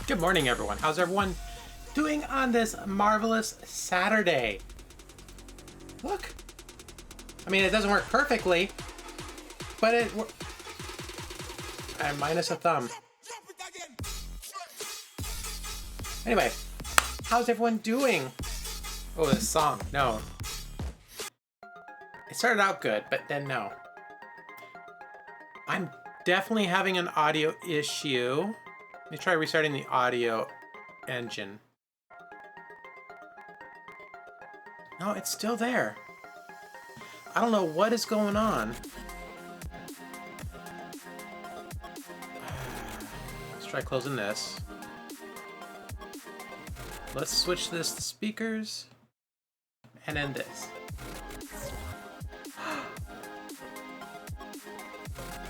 Good morning, everyone. How's everyone doing on this marvelous Saturday? Look. I mean, it doesn't work perfectly, but it works. And minus a thumb. Anyway, how's everyone doing? Oh, this song. No. It started out good, but then no. I'm definitely having an audio issue. Let me try restarting the audio engine. No, it's still there. I don't know what is going on. Let's try closing this. Let's switch this to speakers. And then this.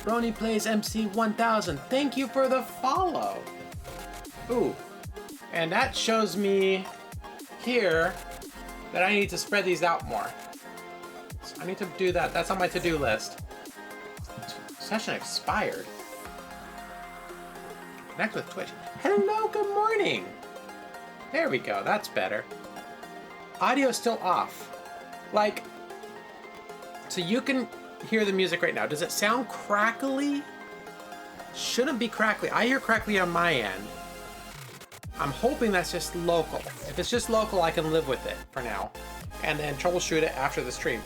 Brony Plays MC 1000. Thank you for the follow. Ooh. And that shows me here that I need to spread these out more. So I need to do that. That's on my to-do list. Session expired. Connect with Twitch. Hello, good morning. There we go. That's better. Audio's still off. Like, so you can hear the music right now. Does it sound crackly? Shouldn't be crackly. I hear crackly on my end. I'm hoping that's just local. If it's just local, I can live with it for now. And then troubleshoot it after the stream.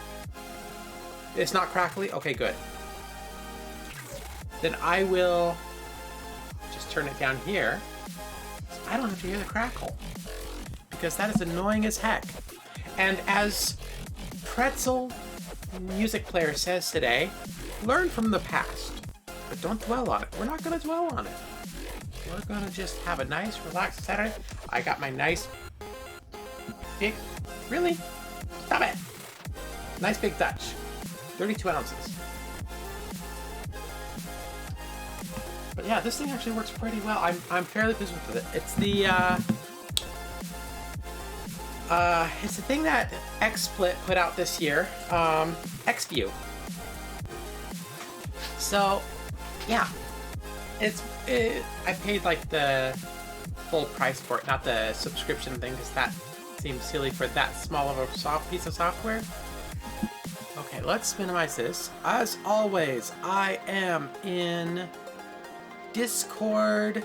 It's not crackly? Okay, good. Then I will just turn it down here. So I don't have to hear the crackle. Because that is annoying as heck. And as Pretzel Music Player says today, learn from the past, but don't dwell on it. We're not going to dwell on it. We're going to just have a nice, relaxed Saturday. I got my nice big... Really? Stop it! Nice big Dutch. 32 ounces. But yeah, this thing actually works pretty well. I'm fairly pleased with it. It's the thing that XSplit put out this year, XView. So, yeah, I paid like the full price for it, not the subscription thing, because that seems silly for that small of a piece of software. Okay, let's minimize this. As always, I am in Discord.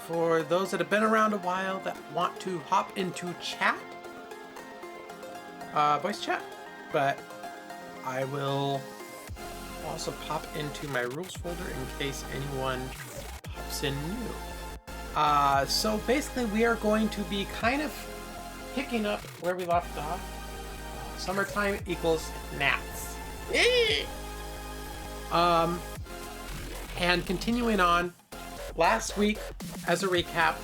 For those that have been around a while that want to hop into chat, voice chat, but I will also pop into my rules folder in case anyone pops in new. So basically we are going to be kind of picking up where we left off. Summertime equals gnats. And continuing on, last week, as a recap,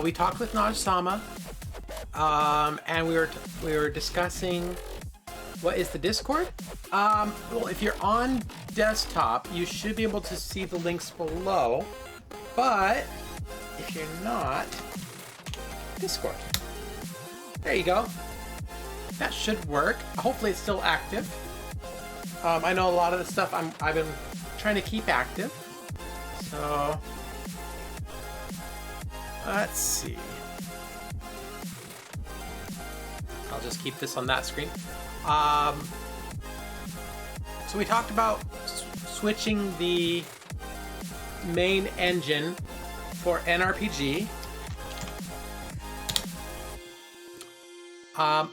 we talked with Naj-sama, and we were discussing what is the Discord. Well, if you're on desktop, you should be able to see the links below, but if you're not, Discord. There you go. That should work. Hopefully it's still active. I know a lot of the stuff I've been trying to keep active, so... Let's see. I'll just keep this on that screen. So we talked about switching the main engine for nRPG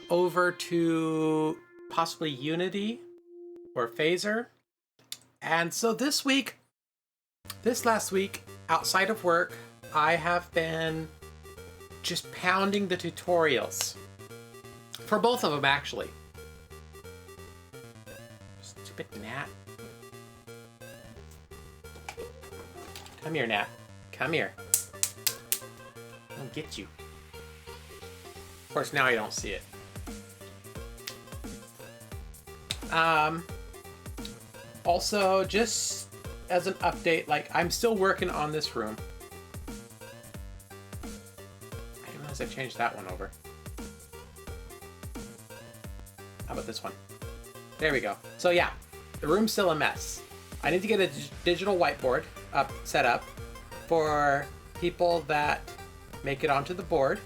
over to possibly Unity or Phaser. And so this last week, outside of work, I have been just pounding the tutorials. For both of them, actually. Stupid gnat. Come here, gnat. Come here. I'll get you. Of course, now I don't see it. Also, just as an update, like, I'm still working on this room. I changed that one over. How about this one? There we go. So yeah, the room's still a mess. I need to get a digital whiteboard set up for people that make it onto the board.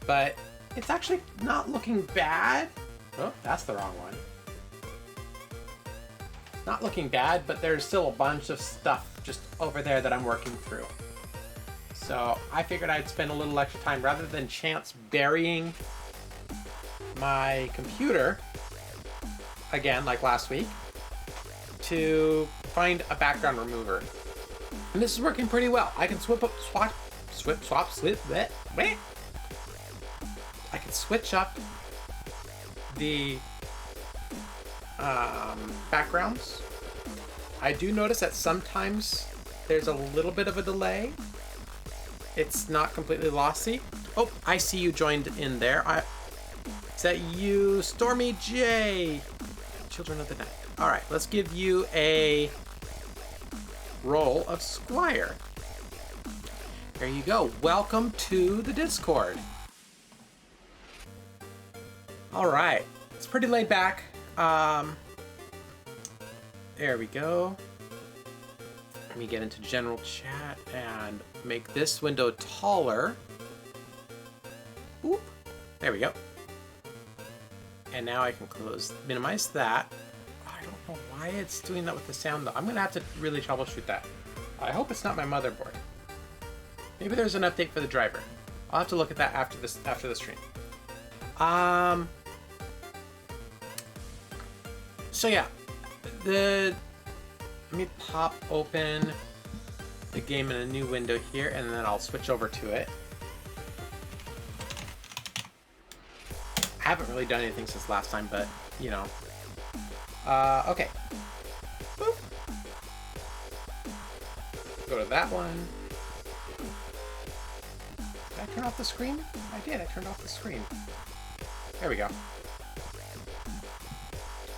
But it's actually not looking bad. Oh, that's the wrong one. Not looking bad, but there's still a bunch of stuff just over there that I'm working through. So I figured I'd spend a little extra time rather than chance burying my computer again, like last week, to find a background remover. And this is working pretty well. I can swap, bleh. I can switch up the backgrounds. I do notice that sometimes there's a little bit of a delay. It's not completely lossy. Oh, I see you joined in there. Is that you, Stormy J? Children of the Night. All right, let's give you a role of Squire. There you go. Welcome to the Discord. All right, it's pretty laid back. There we go. Let me get into general chat and make this window taller. Oop. There we go. And now I can minimize that. I don't know why it's doing that with the sound though. I'm gonna have to really troubleshoot that. I hope it's not my motherboard. Maybe there's an update for the driver. I'll have to look at that after the stream. So yeah, let me pop open the game in a new window here, and then I'll switch over to it. I haven't really done anything since last time, but you know. Okay. Boop. Go to that one. Did I turn off the screen? I did. I turned off the screen. There we go.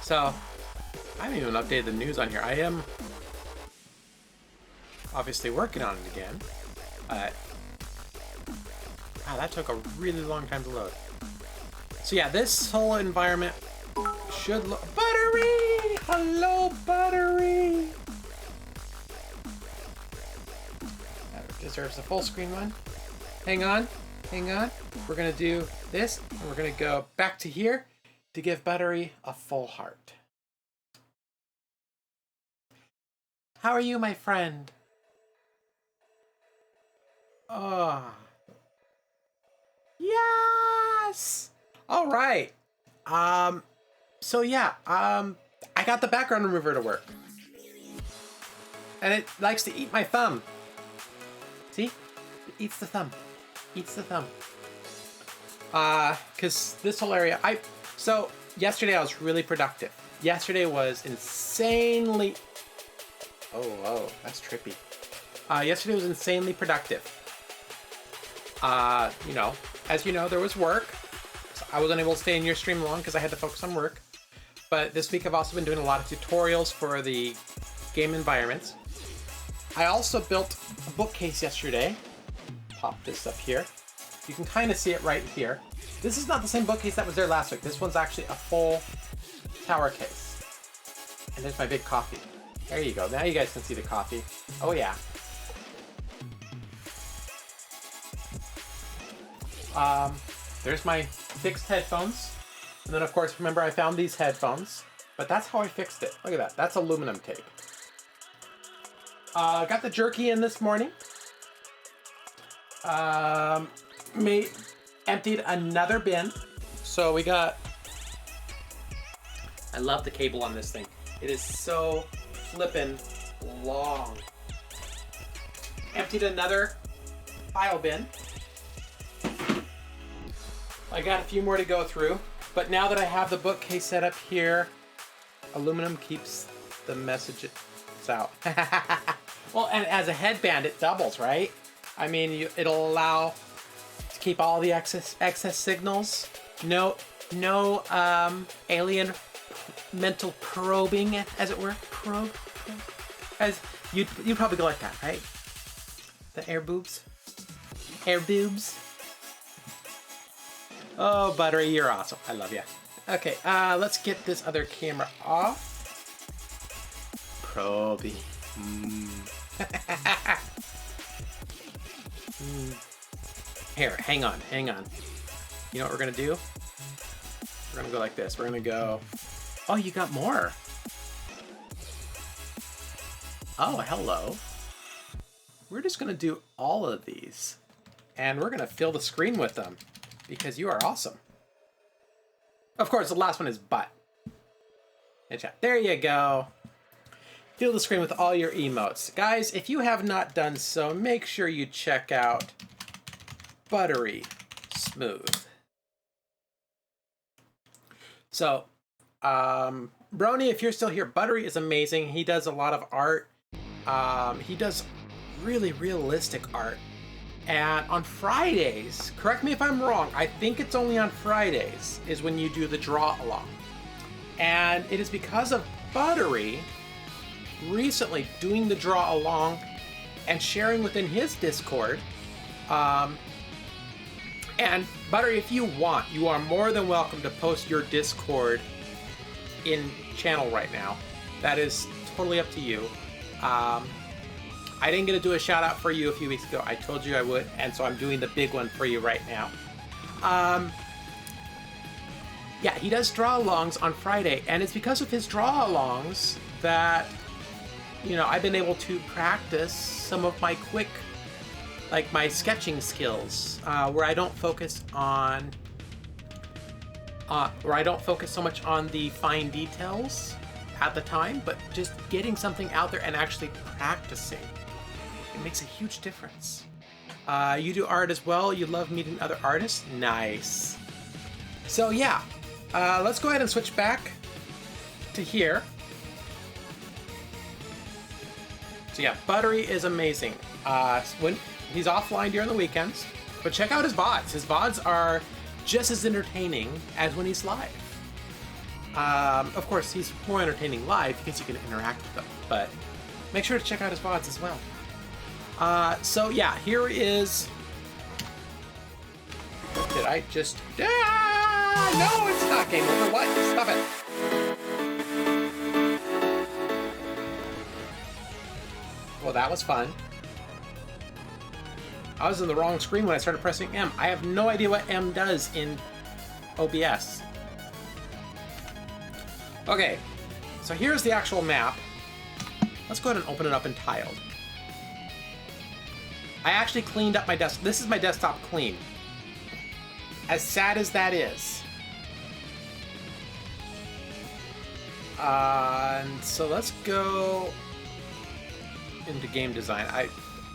So, I haven't even updated the news on here. I am obviously working on it again, but wow, that took a really long time to load. So yeah, this whole environment should look... Buttery! Hello, Buttery! That deserves a full screen one. Hang on, hang on. We're gonna do this, and we're gonna go back to here to give Buttery a full heart. How are you, my friend? Oh. Yes! All right. So yeah, I got the background remover to work. And it likes to eat my thumb. See? It eats the thumb. Eats the thumb. Cause this whole area, so yesterday I was really productive. Yesterday was insanely, oh, that's trippy. Yesterday was insanely productive. You know, as you know, there was work. So I wasn't able to stay in your stream long because I had to focus on work. But this week I've also been doing a lot of tutorials for the game environments. I also built a bookcase yesterday. Pop this up here. You can kind of see it right here. This is not the same bookcase that was there last week. This one's actually a full tower case. And there's my big coffee. There you go. Now you guys can see the coffee. Oh yeah. There's my fixed headphones. And then of course, remember I found these headphones, but that's how I fixed it. Look at that. That's aluminum tape. Got the jerky in this morning. Emptied another bin. So we got, I love the cable on this thing. It is so flippin' long. Emptied another file bin. I got a few more to go through, but now that I have the bookcase set up here, aluminum keeps the messages out. Well, and as a headband, it doubles, right? I mean, it'll allow to keep all the excess signals. No alien mental probing, as it were. Probe. As you'd probably go like that, right? The air boobs. Air boobs. Oh, Buttery, you're awesome. I love you. Okay, let's get this other camera off. Proby. Here, hang on. You know what we're gonna do? We're gonna go like this. We're gonna go... Oh, you got more. Oh, hello. We're just gonna do all of these. And we're gonna fill the screen with them. Because you are awesome. Of course, the last one is butt. There you go. Fill the screen with all your emotes. Guys, if you have not done so, make sure you check out Buttery Smooth. So, Brony, if you're still here, Buttery is amazing. He does a lot of art. He does really realistic art. And on Fridays, correct me if I'm wrong, I think it's only on Fridays is when you do the draw along. And it is because of Buttery recently doing the draw along and sharing within his Discord. And Buttery, if you want, you are more than welcome to post your Discord in channel right now. That is totally up to you. I didn't get to do a shout out for you a few weeks ago. I told you I would, and so I'm doing the big one for you right now. Yeah, he does draw-alongs on Friday, and it's because of his draw-alongs that, you know, I've been able to practice some of my quick, like my sketching skills, where I don't focus on, so much on the fine details at the time, but just getting something out there and actually practicing. It makes a huge difference. You do art as well. You love meeting other artists. Nice. So yeah, let's go ahead and switch back to here. So yeah, Buttery is amazing. When he's offline during the weekends, but check out his VODs. His VODs are just as entertaining as when he's live. Of course, he's more entertaining live because you can interact with them, but make sure to check out his VODs as well. So yeah, here is... Did I just... No, it's not game over. What? Stop it. Well, that was fun. I was in the wrong screen when I started pressing M. I have no idea what M does in OBS. Okay, so here's the actual map. Let's go ahead and open it up in tiled. I actually cleaned up my desk. This is my desktop clean. As sad as that is. And so let's go into game design.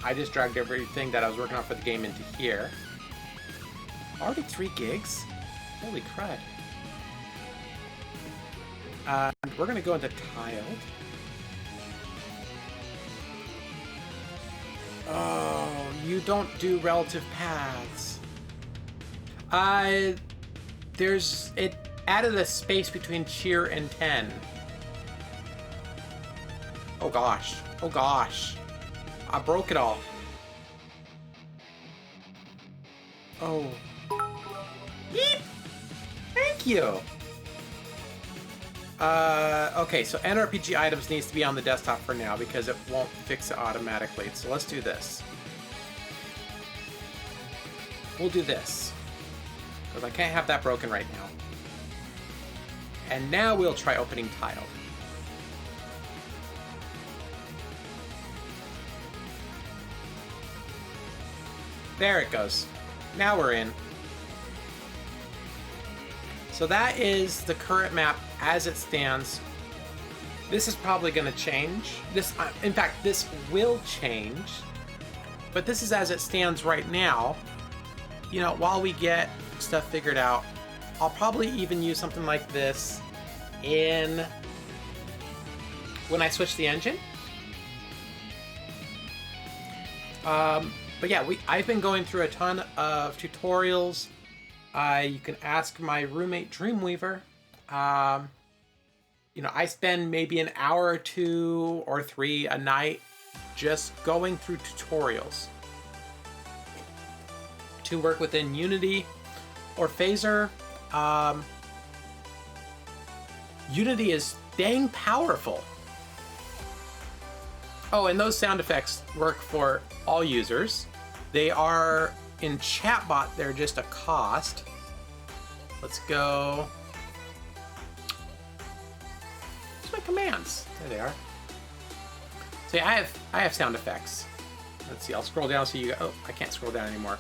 I just dragged everything that I was working on for the game into here. Already 3 gigs? Holy crud. And we're going to go into tiled. Oh, you don't do relative paths. It added a space between cheer and 10. Oh gosh. Oh gosh. I broke it all. Oh. Beep! Thank you! Okay, so nRPG items needs to be on the desktop for now because it won't fix it automatically. So let's do this. We'll do this. Because I can't have that broken right now. And now we'll try opening tiled. There it goes. Now we're in. So that is the current map as it stands. This is probably going to change. In fact, this will change. But this is as it stands right now. You know, while we get stuff figured out, I'll probably even use something like this when I switch the engine. But yeah, I've been going through a ton of tutorials. You can ask my roommate Dreamweaver. You know, I spend maybe an hour or 2 or 3 a night just going through tutorials to work within Unity or Phaser. Unity is dang powerful. Oh, and those sound effects work for all users. They are in chatbot, they're just a cost. Let's go. Where's my commands? There they are. So yeah, I have sound effects. Let's see, I'll scroll down so you go, oh, I can't scroll down anymore.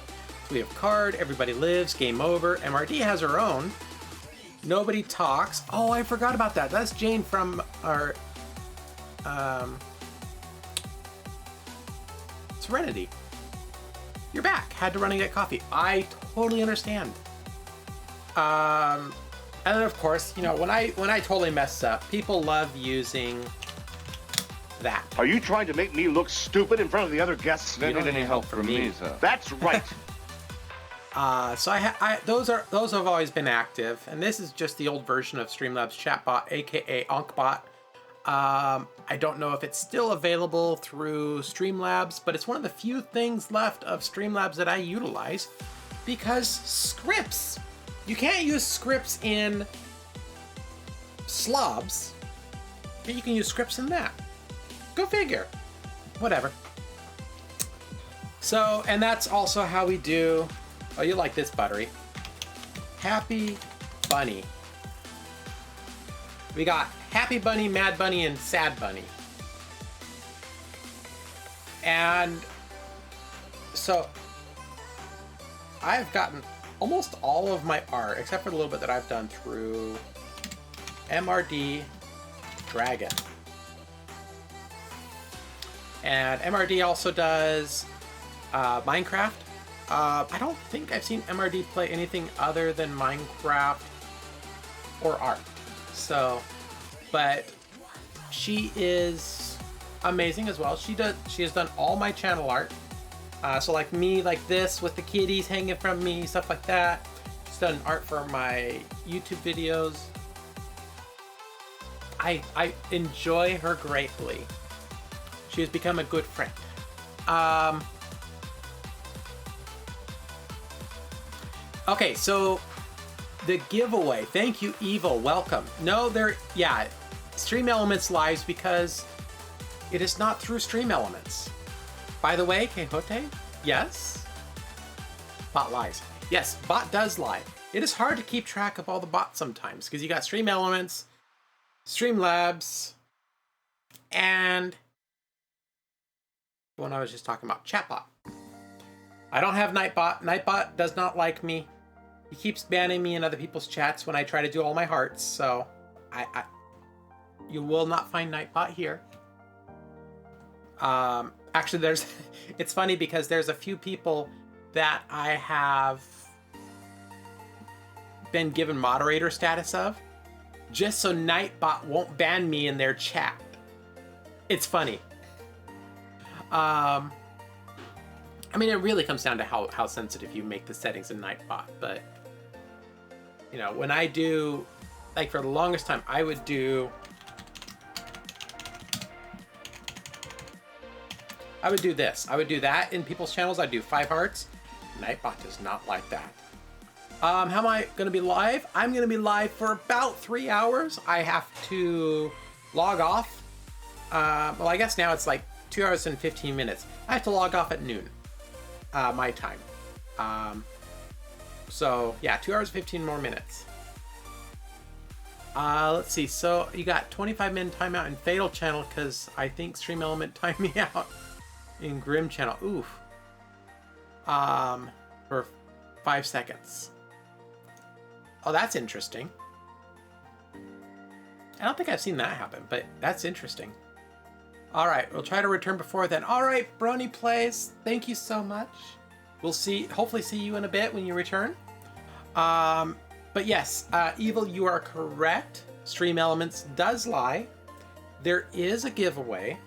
So we have card, everybody lives, game over. MRD has her own. Nobody talks. Oh, I forgot about that. That's Jane from our Serenity. You're back. Had to run and get coffee. I totally understand. And then of course, you know, when I totally mess up, people love using that. Are you trying to make me look stupid in front of the other guests? You don't need any help from me, sir. That's right. So those have always been active, and this is just the old version of Streamlabs chatbot, aka Onkbot. I don't know if it's still available through Streamlabs, but it's one of the few things left of Streamlabs that I utilize because scripts. You can't use scripts in slobs, but you can use scripts in that. Go figure. Whatever. So, and that's also how we do. Oh, you like this, Buttery. Happy Bunny. We got Happy Bunny, Mad Bunny, and Sad Bunny. And so I've gotten almost all of my art, except for the little bit that I've done through MRD Dragon. And MRD also does Minecraft. I don't think I've seen MRD play anything other than Minecraft or art. So, but she is amazing as well. She has done all my channel art. So like me, like this with the kitties hanging from me, stuff like that. She's done art for my YouTube videos. I enjoy her greatly. She has become a good friend. Okay, so the giveaway. Thank you, Evil. Welcome. No, Stream Elements lives because it is not through Stream Elements. By the way, Quixote, yes. Bot lies. Yes, bot does lie. It is hard to keep track of all the bots sometimes because you got Stream Elements, Streamlabs, and the one I was just talking about, Chatbot. I don't have Nightbot. Nightbot does not like me. He keeps banning me in other people's chats when I try to do all my hearts, so you will not find Nightbot here. Actually, it's funny because there's a few people that I have been given moderator status of, just so Nightbot won't ban me in their chat. It's funny. I mean, it really comes down to how sensitive you make the settings in Nightbot, but you know, when I do, like for the longest time, I would do this. I would do that in people's channels. I'd do 5 hearts. Nightbot does not like that. How am I going to be live? I'm going to be live for about 3 hours. I have to log off. Well, I guess now it's like 2 hours and 15 minutes. I have to log off at noon, my time. So yeah, 2 hours, 15 more minutes. Let's see. So you got 25-minute timeout in Fatal channel because I think Stream Element timed me out in Grim channel. Oof. For 5 seconds. Oh, that's interesting. I don't think I've seen that happen, but that's interesting. All right, we'll try to return before then. All right, Brony Plays, thank you so much. We'll hopefully see you in a bit when you return. But yes, Evil, you are correct. Stream Elements does lie. There is a giveaway.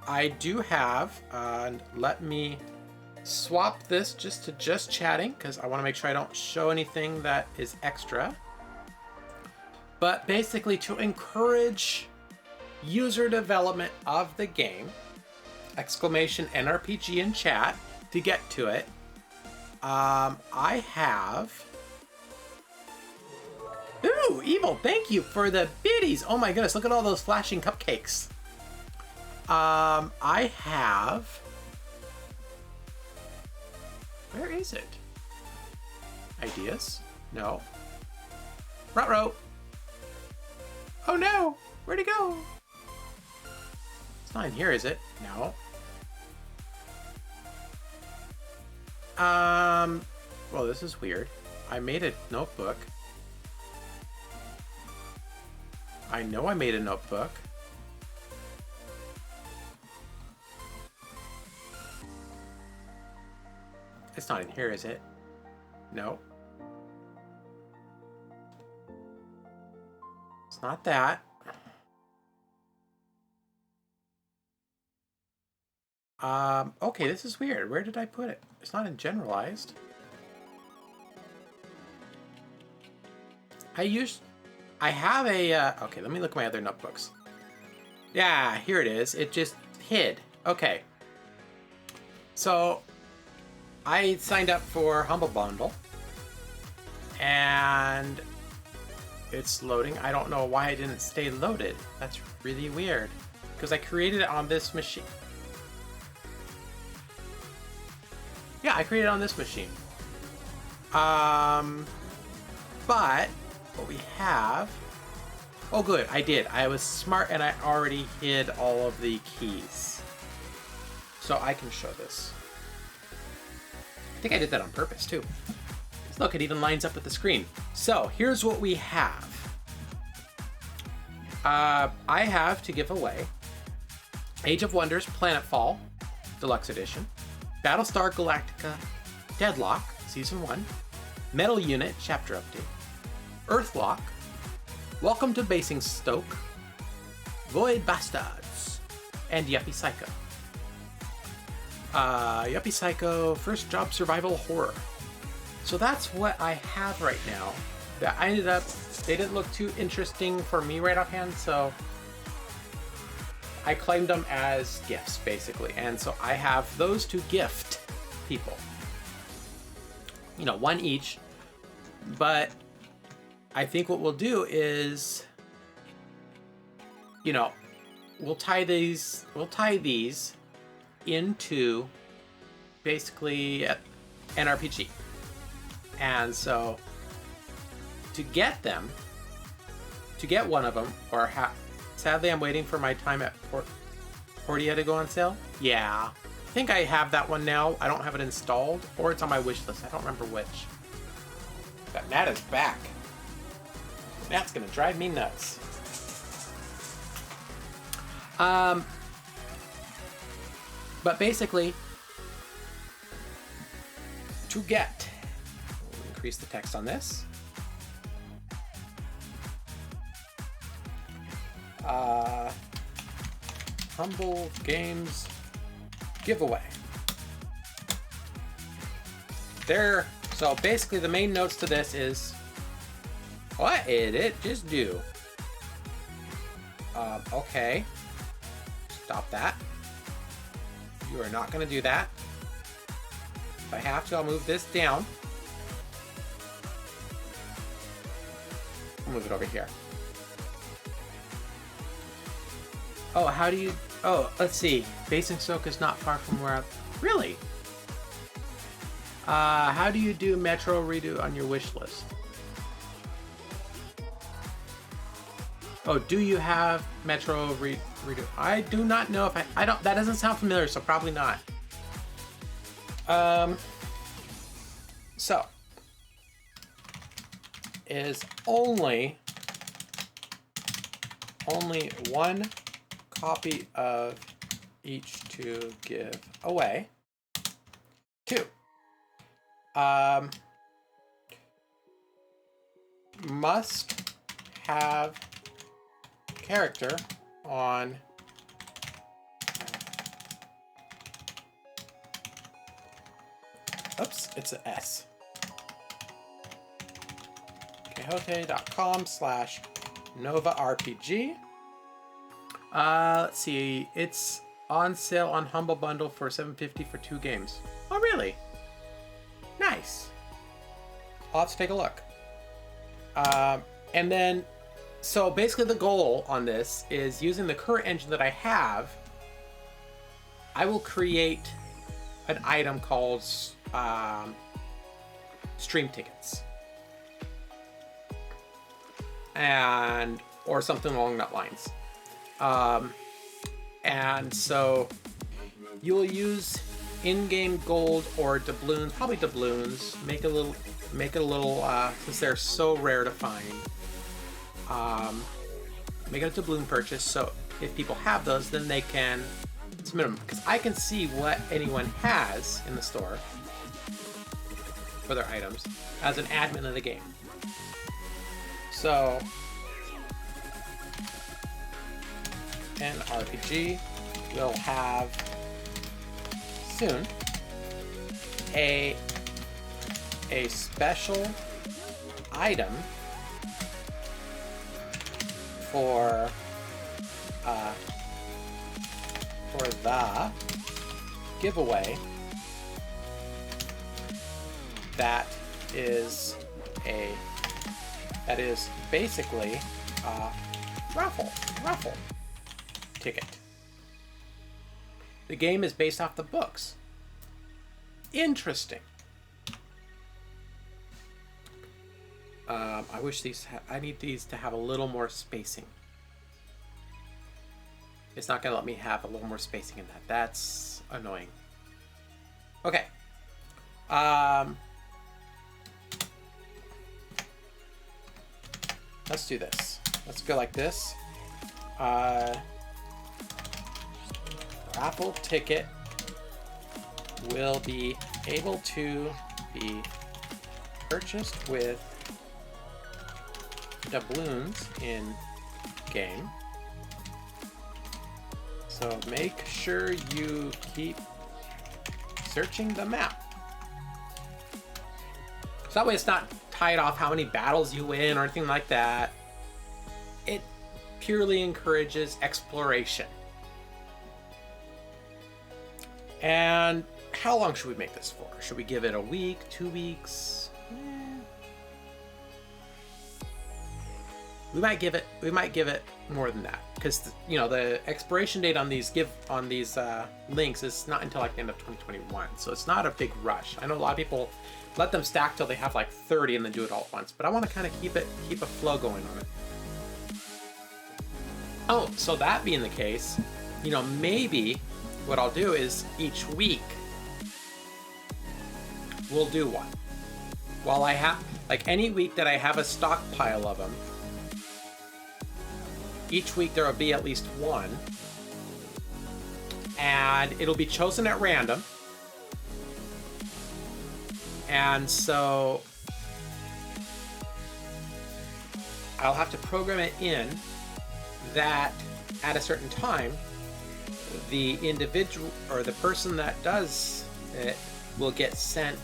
I do have, let me swap this just to just chatting because I want to make sure I don't show anything that is extra. But basically to encourage user development of the game, exclamation nRPG in chat to get to it. I have, ooh, Evil, thank you for the biddies. Oh my goodness, look at all those flashing cupcakes. I have Where is it? Ideas? No. Ruh-roh. Oh no! Where'd it go? It's not in here, is it? No. Well, this is weird. I made a notebook. I know I made a notebook. It's not in here, is it? No. It's not that. Okay, this is weird. Where did I put it? It's not in generalized. I have a, okay, let me look at my other notebooks. Yeah, here it is. It just hid. Okay. So, I signed up for Humble Bundle. And it's loading. I don't know why it didn't stay loaded. That's really weird. Because I created it on this machine. Yeah, I created it on this machine. But what we have... Oh, good. I did. I was smart and I already hid all of the keys. So I can show this. I think I did that on purpose, too. Look, it even lines up with the screen. So here's what we have. I have to give away Age of Wonders Planetfall Deluxe Edition, Battlestar Galactica Deadlock Season 1, Metal Unit Chapter Update, Earthlock, Welcome to Basingstoke, Void Bastards, and Yuppie Psycho. Yuppie Psycho First Job Survival Horror. So that's what I have right now. That I ended up, they didn't look too interesting for me right offhand, so I claimed them as gifts, basically. And so I have those to gift people. You know, one each. But I think what we'll do is, you know, we'll tie these into basically nRPG. And so to get one of them, or sadly I'm waiting for my time at Portia to go on sale. Yeah, I think I have that one now. I don't have it installed, or it's on my wish list. I don't remember which. But Nat is back. Nat's gonna drive me nuts. But basically, to get, we'll increase the text on this. Humble Games giveaway. There. So basically, the main notes to this is, what did it just do? Okay. Stop that. You are not going to do that. If I have to, I'll move this down. I'll move it over here. Oh, how do you... Oh, let's see. Basingstoke is not far from where I'm... Really? How do you do Metro Redo on your wish list? Oh, do you have Metro Redo? I do not know if I don't... That doesn't sound familiar, so probably not. So... Is only one copy of each to give away. 2. Must have character on oops, it's an S. Quixote.com/NovaRPG. Let's see. It's on sale on Humble Bundle for $7.50 for 2 games. Oh, really? Nice. I'll have to take a look. And then, so basically the goal on this is using the current engine that I have, I will create an item called stream tickets, or something along that lines. And so you'll use in-game gold or doubloons, probably doubloons. Make it a little, since they're so rare to find. Make it a doubloon purchase, so if people have those, then they can submit them. Because I can see what anyone has in the store for their items as an admin of the game. So nRPG will have soon a special item for the giveaway that is basically a raffle ticket. The game is based off the books. Interesting. I wish I need these to have a little more spacing. It's not going to let me have a little more spacing in that. That's annoying. Okay. Let's do this. Let's go like this. Raffle ticket will be able to be purchased with doubloons in game. So make sure you keep searching the map. So that way it's not tied off how many battles you win or anything like that. It purely encourages exploration. And how long should we make this for? Should we give it a week, 2 weeks? We might give it more than that, because the expiration date on these links is not until like the end of 2021, so it's not a big rush. I know a lot of people let them stack till they have like 30 and then do it all at once, but I want to kind of keep a flow going on it. Oh, so that being the case, maybe what I'll do is each week we'll do one. While I have, like, any week that I have a stockpile of them, each week there will be at least one, and it'll be chosen at random. And so I'll have to program it in that at a certain time, the individual or the person that does it will get sent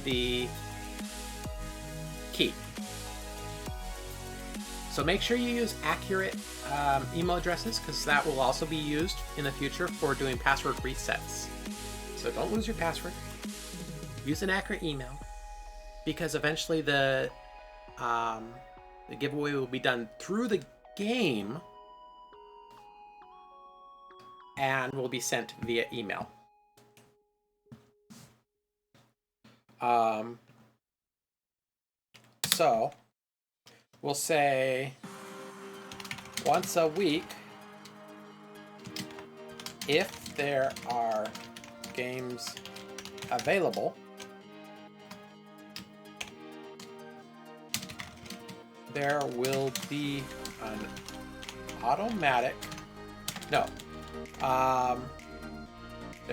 the key. So make sure you use accurate email addresses, because that will also be used in the future for doing password resets. So don't lose your password. Use an accurate email, because eventually the giveaway will be done through the game and will be sent via email. So we'll say once a week, if there are games available, there will be an automatic, there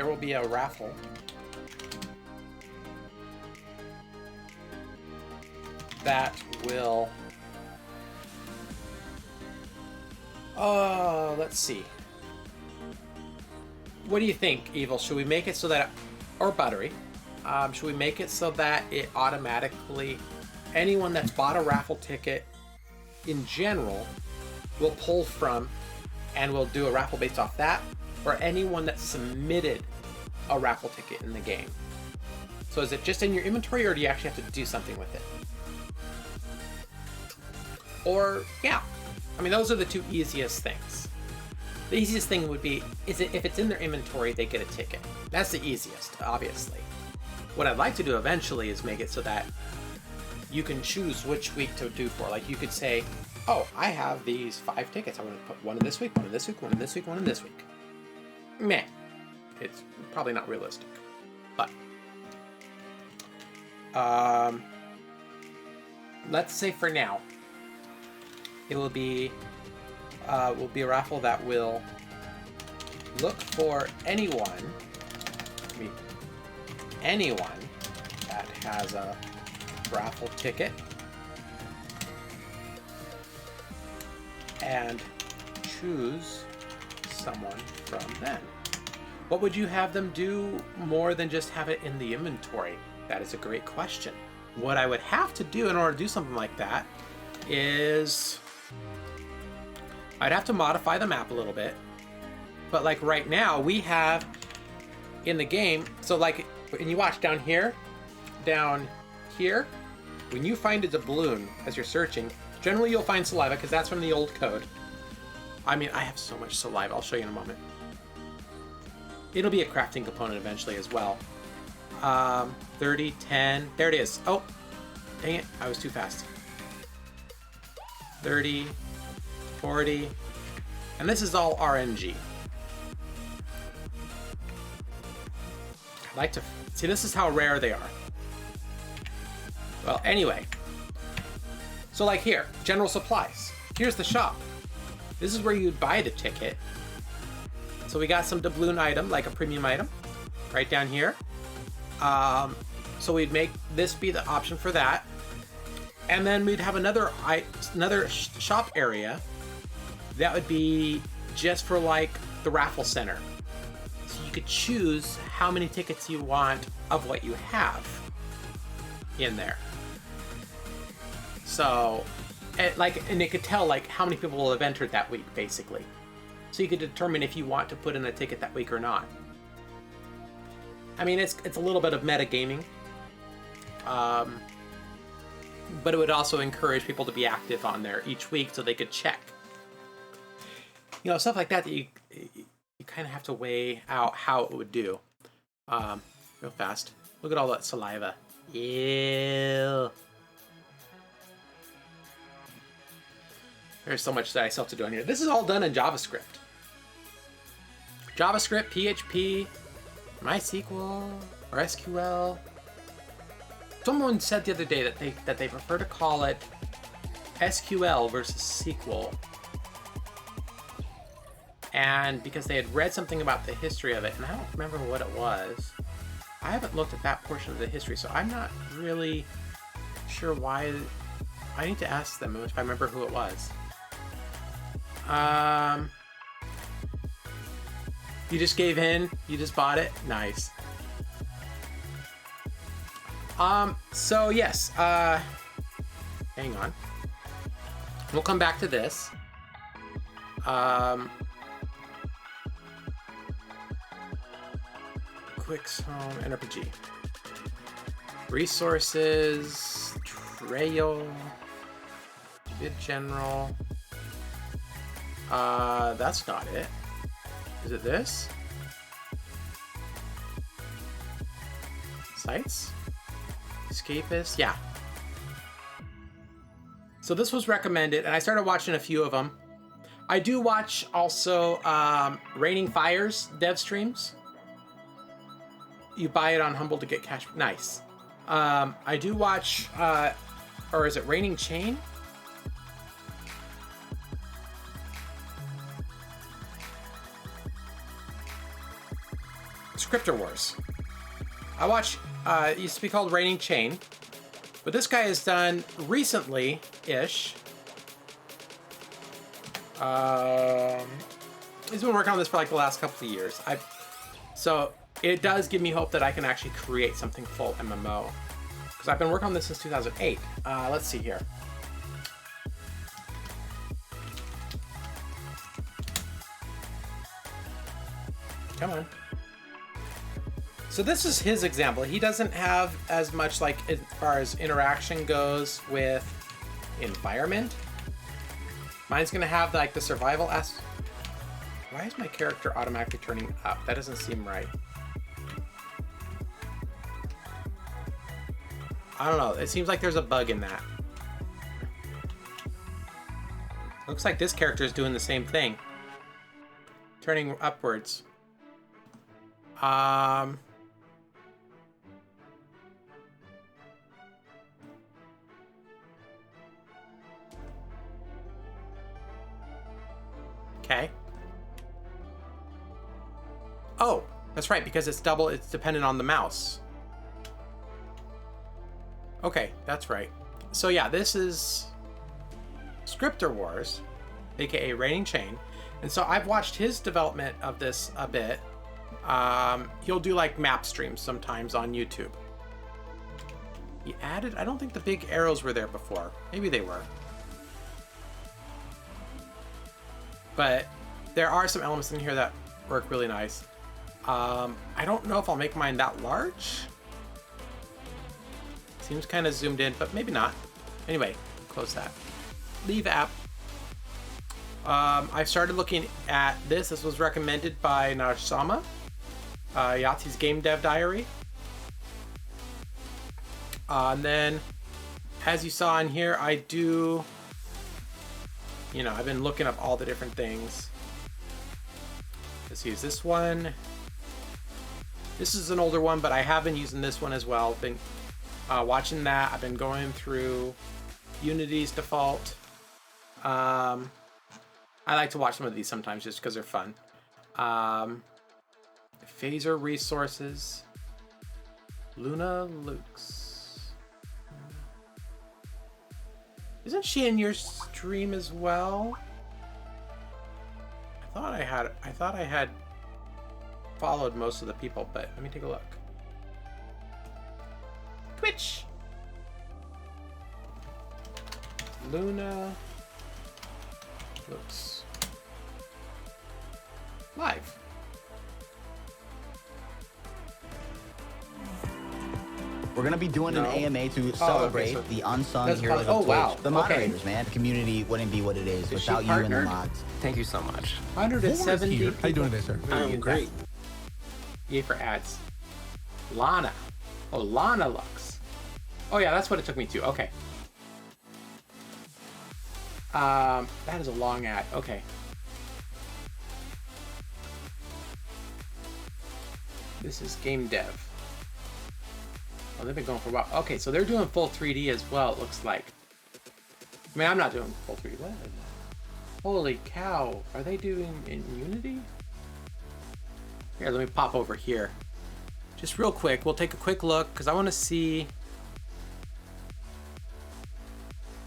will be a raffle that will, let's see. What do you think, Evil? Should we make it so that, or Buttery, should we make it so that it automatically, anyone that's bought a raffle ticket in general will pull from, and we'll do a raffle based off that, or anyone that submitted a raffle ticket in the game? So is it just in your inventory, or do you actually have to do something with it? Or, yeah, I mean, those are the two easiest things. The easiest thing would be, if it's in their inventory, they get a ticket. That's the easiest, obviously. what I'd like to do eventually is make it so that you can choose which week to do for. Like you could say, oh, I have these 5 tickets. I'm going to put one in this week, one in this week, one in this week, one in this week. Meh. It's probably not realistic. But let's say for now, it will be a raffle that will look for anyone that has a raffle ticket and choose someone from them. What would you have them do more than just have it in the inventory? That is a great question. What I would have to do in order to do something like that is I'd have to modify the map a little bit. But like right now we have in the game, so like when you watch down here, when you find a doubloon as you're searching, generally you'll find saliva because that's from the old code. I mean, I have so much saliva. I'll show you in a moment. It'll be a crafting component eventually as well. 30, 10, there it is. Oh, dang it, I was too fast. 30, 40, and this is all RNG. I'd like to see, this is how rare they are. Well, anyway, so like here, general supplies. Here's the shop. This is where you'd buy the ticket. So we got some doubloon item, like a premium item, right down here. So we'd make this be the option for that. And then we'd have another shop area that would be just for like the raffle center. So you could choose how many tickets you want of what you have in there. So, and it could tell like how many people will have entered that week, basically. So you could determine if you want to put in a ticket that week or not. I mean, it's a little bit of metagaming, but it would also encourage people to be active on there each week so they could check. You know, stuff like that you kind of have to weigh out how it would do. Real fast. Look at all that saliva. Ew. There's so much that I still have to do on here. This is all done in JavaScript. JavaScript, PHP, MySQL, or SQL. Someone said the other day that they prefer to call it SQL versus SQL. And because they had read something about the history of it, and I don't remember what it was. I haven't looked at that portion of the history, so I'm not really sure why. I need to ask them if I remember who it was. You just gave in? You just bought it? Nice. So yes, hang on. We'll come back to this. Quick Home nRPG. Resources, trail, bid general. That's not it. Is it this? Sites? Escapist? Yeah. So this was recommended, and I started watching a few of them. I do watch also Raining Fires dev streams. You buy it on Humble to get cash. Nice. I do watch, or is it Raining Chain? Scripter Wars. I watch, it used to be called Raining Chain, but this guy has done recently-ish. He's been working on this for like the last couple of years. So it does give me hope that I can actually create something full MMO, because I've been working on this since 2008. Let's see here. Come on. So this is his example. He doesn't have as much, like, as far as interaction goes with environment. Mine's gonna have like the survival Why is my character automatically turning up? That doesn't seem right. I don't know. It seems like there's a bug in that. Looks like this character is doing the same thing. Turning upwards. Okay. Oh, that's right, because it's dependent on the mouse. Okay, that's right. So yeah, this is Scripter Wars, aka Reigning Chain. And so I've watched his development of this a bit. He'll do like map streams sometimes on YouTube. He added, I don't think the big arrows were there before. Maybe they were. But there are some elements in here that work really nice. I don't know if I'll make mine that large. Seems kind of zoomed in, but maybe not. Anyway, close that. Leave app. I started looking at this. This was recommended by Najsama, Yahtzee's Game Dev Diary. And then, as you saw in here, I do, I've been looking up all the different things. Let's use this one. This is an older one, but I have been using this one as well. Been watching that. I've been going through Unity's default. I like to watch some of these sometimes just because they're fun. Phaser Resources. Luna Lukes. Isn't she in your stream as well? I thought I had followed most of the people, but let me take a look. Twitch. Luna Looks live. We're gonna be doing an AMA to celebrate the unsung heroes of Twitch. Wow. The moderators, man. The community wouldn't be what it is without you and the mods. Thank you so much. 170 people. How you doing today, sir? I'm great. Yay for ads. Lana. Oh, Lana Lux. Oh yeah, that's what it took me to. Okay. That is a long ad. Okay. This is game dev. Oh, they've been going for a while. Okay, so they're doing full 3D as well, it looks like. I mean, I'm not doing full 3D. What? Holy cow. Are they doing in Unity? Here, let me pop over here. Just real quick, we'll take a quick look, because I want to see...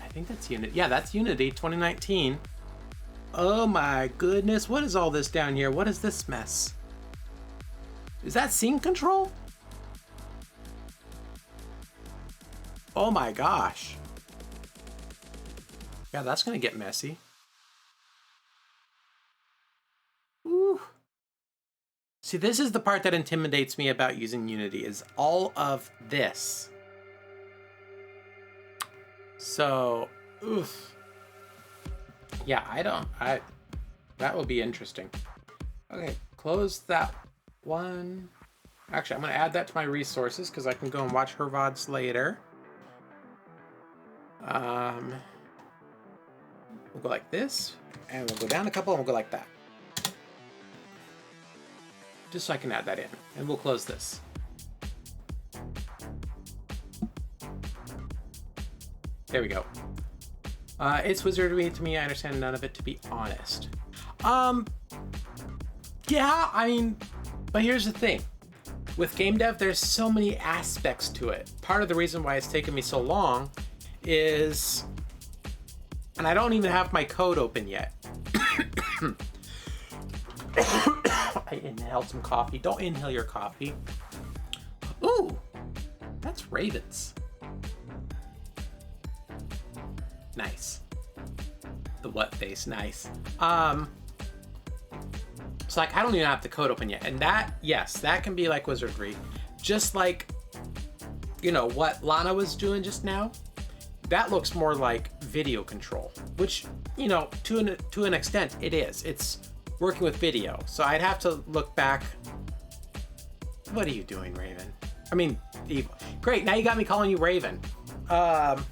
I think that's Unity. Yeah, that's Unity 2019. Oh my goodness, what is all this down here? What is this mess? Is that scene control? Oh my gosh. Yeah, that's gonna get messy. Ooh. See, this is the part that intimidates me about using Unity, is all of this. So, oof. Yeah, that will be interesting. Okay, close that one. Actually, I'm gonna add that to my resources because I can go and watch her VODs later. We'll go like this, and we'll go down a couple, and we'll go like that. Just so I can add that in, and we'll close this. There we go. It's wizardry to me. I understand none of it, to be honest. Yeah, I mean, but here's the thing. With game dev, there's so many aspects to it. Part of the reason why it's taken me so long is, and I don't even have my code open yet. I inhaled some coffee. Don't inhale your coffee. Ooh, that's Ravens. Nice. The what face, nice. So like, I don't even have the code open yet. And that, yes, that can be like wizardry. Just like, what Lana was doing just now. That looks more like video control, which, to an extent it is. It's working with video. So I'd have to look back. What are you doing, Raven? I mean, evil. Great, now you got me calling you Raven. And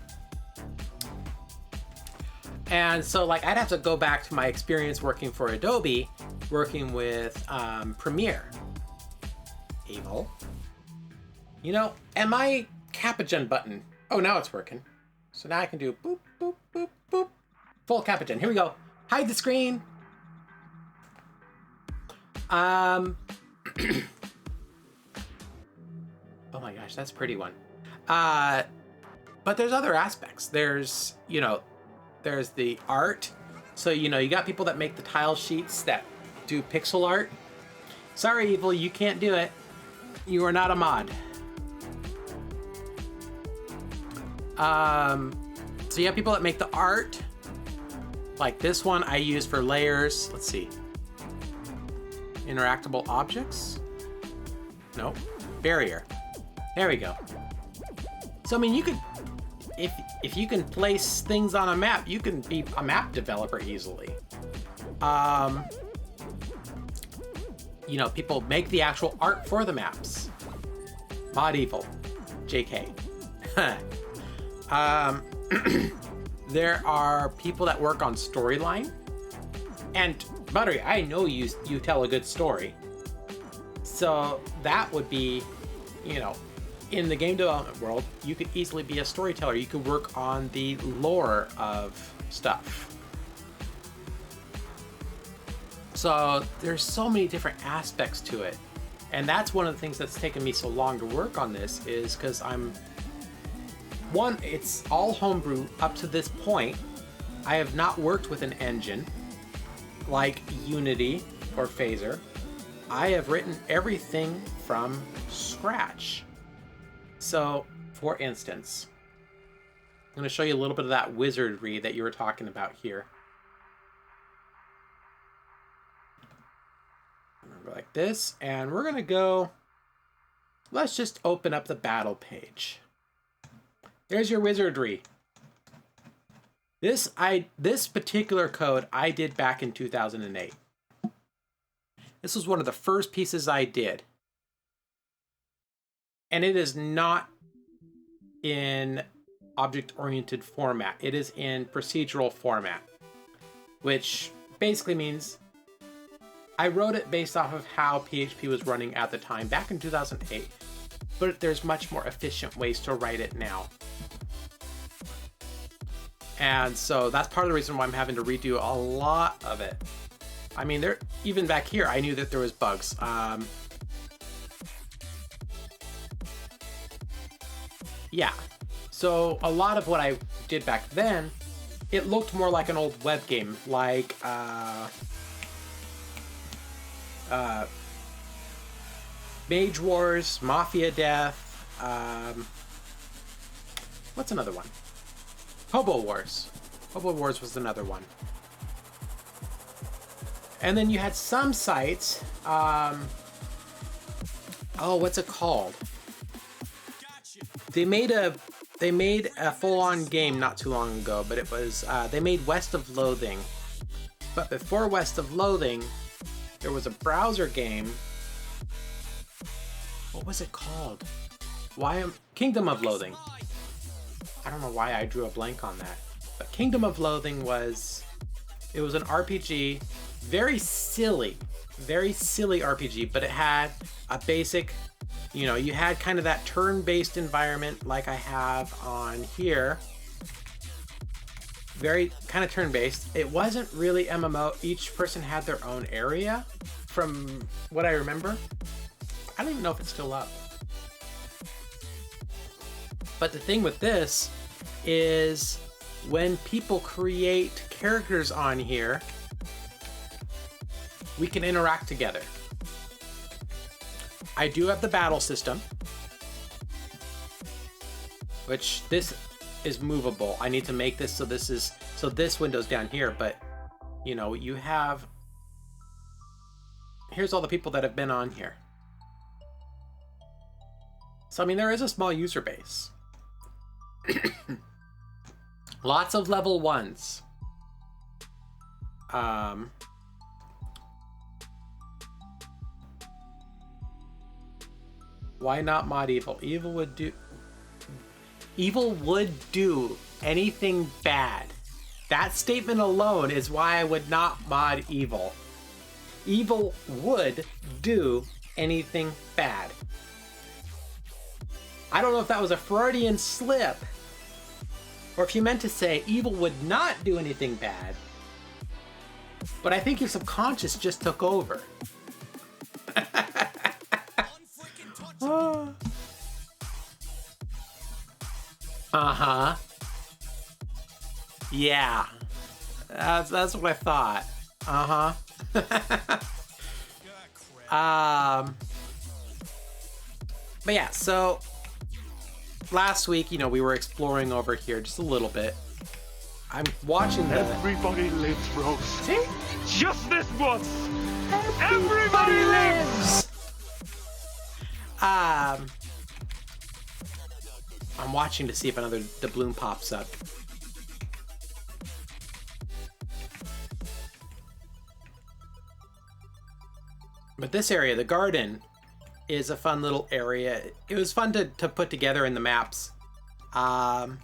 so, like, I'd have to go back to my experience working for Adobe, working with Premiere. Evil. You know, and my Capagen button. Oh, now it's working. So now I can do boop, boop, boop, boop. Full Capagen. Here we go. Hide the screen. Oh my gosh, that's a pretty one. But there's other aspects. There's, you know, there's the art. So, you know, you got people that make the tile sheets that do pixel art. Sorry, Evil, you can't do it. You are not a mod. So you have people that make the art. Like this one I use for layers. Let's see. Interactable objects? Nope. Barrier. There we go. So, I mean, you could, if you can place things on a map, you can be a map developer easily. You know, people make the actual art for the maps. Mod Evil. JK. There are people that work on storyline. And, Buttery, I know you tell a good story. So that would be, you know, in the game development world, you could easily be a storyteller. You could work on the lore of stuff. So there's so many different aspects to it. And that's one of the things that's taken me so long to work on this, is because it's all homebrew up to this point. I have not worked with an engine like Unity or Phaser. I have written everything from scratch. So, for instance, I'm going to show you a little bit of that wizardry that you were talking about here. I'm going to go like this, and we're going to go, let's just open up the battle page. There's your wizardry. This particular code I did back in 2008. This was one of the first pieces I did. And it is not in object-oriented format. It is in procedural format, which basically means I wrote it based off of how PHP was running at the time back in 2008, but there's much more efficient ways to write it now. And so that's part of the reason why I'm having to redo a lot of it. I mean, even back here, I knew that there was bugs. Yeah, so a lot of what I did back then, it looked more like an old web game, like Mage Wars, Mafia Death, what's another one? Hobo Wars. Hobo Wars was another one. And then you had some sites, what's it called? They made a full-on game not too long ago, but it was, they made West of Loathing. But before West of Loathing, there was a browser game. What was it called? Kingdom of Loathing. I don't know why I drew a blank on that. But Kingdom of Loathing was an RPG, very silly RPG, but it had a basic, you know, you had kind of that turn-based environment like I have on here. Very kind of turn-based. It wasn't really MMO. Each person had their own area from what I remember. I don't even know if it's still up. But the thing with this is when people create characters on here, we can interact together. I do have the battle system, which this is movable. I need to make this so this window's down here, but you know, here's all the people that have been on here. So I mean, there is a small user base. Lots of level 1s. Why not mod evil? Evil would do anything bad. That statement alone is why I would not mod evil. Evil would do anything bad. I don't know if that was a Freudian slip, or if you meant to say evil would not do anything bad, but I think your subconscious just took over. Uh-huh. Yeah. That's what I thought. Uh-huh. But yeah, so last week, we were exploring over here just a little bit. I'm watching the... Everybody lives, Rose. See? Just this once! Everybody lives! I'm watching to see if another doubloon pops up. But this area, the garden, is a fun little area. It was fun to put together in the maps. There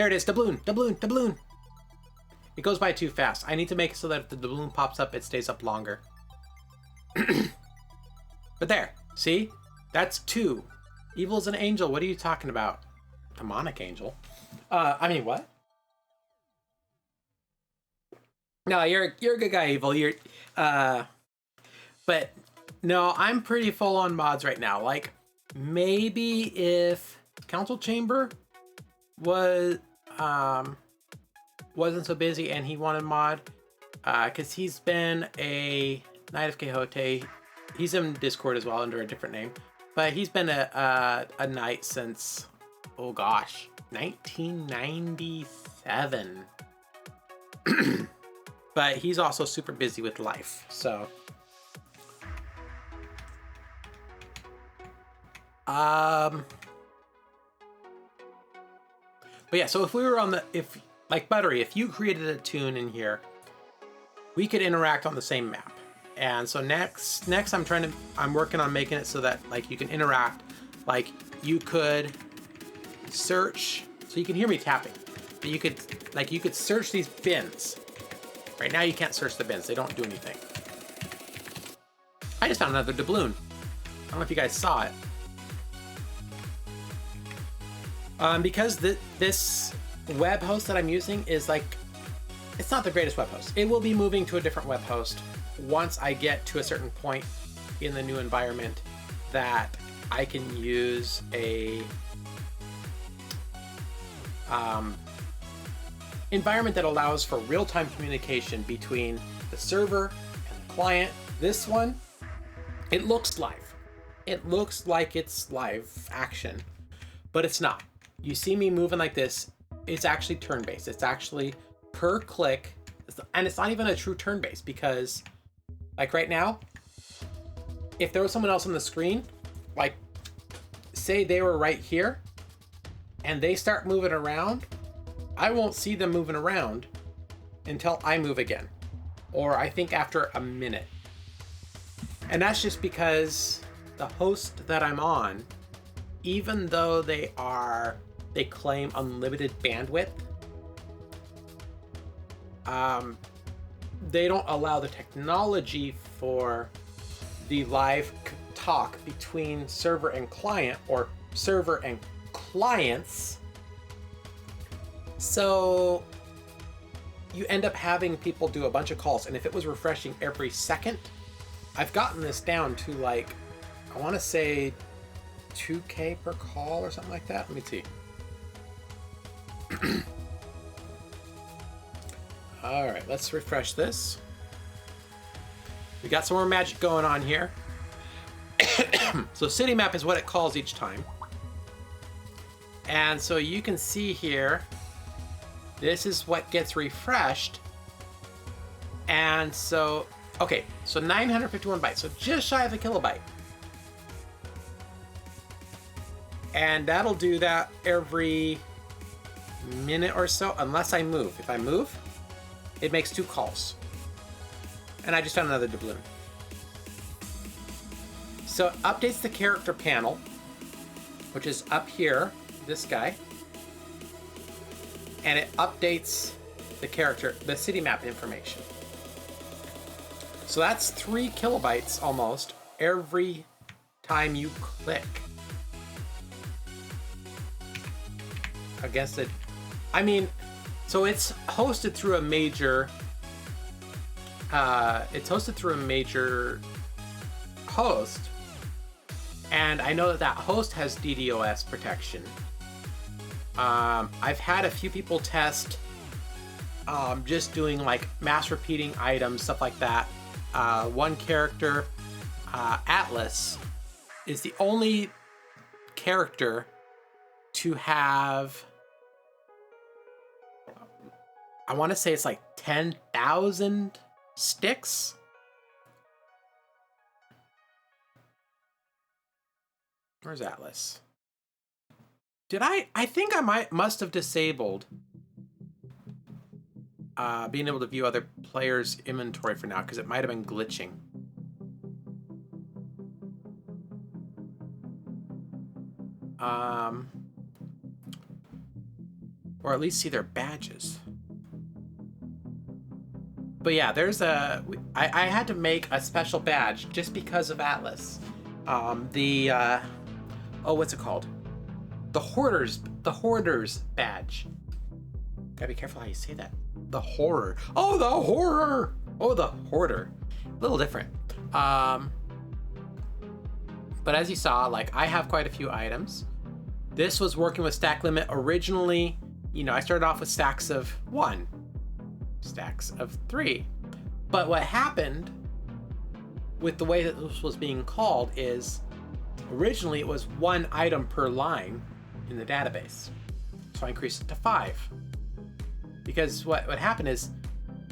it is, doubloon. It goes by too fast. I need to make it so that if the doubloon pops up, it stays up longer. But there, see? That's 2. Evil's an angel. What are you talking about? Demonic angel? What? No, you're a good guy, Evil. But no, I'm pretty full on mods right now. Like, maybe if Council Chamber wasn't so busy and he wanted mod, because he's been a Knight of Quixote. He's in Discord as well under a different name, but he's been a knight since, 1997. But he's also super busy with life, so. But yeah, so if we were on like Buttery, if you created a tune in here, we could interact on the same map. And so next I'm working on making it so that like you can interact, like you could search, so you can hear me tapping, but you could search these bins. Right now you can't search the bins, they don't do anything. I just found another doubloon. I don't know if you guys saw it. Because this web host that I'm using is like, it's not the greatest web host. It will be moving to a different web host once I get to a certain point in the new environment that I can use a environment that allows for real-time communication between the server and the client. This one, it looks live. It looks like it's live action, but it's not. You see me moving like this, it's actually turn-based. It's actually per click, and it's not even a true turn-based because, like right now, if there was someone else on the screen, like say they were right here, and they start moving around, I won't see them moving around until I move again, or I think after a minute. And that's just because the host that I'm on, even though they claim unlimited bandwidth, they don't allow the technology for the live talk between server and client, or server and clients. So you end up having people do a bunch of calls, and if it was refreshing every second, I've gotten this down to like, I want to say 2K per call or something like that. Let me see. All right, let's refresh this. We got some more magic going on here. So city map is what it calls each time. And so you can see here, this is what gets refreshed. And so, okay, so 951 bytes, so just shy of a kilobyte. And that'll do that every minute or so, unless I move. If I move, it makes 2 calls. And I just found another doubloon. So it updates the character panel, which is up here, this guy. And it updates the city map information. So that's 3 kilobytes almost every time you click against it. I mean, so it's hosted through a major host, and I know that host has DDoS protection. I've had a few people test just doing like mass repeating items, stuff like that. One character, Atlas, is the only character to have, I want to say it's like 10,000 sticks. Where's Atlas? I think I must have disabled being able to view other players' inventory for now, because it might have been glitching. Or at least see their badges. But yeah, there's I had to make a special badge just because of Atlas. What's it called? The Hoarders badge. Gotta be careful how you say that. The Horror. Oh, the Horror! Oh, the Hoarder. A little different. But as you saw, like, I have quite a few items. This was working with stack limit. Originally, I started off with stacks of 1, stacks of 3. But what happened with the way that this was being called is originally it was 1 item per line in the database. So I increased it to 5. Because what would happen is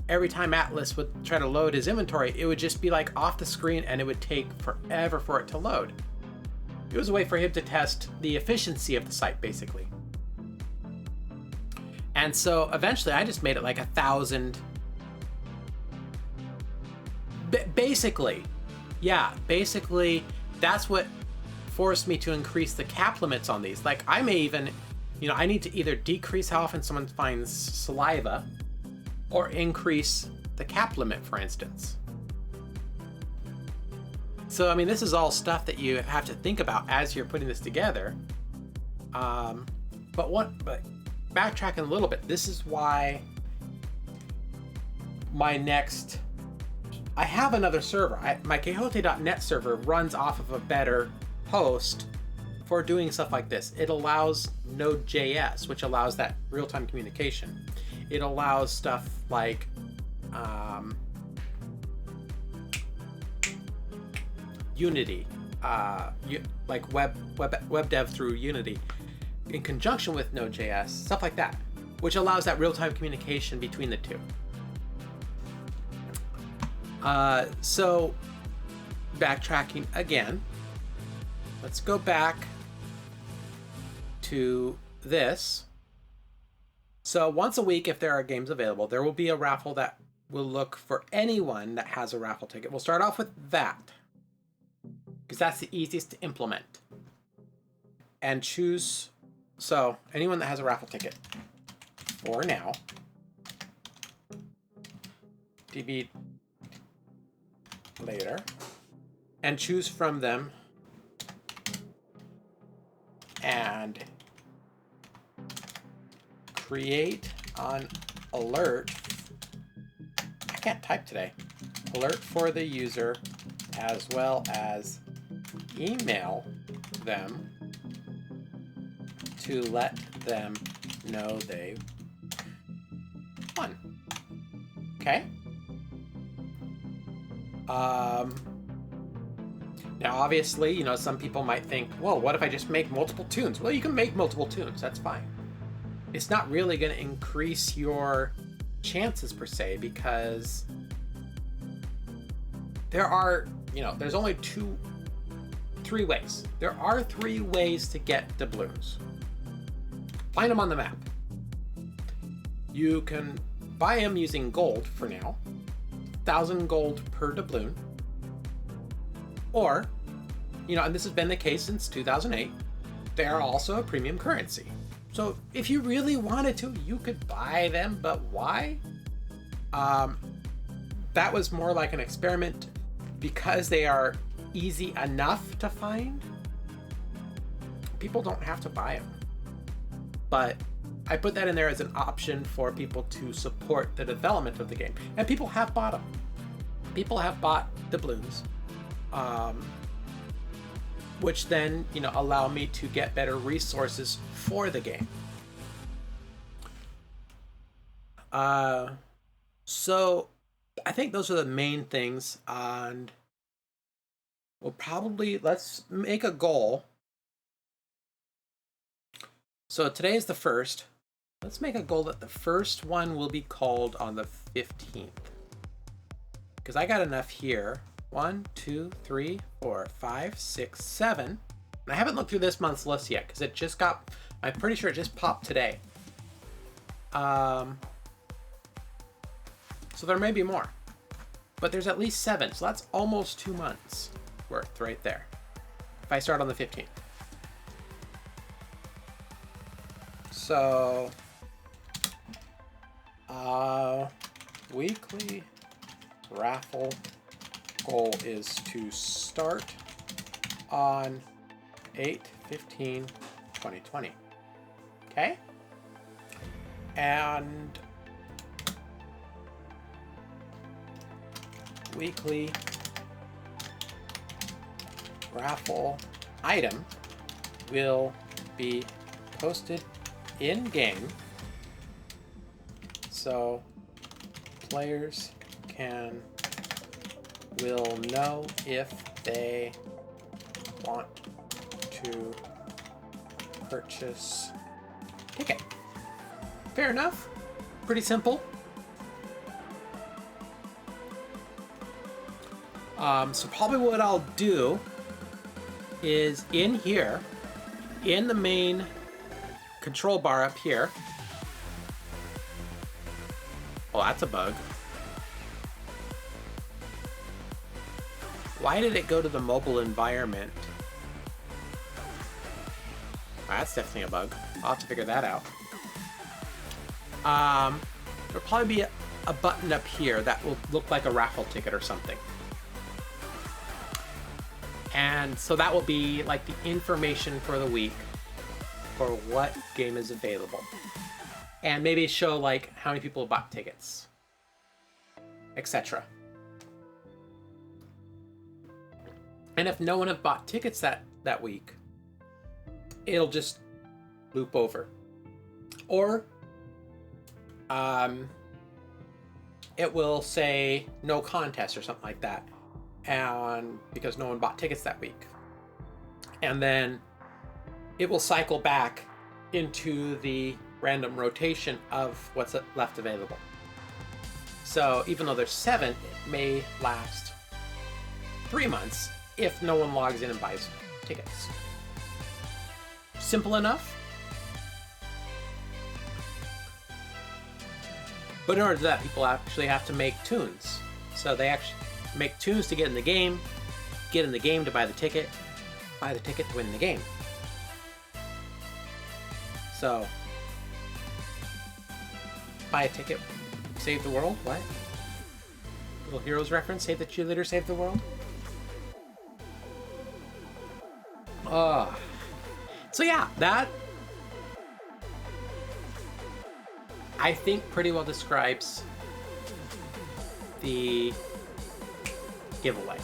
every time Atlas would try to load his inventory, it would just be like off the screen and it would take forever for it to load. It was a way for him to test the efficiency of the site, basically. And so eventually I just made it like 1,000. Basically, that's what forced me to increase the cap limits on these. Like, I may even, I need to either decrease how often someone finds saliva or increase the cap limit, for instance. So, I mean, this is all stuff that you have to think about as you're putting this together. But backtracking a little bit, this is why I have another server. My Quixote.net server runs off of a better host for doing stuff like this. It allows Node.js, which allows that real-time communication. It allows stuff like Unity, like web dev through Unity, in conjunction with Node.js, stuff like that, which allows that real-time communication between the two. So, backtracking again, let's go back to this. So once a week, if there are games available, there will be a raffle that will look for anyone that has a raffle ticket. We'll start off with that, because that's the easiest to implement. And choose, so anyone that has a raffle ticket for now, DB later, and choose from them and create an alert. I can't type today. Alert for the user, as well as email them to let them know they won. Okay. Now, obviously, some people might think, well, what if I just make multiple tunes? Well, you can make multiple tunes. That's fine. It's not really going to increase your chances per se, because there are, there's only 3 ways. There are 3 ways to get doubloons. Find them on the map. You can buy them using gold for now, 1,000 gold per doubloon, or and this has been the case since 2008, they are also a premium currency. So if you really wanted to, you could buy them, but why? That was more like an experiment because they are easy enough to find. People don't have to buy them. But I put that in there as an option for people to support the development of the game. And people have bought them. People have bought doubloons, which then, allow me to get better resources for the game. So I think those are the main things, and let's make a goal. So today is the 1st. Let's make a goal that the first one will be called on the 15th. Because I got enough here. 1, 2, 3, 4, 5, 6, 7. And I haven't looked through this month's list yet because I'm pretty sure it just popped today. So there may be more. But there's at least 7, so that's almost 2 months worth right there. If I start on the 15th. So, weekly raffle goal is to start on 8/15/2020. Okay? And weekly raffle item will be posted in game, so players will know if they want to purchase ticket. Fair enough. Pretty simple. So probably what I'll do is in here, in the main control bar up here. Oh, that's a bug. Why did it go to the mobile environment? That's definitely a bug. I'll have to figure that out. There'll probably be a button up here that will look like a raffle ticket or something. And so that will be like the information for the week for what game is available. And maybe show like how many people bought tickets, etc. And if no one have bought tickets that week, it'll just loop over. Or it will say no contest or something like that, and because no one bought tickets that week. And then it will cycle back into the random rotation of what's left available. So even though there's 7, it may last 3 months if no one logs in and buys tickets. Simple enough. But in order to do that, people actually have to make tunes. So they actually make tunes to get in the game to buy the ticket to win the game. So, buy a ticket, save the world? What? Little Heroes reference, save the cheerleader, save the world? So yeah, that I think pretty well describes the giveaway.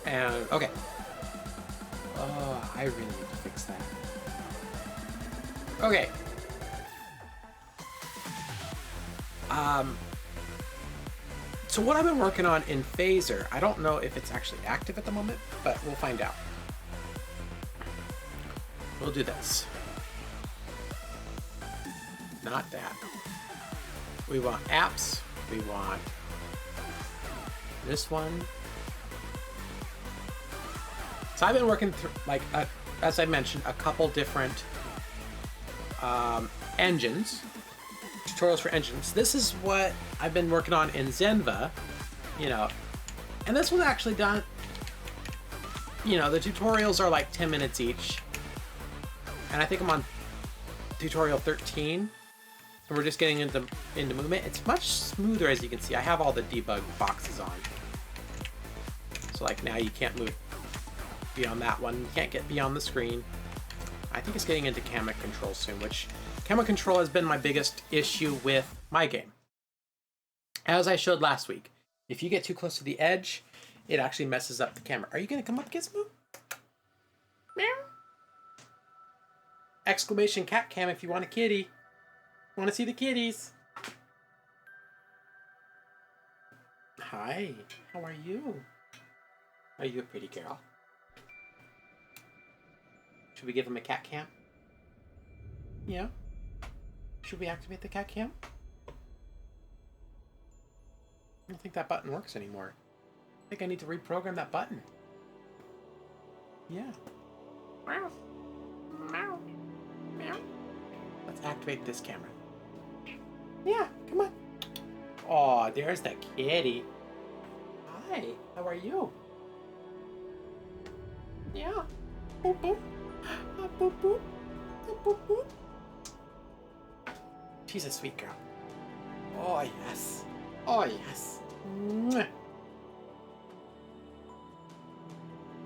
And okay. I really need to fix that. Okay. So what I've been working on in Phaser, I don't know if it's actually active at the moment, but we'll find out. We'll do this. Not that. We want apps. We want this one. So I've been working through, like, as I mentioned, a couple different engines, tutorials for engines. This is what I've been working on in Zenva, And this was actually done, you know, the tutorials are like 10 minutes each. And I think I'm on tutorial 13. And we're just getting into movement. It's much smoother, as you can see. I have all the debug boxes on. So like now you can't move beyond that one. You can't get beyond the screen. I think it's getting into camera control soon, which camera control has been my biggest issue with my game. As I showed last week, if you get too close to the edge, it actually messes up the camera. Are you gonna come up, Gizmo? Meow. Exclamation cat cam if you want a kitty. Want to see the kitties? Hi, how are you? Are you a pretty girl? Should we give him a cat cam? Yeah? Should we activate the cat cam? I don't think that button works anymore. I think I need to reprogram that button. Yeah. Meow. Meow. Meow. Let's activate this camera. Yeah, come on. Oh, there's the kitty. Hi, how are you? Yeah. Boop boop. Boop boop. Boop boop. She's a sweet girl. Oh yes. Oh yes. Mwah.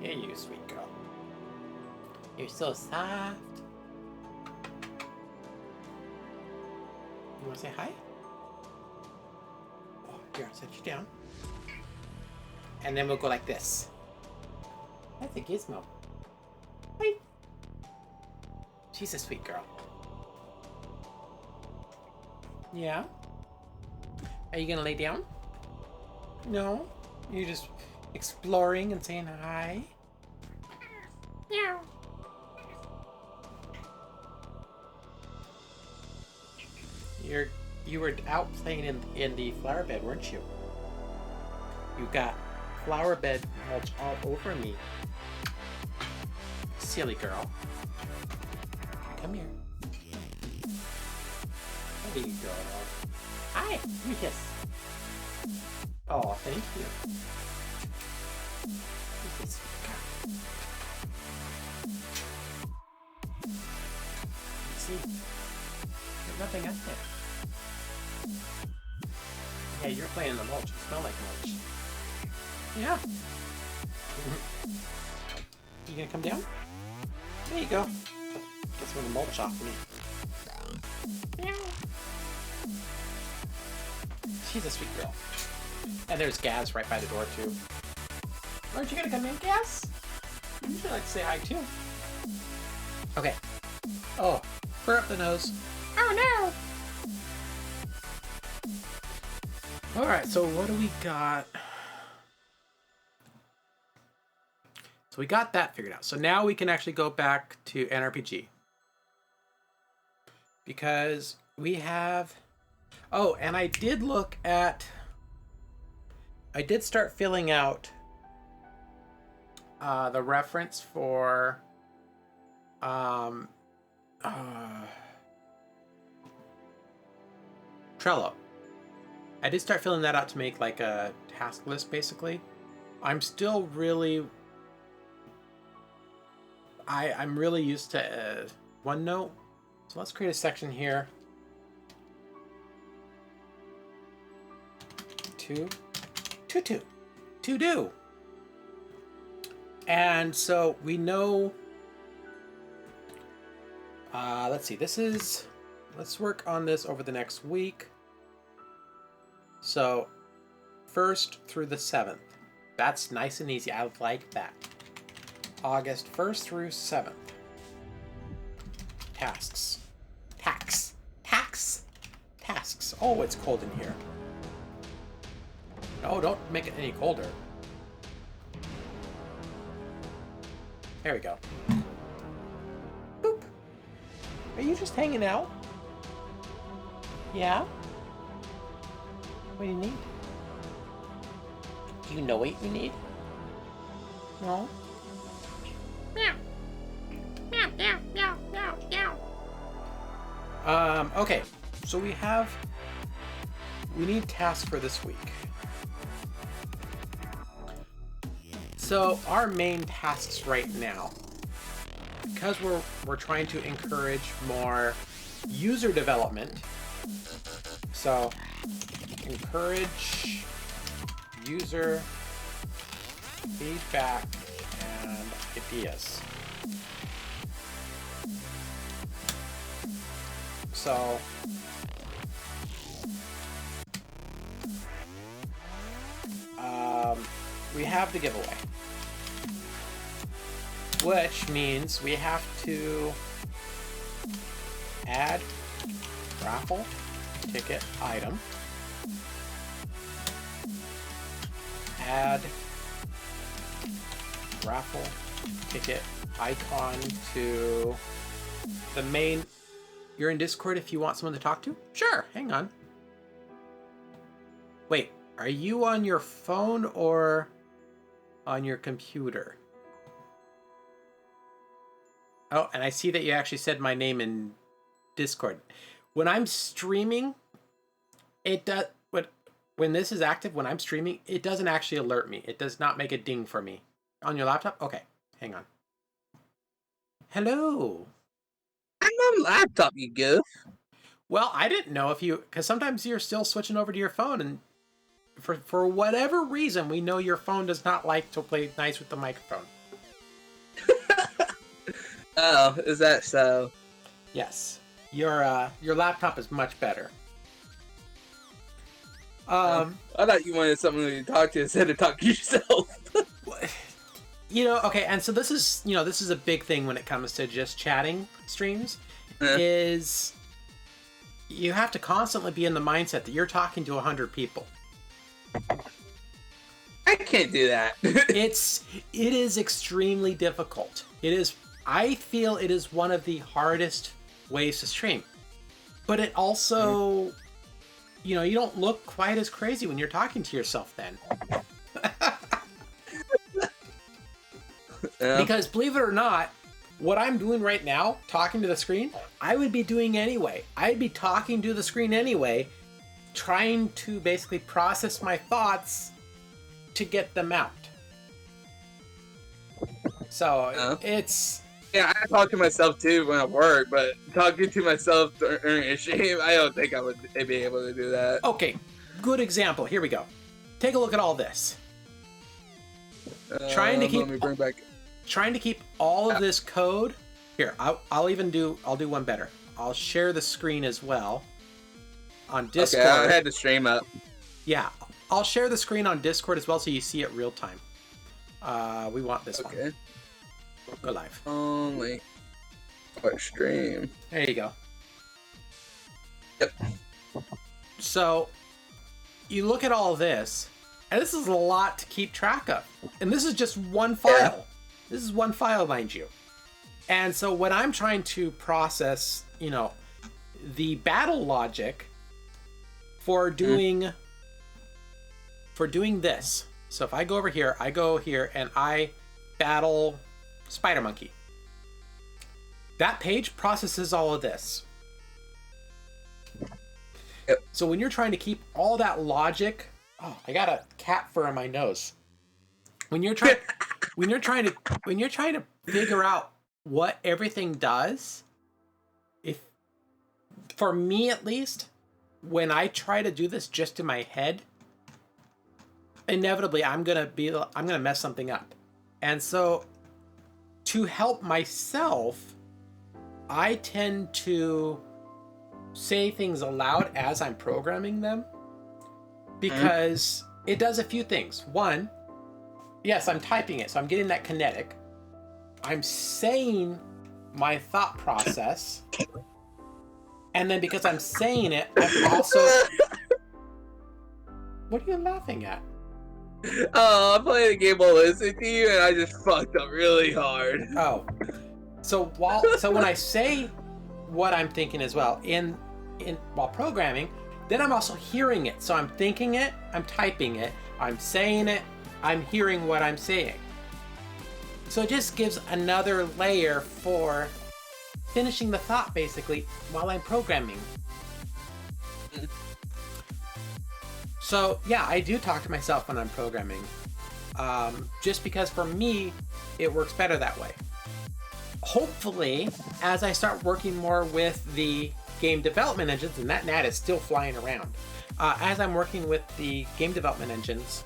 Yeah, you sweet girl. You're so soft. You want to say hi? Oh, here, I'll set you down. And then we'll go like this. That's a Gizmo. Hi. She's a sweet girl. Yeah? Are you gonna lay down? No? You're just exploring and saying hi? Meow. You were out playing in the flower bed, weren't you? You got flower bed mulch all over me. Silly girl. Come here. There you go. Hi, give me a kiss. Oh, thank you. This girl. See, there's nothing up there. Yeah, you're playing in the mulch. You smell like mulch. Yeah. You gonna come down? There you go. Get some of the mulch off me. Meow. She's a sweet girl. And there's Gaz right by the door too. Aren't you gonna come in, Gaz? You should like to say hi too. Okay. Oh, fur up the nose. Oh no! Alright, so what do we got? So we got that figured out. So now we can actually go back to nRPG. Because we have... Oh, and I did look at... I did start filling out the reference for... Trello. I did start filling that out to make like a task list, basically. I'm still really... I'm really used to OneNote. So let's create a section here. To do. And so we know... let's see, let's work on this over the next week. So, 1st through the 7th. That's nice and easy. I like that. August 1st through 7th. Tasks. Tasks. Oh, it's cold in here. No, don't make it any colder. There we go. Boop. Are you just hanging out? Yeah? What do you need? Do you know what you need? No? Meow. Meow, meow, meow, meow, meow. Okay. So we need tasks for this week. So our main tasks right now, because we're trying to encourage more user development. So encourage user feedback and ideas. So we have the giveaway, which means we have to add raffle ticket item, add raffle ticket icon to the main. You're in Discord if you want someone to talk to? Sure, hang on. Wait, are you on your phone or on your computer? Oh, and I see that you actually said my name in Discord. When I'm streaming, it does. When this is active, when I'm streaming, it doesn't actually alert me. It does not make a ding for me. On your laptop? Okay, hang on. Hello. I'm on laptop, you goof. Well, I didn't know if you, because sometimes you're still switching over to your phone, and for whatever reason, we know your phone does not like to play nice with the microphone. Oh, is that so? Yes, your laptop is much better. I thought you wanted someone to talk to instead of talk to yourself. Okay, and so this is a big thing when it comes to just chatting streams, is you have to constantly be in the mindset that you're talking to 100 people. I can't do that. It is extremely difficult. I feel it is one of the hardest ways to stream. But it also, you don't look quite as crazy when you're talking to yourself then. Yeah. Because believe it or not, what I'm doing right now, talking to the screen, I would be doing anyway. I'd be talking to the screen anyway, trying to basically process my thoughts to get them out. So it's... Yeah, I talk to myself too when I work, but talking to myself during a stream, I don't think I would be able to do that. Okay, good example. Here we go. Take a look at all this. Trying to keep all of this code. Here, I'll do one better. I'll share the screen as well on Discord. Okay, I had the stream up. Yeah, I'll share the screen on Discord as well so you see it real time. We want this one. Okay. Go live. Only what stream? There you go. Yep. So you look at all this, and this is a lot to keep track of. And this is just one file. Yeah. This is one file, mind you. And so when I'm trying to process, the battle logic for doing this. So if I go over here, I go here and I battle Spider Monkey. That page processes all of this. Yep. So when you're trying to keep all that logic, I got a cat fur on my nose. When you're trying to figure out what everything does, for me at least, when I try to do this just in my head, inevitably I'm gonna mess something up. And so to help myself, I tend to say things aloud as I'm programming them, because it does a few things. One, yes, I'm typing it, so I'm getting that kinetic. I'm saying my thought process, and then because I'm saying it, I'm also... What are you laughing at? Oh, I'm playing a game while listening to you, and I just fucked up really hard. Oh, so when I say what I'm thinking as well while programming, then I'm also hearing it. So I'm thinking it, I'm typing it, I'm saying it, I'm hearing what I'm saying. So it just gives another layer for finishing the thought, basically, while I'm programming. So yeah, I do talk to myself when I'm programming. just because for me, it works better that way. Hopefully, as I start working more with the game development engines, and that gnat is still flying around, as I'm working with the game development engines,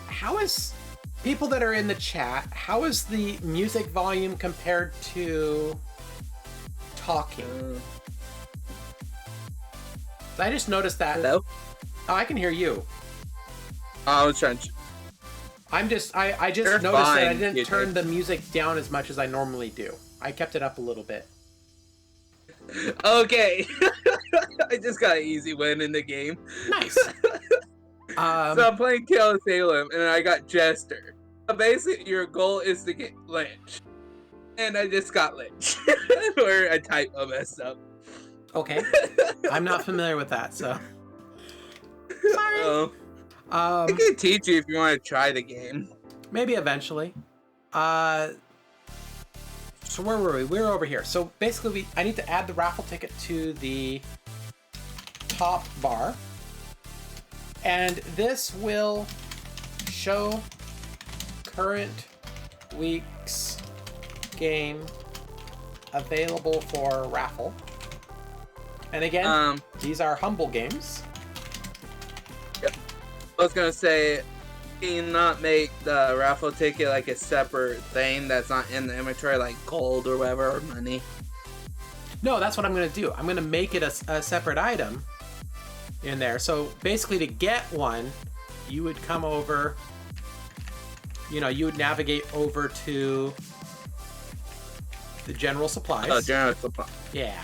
how is, people that are in the chat, how is the music volume compared to talking? I just noticed that. Hello? Oh, I can hear you. I was trying to... I just You're noticed fine, that I didn't you turn did. the music down as much as I normally do. I kept it up a little bit. Okay. I just got an easy win in the game. Nice. So I'm playing Tale of Salem, and I got Jester. So basically, your goal is to get lynched. And I just got lynched. Or a typo messed up. Okay. I'm not familiar with that, so. Sorry. Oh. I can teach you if you want to try the game. Maybe eventually. So where were we? We were over here. So basically, I need to add the raffle ticket to the top bar. And this will show current week's game available for raffle. And again, these are humble games. Yep. I was gonna say, can you not make the raffle ticket like a separate thing that's not in the inventory, like gold or whatever, or money? No, that's what I'm going to do. I'm going to make it a separate item in there. So basically, to get one, you would come over, you know, you would navigate over to the general supplies. Oh, general supply. Yeah.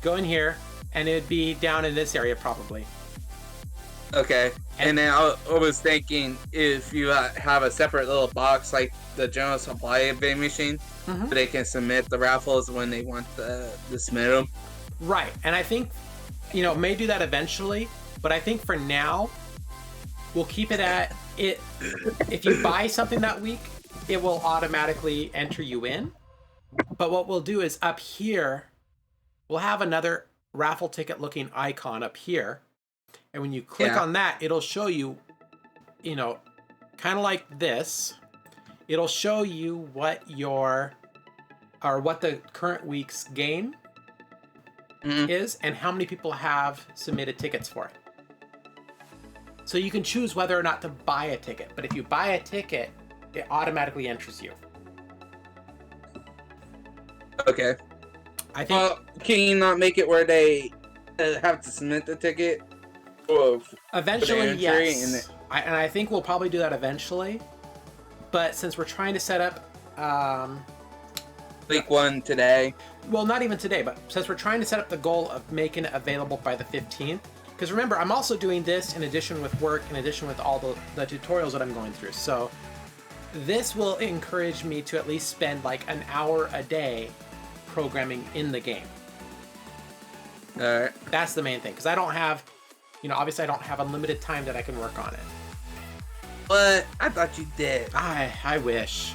Go in here, and it'd be down in this area probably. Okay. And then I was thinking if you have a separate little box like the general supply vending machine, they can submit the raffles when they want to submit them. Right. And I think, you know, may do that eventually, but I think for now, we'll keep it at it. If you buy something that week, it will automatically enter you in. But what we'll do is up here, we'll have another raffle ticket looking icon up here. And when you click on that, it'll show you, you know, kind of like this. It'll show you what what the current week's game is and how many people have submitted tickets for it. So you can choose whether or not to buy a ticket. But if you buy a ticket, it automatically enters you. Okay. I think. Can you not make it where they have to submit the ticket? Eventually, yes. And I think we'll probably do that eventually. But since we're trying to set up week one today. Well, not even today, but since we're trying to set up the goal of making it available by the 15th, because remember, I'm also doing this in addition with work, in addition with all the tutorials that I'm going through. So this will encourage me to at least spend like an hour a day programming in the game. All right. That's the main thing, because I don't have, you know, obviously I don't have unlimited time that I can work on it. But I thought you did. I wish.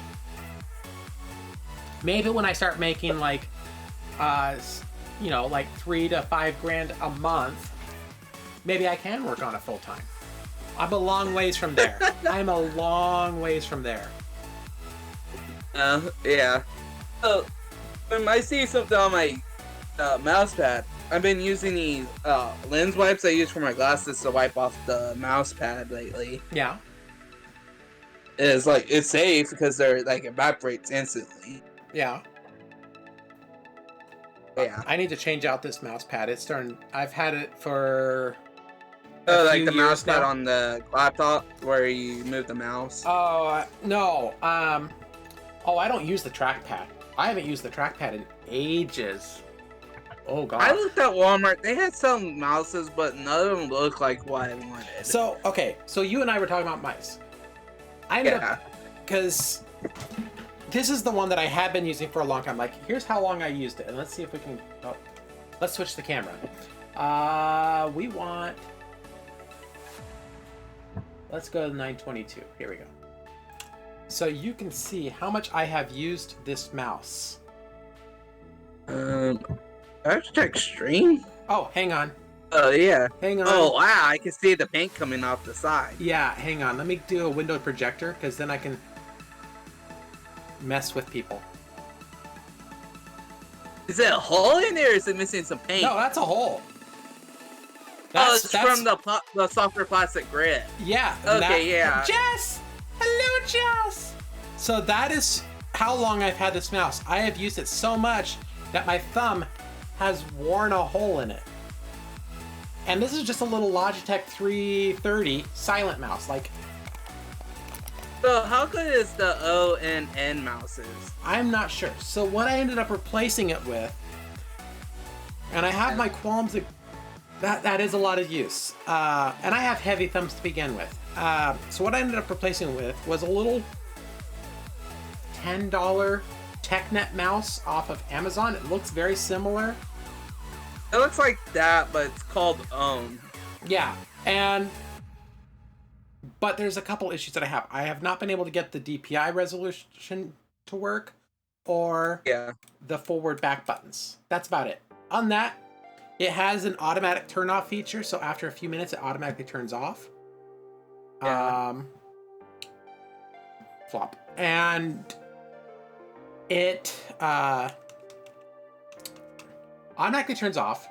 Maybe when I start making like, you know, like $3,000 to $5,000 a month, maybe I can work on it full time. I'm a long ways from there. I'm a long ways from there. Yeah. Oh, when I see something on my mouse pad, I've been using these lens wipes I use for my glasses to wipe off the mouse pad lately. Yeah. It's like, it's safe because they're like evaporates instantly. Yeah. Yeah. I need to change out this mouse pad. It's starting. I've had it for. Like the mouse pad on the laptop where you move the mouse. Oh no. Oh, I don't use the trackpad. I haven't used the trackpad in ages. Oh god. I looked at Walmart. They had some mouses, but none of them looked like what I wanted. So okay. So you and I were talking about mice. I know because this is the one that I have been using for a long time. Like, here's how long I used it, and let's see if we can. Oh, let's switch the camera. We want. Let's go to 922. Here we go. So you can see how much I have used this mouse. I have to check stream. Oh, hang on. Oh yeah. Hang on. Oh wow, I can see the paint coming off the side. Yeah, hang on. Let me do a window projector, because then I can mess with people. Is it a hole in there, or is it missing some paint? No, that's a hole. It's from the softer plastic grid. Yeah. Okay, yeah. Jess! Hello, Jess! So that is how long I've had this mouse. I have used it so much that my thumb has worn a hole in it. And this is just a little Logitech 330 silent mouse. Like, So how good is the O and N mouses? I'm not sure. So what I ended up replacing it with, and I have my qualms that is a lot of use. And I have heavy thumbs to begin with. So what I ended up replacing it with was a little $10 TechNet mouse off of Amazon. It looks very similar. It looks like that, but it's called OWN. Yeah, but there's a couple issues that I have. I have not been able to get the DPI resolution to work, or the forward back buttons. That's about it. On that, it has an automatic turn off feature, so after a few minutes it automatically turns off. Flop. And it automatically turns off,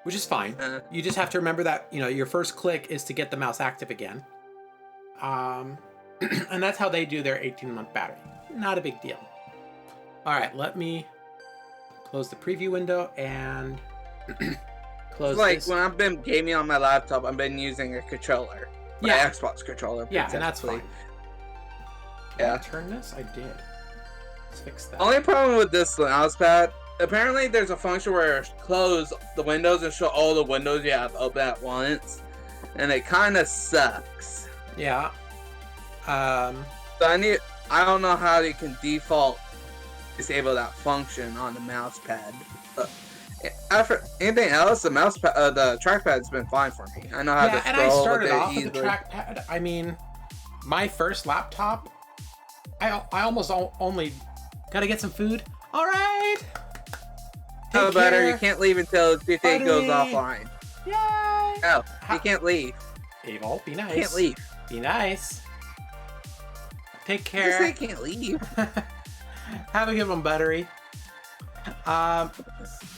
which is fine. You just have to remember that, your first click is to get the mouse active again. And that's how they do their 18-month battery. Not a big deal. All right, let me close the preview window and close this. When I've been gaming on my laptop, I've been using a controller. Yeah. My Xbox controller. Yeah, and that's fine. Did Yeah. I turn this? I did. Let's fix that. Only problem with this mouse pad, apparently there's a function where it close the windows and show all the windows you have open at once. And it kind of sucks. Yeah. So I don't know how you can default disable that function on the mouse pad. But after anything else, the mouse pad, the trackpad's been fine for me. I know how to scroll. And I started with it off with the easily. trackpad. I mean, my first laptop, I almost only gotta get some food. All right. Oh, Take Butter, care. you can't leave until GTA goes Buddy. offline. Yay! No, you can't leave. Evil, be nice. You can't leave. Be nice. Take Just care. say you can't leave. Have a good one, Buttery.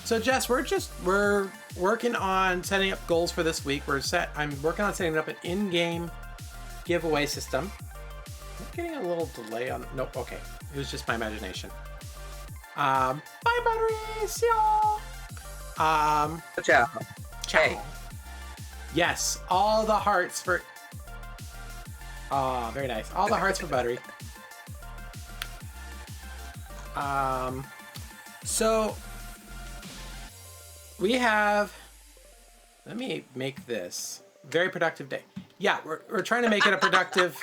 So Jess, we're working on setting up goals for this week. I'm working on setting up an in-game giveaway system. I'm getting a little delay on. Nope. Okay, it was just my imagination. Bye, Buttery. See y'all. Ciao. Ciao. Hey. Yes, all the hearts for. Oh, very nice. All the hearts for Buttery. So we have. Let me make this very productive day. Yeah, we're trying to make it a productive.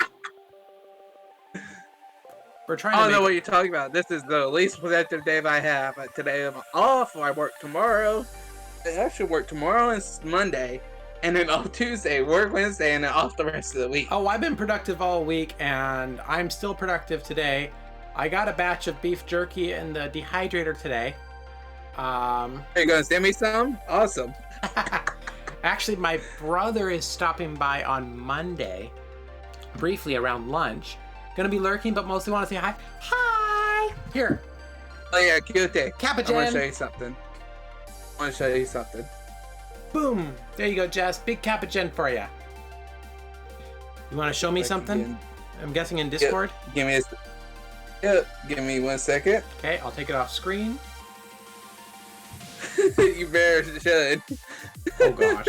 We're trying to. I don't make know what you're talking about. This is the least productive day I have. Today I'm off. I work tomorrow. I should work tomorrow and Monday, and then off Tuesday, work Wednesday, and then off the rest of the week. Oh, I've been productive all week, and I'm still productive today. I got a batch of beef jerky in the dehydrator today. Are you gonna send me some? Awesome. Actually, my brother is stopping by on Monday, briefly around lunch. Gonna be lurking, but mostly want to say hi. Hi! Here. Oh yeah, cute. Capuchin. I want to show you something. Boom! There you go, Jess. Big Capuchin for you. You want to show me something? I'm guessing in Discord? Give me give me 1 second. Okay, I'll take it off screen. You better should. Oh gosh.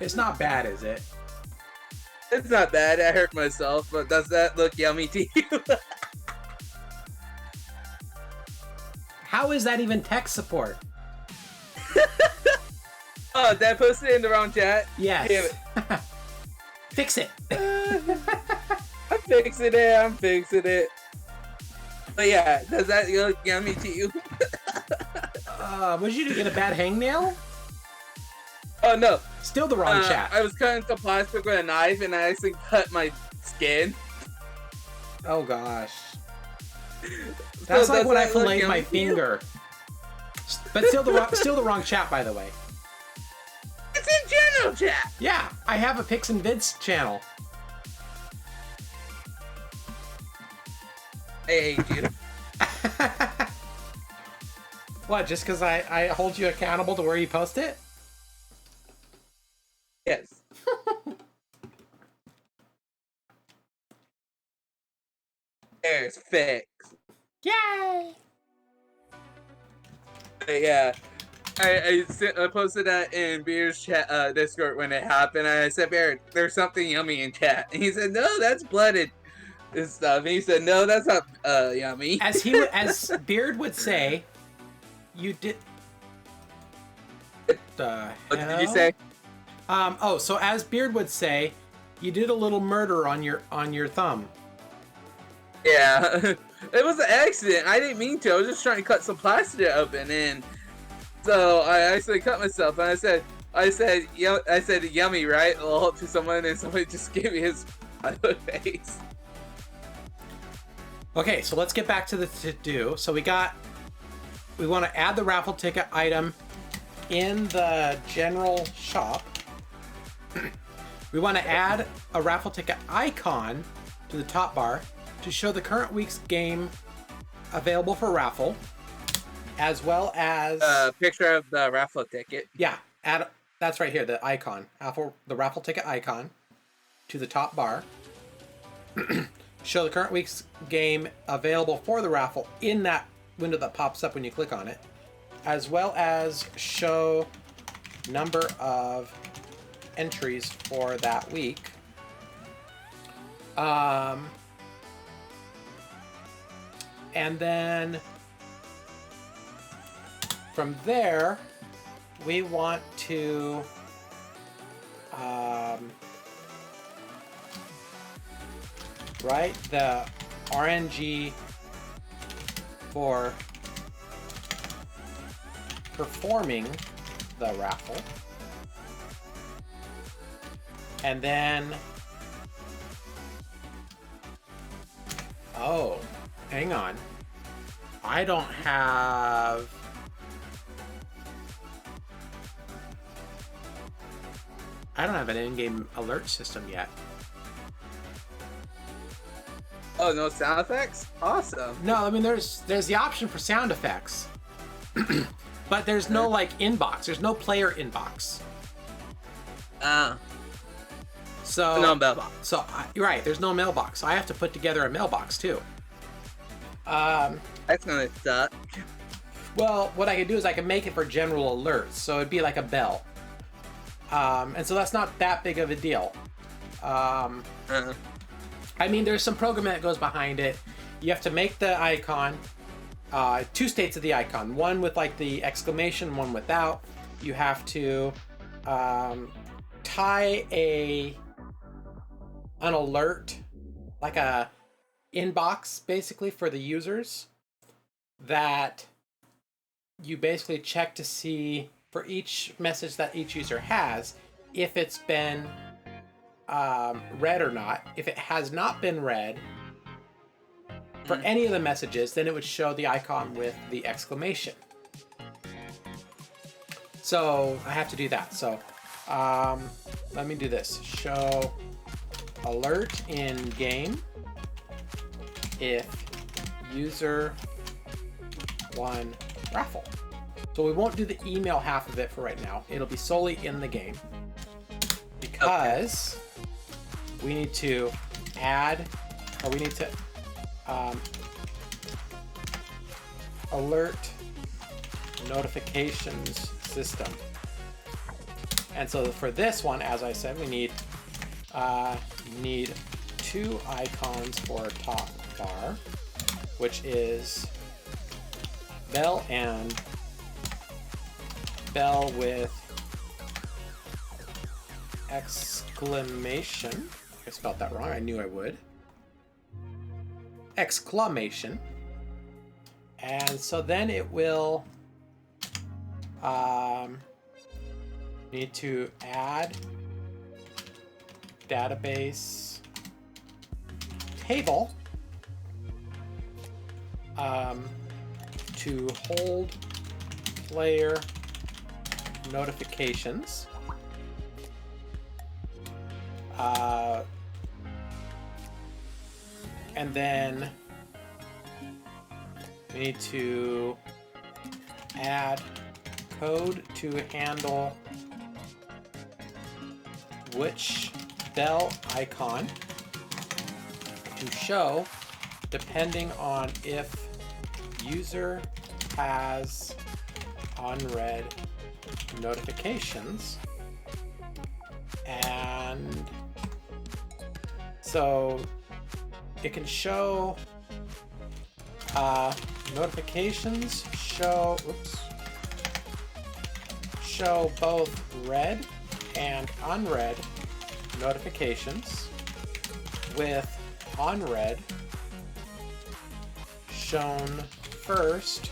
It's not bad, is it? It's not bad. I hurt myself, but does that look yummy to you? How is that even tech support? Oh, did I post it in the wrong chat? Yes. Damn it. Fix it. I'm fixing it. But yeah, does that look yummy to you? Was you to get a bad hangnail? Oh no. Still the wrong chat. I was cutting some plastic with a knife and I actually cut my skin. Oh gosh. That's So like does when I that look filleted my yummy to you? finger. But still the wrong chat, by the way. It's in Nintendo chat. Yeah, I have a Pix and Vids channel. I hate you. What, just because I hold you accountable to where you post it? Yes. There's fix. Yay! Yeah. I posted that in Beer's chat, Discord when it happened. And I said, Beer, there's something yummy in chat. And he said, no, that's blooded and stuff. And he said, no, that's not yummy. As Beard would say, you did. What did you say? So as Beard would say, you did a little murder on your thumb. Yeah, it was an accident. I didn't mean to. I was just trying to cut some plastic open, and so I actually cut myself. And I said, yummy, right? I'll to someone, and somebody just gave me his face. Okay, so let's get back to the to-do. So we want to add the raffle ticket item in the general shop. We want to add a raffle ticket icon to the top bar to show the current week's game available for raffle, as well as a picture of the raffle ticket. Yeah, that's right here, the icon, the raffle ticket icon to the top bar. Show the current week's game available for the raffle in that window that pops up when you click on it, as well as show number of entries for that week. And then from there, we want to write the RNG for performing the raffle. And then, oh, hang on. I don't have an in-game alert system yet. Oh, no sound effects? Awesome. No, I mean there's the option for sound effects, but there's no like inbox. There's no player inbox. So no mailbox. So you're right. There's no mailbox. So I have to put together a mailbox too. That's gonna suck. Well, what I can do is I can make it for general alerts. So it'd be like a bell. And so that's not that big of a deal. I mean, there's some programming that goes behind it. You have to make the icon, two states of the icon, one with like the exclamation, one without. You have to tie an alert, like a inbox basically for the users that you basically check to see for each message that each user has if it's been read or not. If it has not been read for any of the messages, then it would show the icon with the exclamation. So I have to do that. So let me do this. Show alert in game if user won raffle. So we won't do the email half of it for right now. It'll be solely in the game because we need to add, or we need to alert notifications system. And so for this one, as I said, we need two icons for top bar, which is bell and bell with exclamation. I spelled that wrong. I knew I would. Exclamation. And so then it will need to add database table to hold player notifications. And then we need to add code to handle which bell icon to show depending on if user has unread notifications. And so it can show notifications show both read and unread notifications, with unread shown first,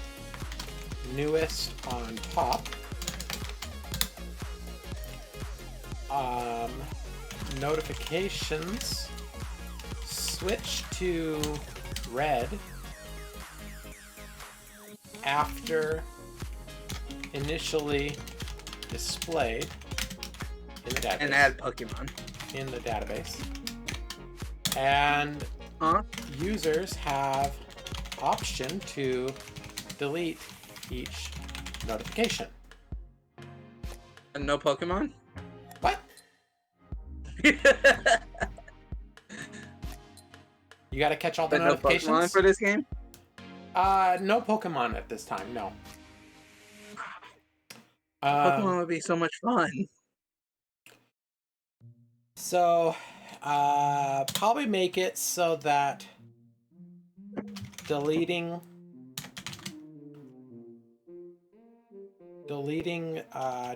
newest on top. Notifications switch to read after initially displayed in the database. And add Pokemon in the database. And users have option to delete each notification. And no Pokemon? What? You gotta catch all the notifications? No Pokemon for this game? No Pokemon at this time, no. Pokemon would be so much fun. So, probably make it so that deleting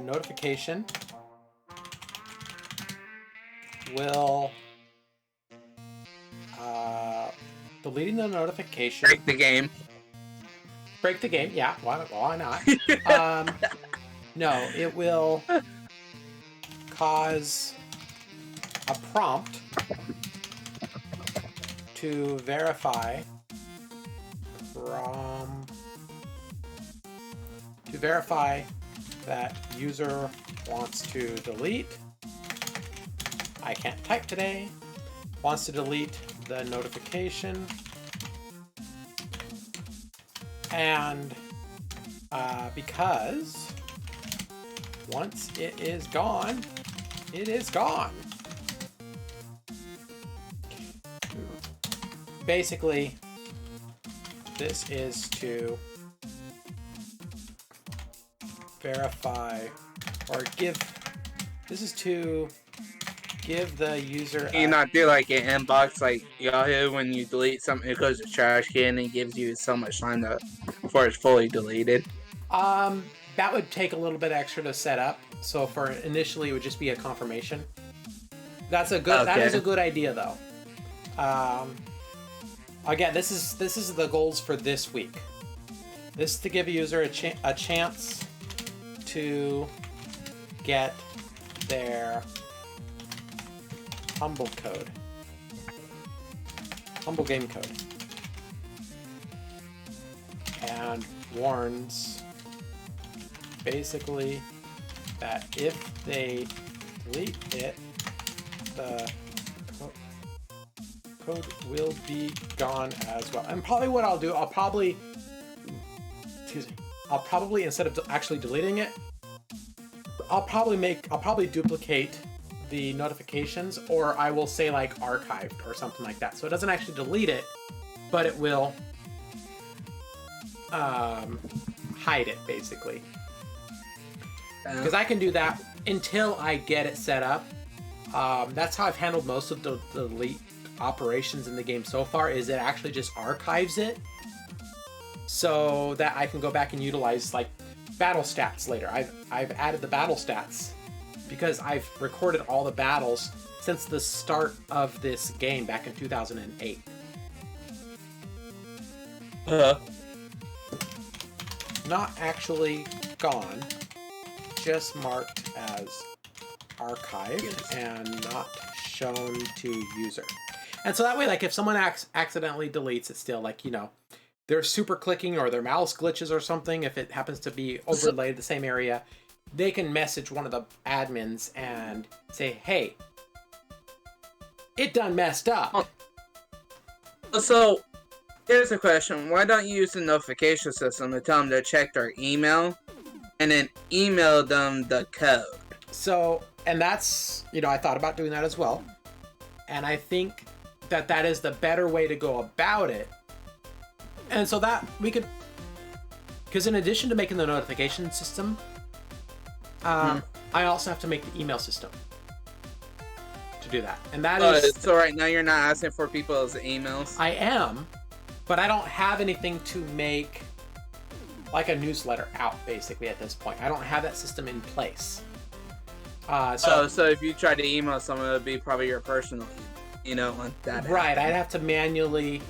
notification will deleting the notification. Break the game. Break the game, yeah. Why not? No, it will cause a prompt to verify that user wants to delete. I can't type today. Wants to delete the notification. And because once it is gone, it is gone. Basically, this is to verify or give. This is to give the user. Can you not do like an inbox like Yahoo when you delete something, it goes to trash can and gives you so much time before it's fully deleted? That would take a little bit extra to set up. So for initially, it would just be a confirmation. That's a good. Okay. That is a good idea, though. Again, this is the goals for this week. This is to give a user a chance to get their humble game code, and warns basically that if they delete it, the code will be gone as well. And probably what I'll do, I'll probably instead of actually deleting it, I'll probably duplicate the notifications, or I will say like archived or something like that. So it doesn't actually delete it, but it will hide it basically. Because I can do that until I get it set up. That's how I've handled most of the delete operations in the game so far, is it actually just archives it so that I can go back and utilize like battle stats later. I've added the battle stats because I've recorded all the battles since the start of this game back in 2008. Not actually gone, just marked as archived and not shown to user. And so that way, like if someone accidentally deletes it still, like, you know, they're super clicking or their mouse glitches or something, if it happens to be overlaid the same area, they can message one of the admins and say, hey, it done messed up. So, here's a question. Why don't you use the notification system to tell them to check their email and then email them the code? So, and that's, I thought about doing that as well. And I think that is the better way to go about it. And so that we could, because in addition to making the notification system, I also have to make the email system to do that. And that is... So right now you're not asking for people's emails? I am, but I don't have anything to make like a newsletter out, basically, at this point. I don't have that system in place. So if you try to email someone, it would be probably your personal email on that. Right, I'd have to manually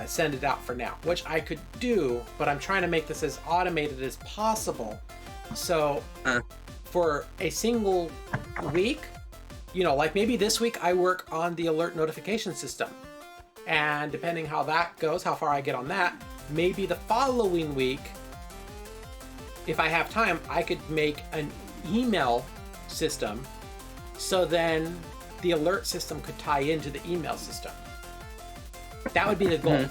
send it out for now, which I could do, but I'm trying to make this as automated as possible. So for a single week, like maybe this week I work on the alert notification system. And depending how that goes, how far I get on that, maybe the following week, if I have time, I could make an email system, so then the alert system could tie into the email system. That would be the goal.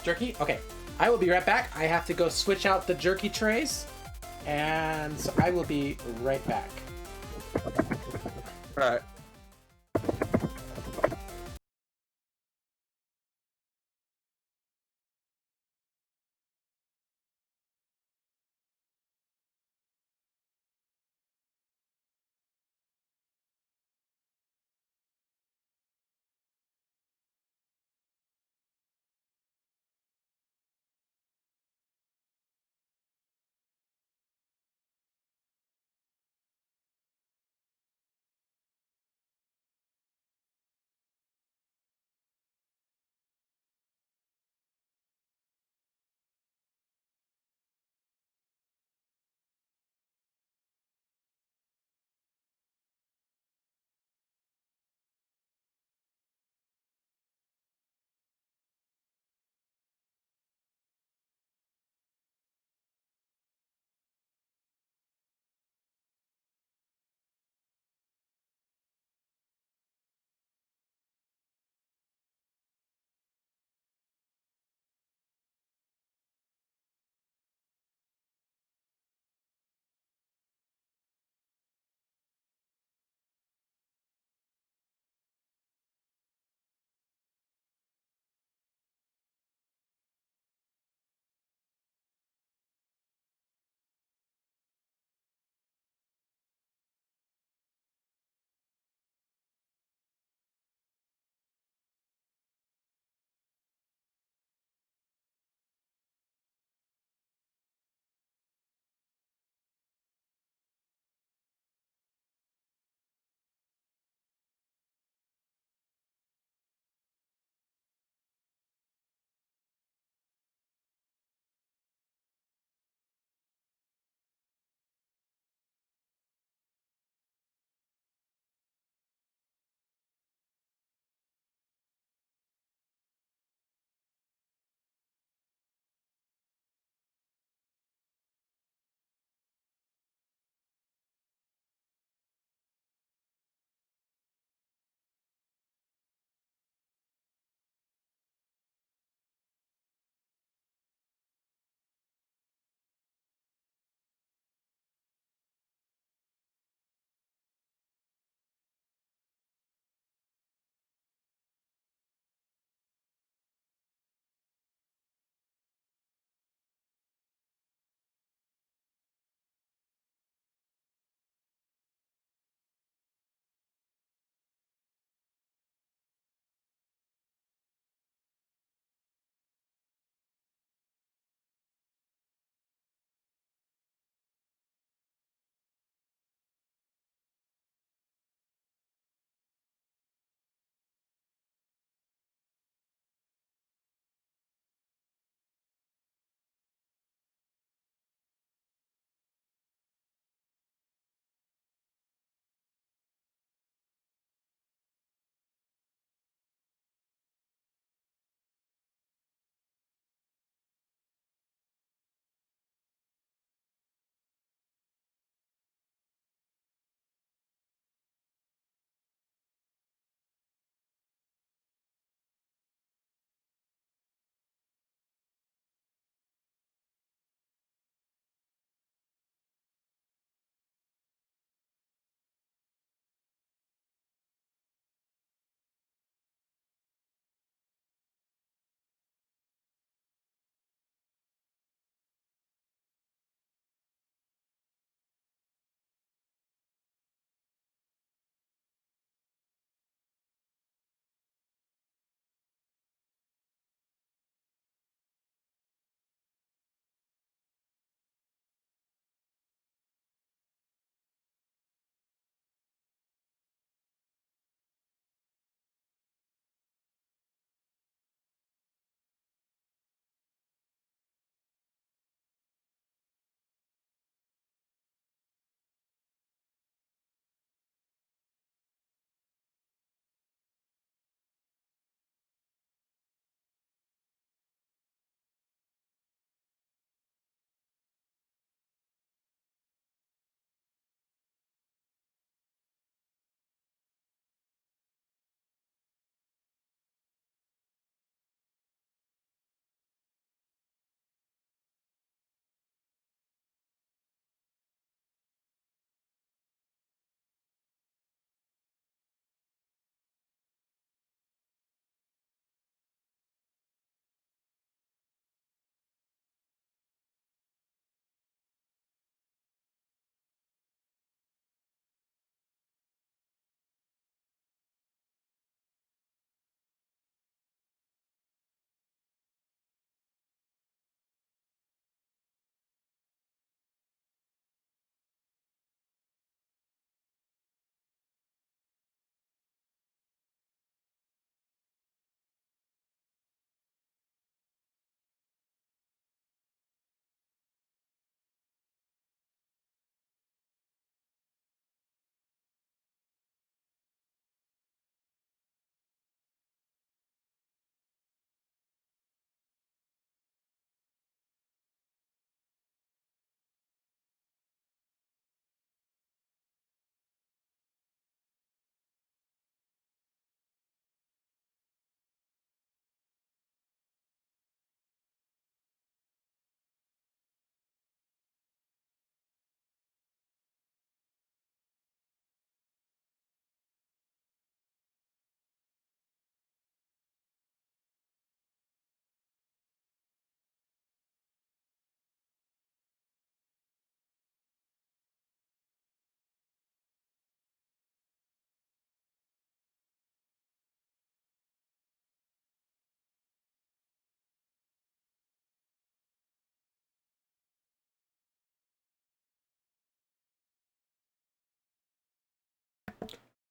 Jerky? Okay. I will be right back. I have to go switch out the jerky trays, and so I will be right back. All right.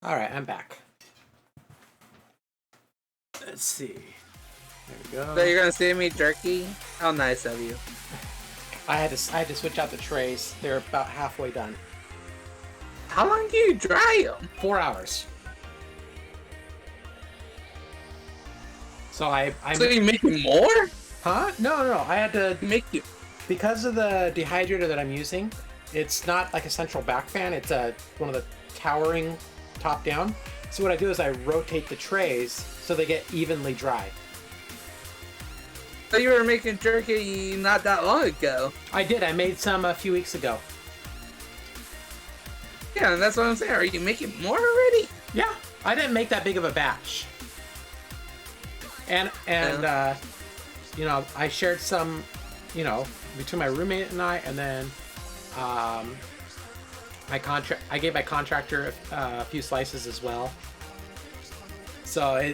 All right, I'm back. Let's see. There we go. So you're gonna save me jerky? How nice of you. I had to switch out the trays. They're about halfway done. How long do you dry them? 4 hours. So I'm. So you making more? Huh? No. I had to Make you. because of the dehydrator that I'm using. It's not like a central back fan. It's one of the towering top down. So what I do is I rotate the trays so they get evenly dry. So you were making jerky not that long ago. I did. I made some a few weeks ago. Yeah, and that's what I'm saying. Are you making more already? Yeah, I didn't make that big of a batch. And you know, I shared some, you know, between my roommate and I, and then I gave my contractor a few slices as well. So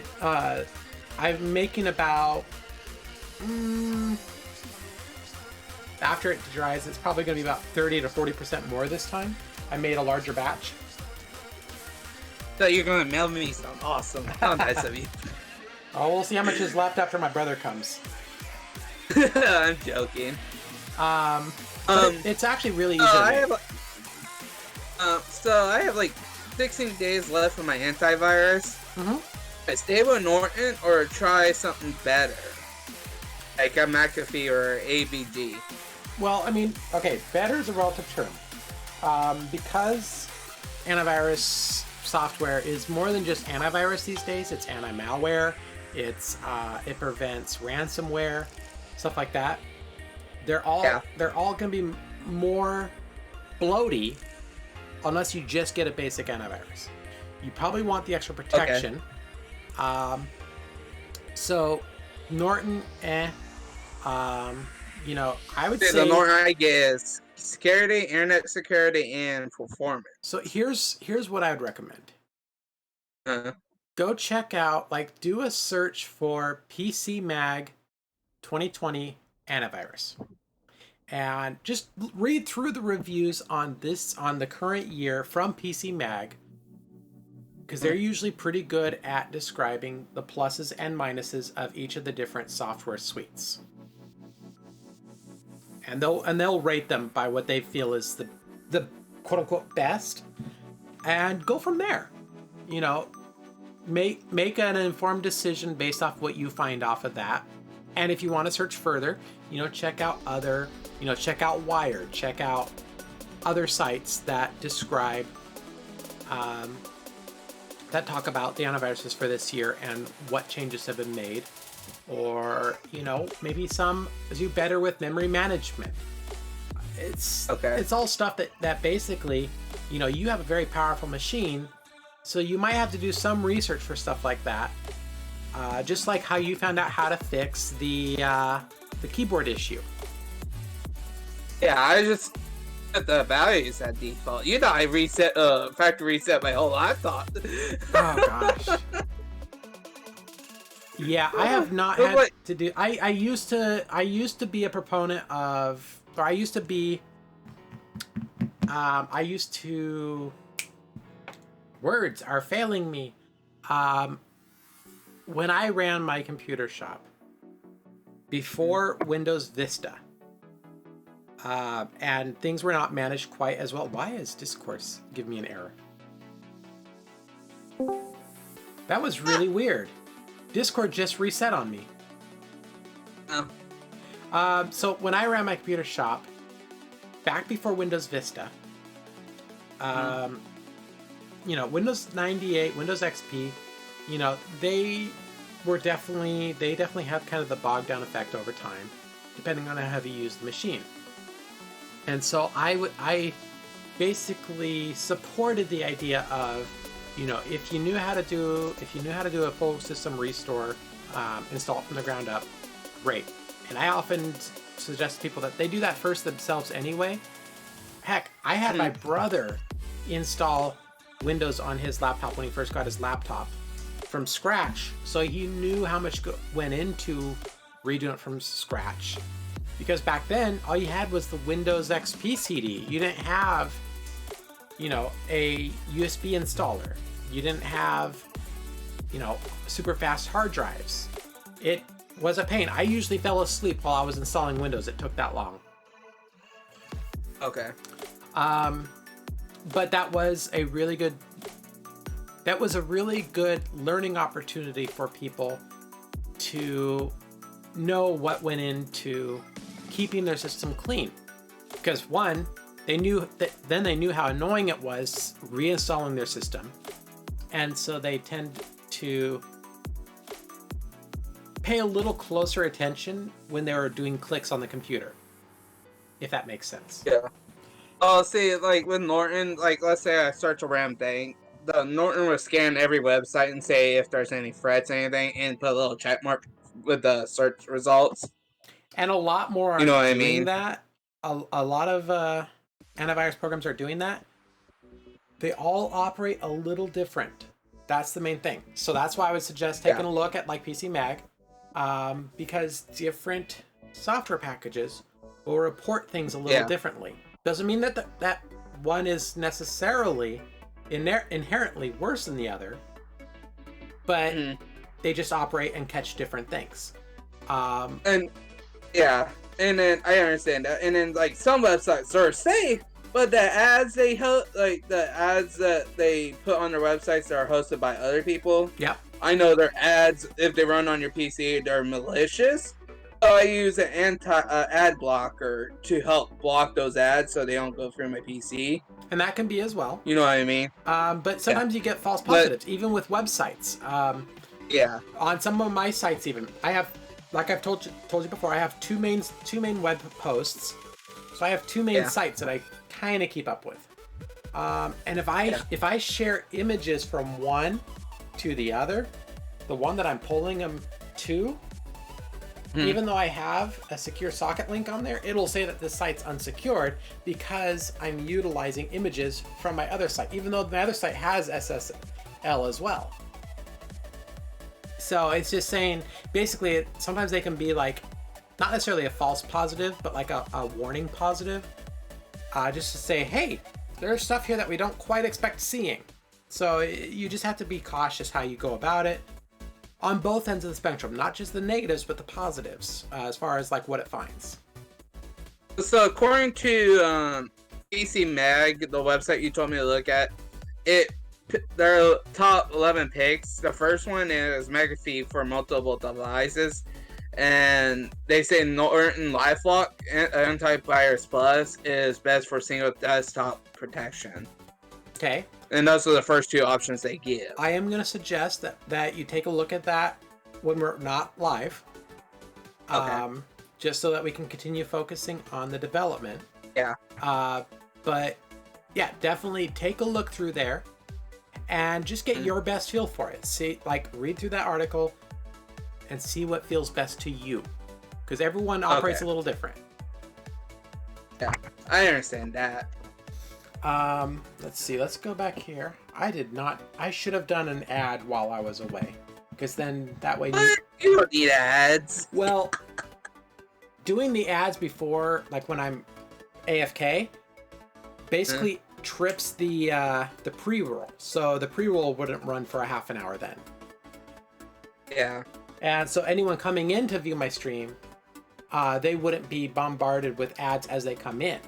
I'm making about after it dries, it's probably going to be about 30 to 40% more this time. I made a larger batch. So you're gonna mail me some. Awesome. How nice of you. Oh, we'll see how much is left after my brother comes. I'm joking. It's actually really easy. So I have like 16 days left for my antivirus. I stay with Norton or try something better, like a McAfee or ABG. Well, I mean, okay, better is a relative term. Because antivirus software is more than just antivirus these days. It's anti-malware. It prevents ransomware, stuff like that. They're all going to be more bloaty unless you just get a basic antivirus. You probably want the extra protection. Okay. So Norton, you know, I would say the Norton I get is security, internet security, and performance. So here's what I would recommend. Go check out, like, do a search for PC Mag 2020 antivirus, and just read through the reviews on the current year from PC Mag, because they're usually pretty good at describing the pluses and minuses of each of the different software suites. And they'll rate them by what they feel is the quote unquote best, and go from there. You know, make an informed decision based off what you find off of that. And if you want to search further, you know, check out check out Wired, check out other sites that describe that talk about the antiviruses for this year and what changes have been made. Or, you know, maybe some do better with memory management. It's all stuff that basically, you know, you have a very powerful machine, so you might have to do some research for stuff like that. Just like how you found out how to fix the keyboard issue. Yeah, I just set the values at default. You know, I factory reset my whole laptop. Oh gosh. Yeah, I have not had to do. I used to be a proponent of, or I used to. Words are failing me. When I ran my computer shop before Windows Vista, and things were not managed quite as well. Why is Discourse giving me an error? That was really weird. Discord just reset on me. Oh. So when I ran my computer shop, back before Windows Vista, you know, Windows 98, Windows XP, you know, they definitely had kind of the bogged down effect over time, depending on how heavy you use the machine. And so I basically supported the idea of, you know, if you knew how to do a full system restore, install it from the ground up, great. And I often suggest to people that they do that first themselves anyway. Heck, I had my brother install Windows on his laptop when he first got his laptop from scratch, so he knew how much went into redoing it from scratch. Because back then, all you had was the Windows XP CD. You didn't have, you know, a USB installer. You didn't have, super fast hard drives. It was a pain. I usually fell asleep while I was installing Windows. It took that long. Okay. But that was a really good learning opportunity for people to know what went into keeping their system clean. Because one, they knew how annoying it was reinstalling their system. And so they tend to pay a little closer attention when they were doing clicks on the computer. If that makes sense. Yeah. Oh, see, like with Norton, like let's say I search a random thing, the Norton will scan every website and say if there's any threats, anything, and put a little check mark with the search results. And a lot more are You know what I doing mean? that. A lot of antivirus programs are doing that. They all operate a little different. That's the main thing. So that's why I would suggest taking a look at like PC Mag, because different software packages will report things a little differently. Doesn't mean that one is necessarily inherently worse than the other, but they just operate and catch different things. And then I understand that. And then like some websites are safe, but the ads the ads that they put on their websites that are hosted by other people. Yep. I know their ads, if they run on your PC, they're malicious. So I use an ad blocker to help block those ads so they don't go through my PC. And that can be as well. You know what I mean? But sometimes you get false positives, even with websites. On some of my sites, even I have, like I've told you before, I have two main web posts. So I have two main sites that I kind of keep up with. And if I share images from one to the other, the one that I'm pulling them to, even though I have a secure socket link on there, it'll say that this site's unsecured because I'm utilizing images from my other site, even though my other site has SSL as well. So it's just saying, basically, sometimes they can be like, not necessarily a false positive, but like a warning positive, just to say, hey, there's stuff here that we don't quite expect seeing. So you just have to be cautious how you go about it on both ends of the spectrum, not just the negatives, but the positives, as far as like what it finds. So according to PC Mag, the website you told me to look at, their top 11 picks. The first one is McAfee for multiple devices, and they say Norton LifeLock Antivirus Plus is best for single desktop protection. Okay. And those are the first two options they give. I am going to suggest that you take a look at that when we're not live. Okay. Just so that we can continue focusing on the development. Yeah. But yeah, definitely take a look through there and just get your best feel for it. See, like, read through that article and see what feels best to you. Because everyone operates a little different. Yeah, I understand that. Let's see, let's go back here. I should have done an ad while I was away. Because then that way... You don't need ads. Well, doing the ads before, like when I'm AFK, basically trips the pre-roll. So the pre-roll wouldn't run for a half an hour then. Yeah. And so anyone coming in to view my stream, they wouldn't be bombarded with ads as they come in.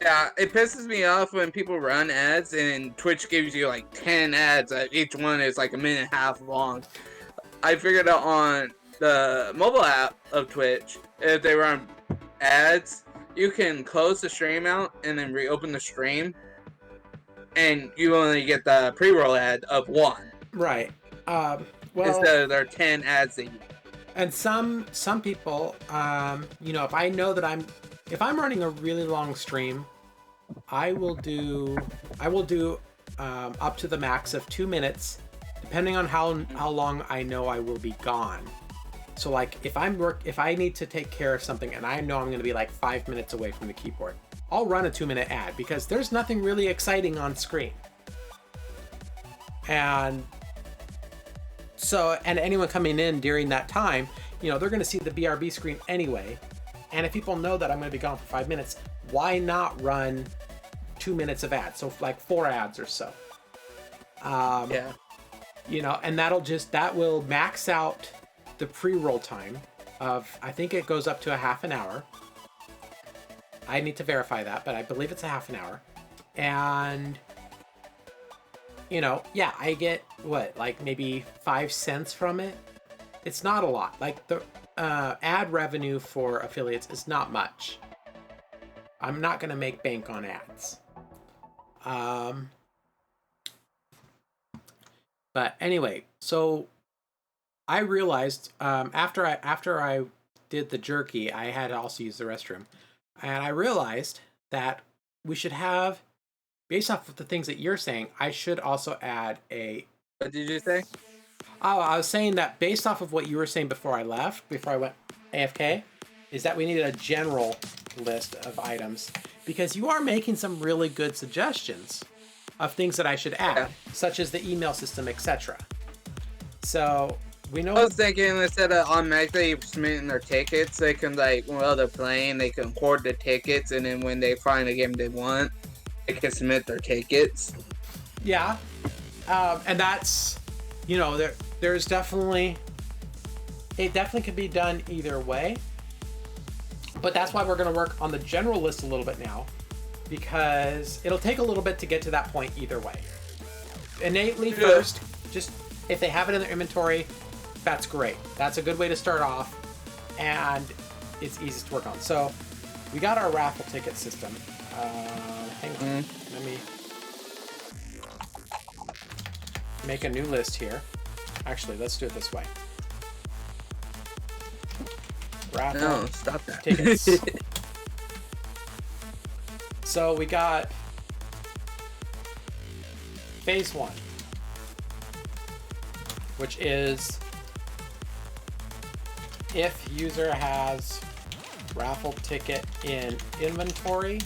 Yeah, it pisses me off when people run ads and Twitch gives you like 10 ads. Each one is like a minute and a half long. I figured out on the mobile app of Twitch, if they run ads, you can close the stream out and then reopen the stream, and you only get the pre-roll ad of one. Right. Well, instead of their 10 ads that you... And some people, if I know that if I'm running a really long stream, I will do up to the max of 2 minutes, depending on how long I know I will be gone. So like if I need to take care of something and I know I'm going to be like 5 minutes away from the keyboard, I'll run a 2-minute ad because there's nothing really exciting on screen. And so, and anyone coming in during that time, they're going to see the BRB screen anyway. And if people know that I'm going to be gone for 5 minutes, why not run 2 minutes of ads, so like 4 ads or so. Yeah. You know, and that will max out the pre-roll time of, I think it goes up to a half an hour. I need to verify that, but I believe it's a half an hour. And, you know, yeah, I get what, like maybe 5 cents from it. It's not a lot. Like the ad revenue for affiliates is not much. I'm not going to make bank on ads. But anyway, so I realized after I did the jerky, I had to also use the restroom, and I realized that we should have, based off of the things that you're saying, I should also add a. What did you say? Oh, I was saying that based off of what you were saying before I went AFK, is that we needed a general list of items, because you are making some really good suggestions of things that I should add, such as the email system, etc. So we know. I was thinking instead of automatically submitting their tickets, they can, like, while they're playing, they can hoard the tickets, and then when they find a game they want, they can submit their tickets. Yeah, and that's, you know, there's definitely, it definitely could be done either way. But that's why we're going to work on the general list a little bit now, because it'll take a little bit to get to that point either way. Innately first, just if they have it in their inventory, that's great. That's a good way to start off, and it's easiest to work on. So we got our raffle ticket system. Hang on, let me make a new list here. Actually, let's do it this way. Raffle No, stop that. tickets. So we got phase 1, which is if user has raffle ticket in inventory,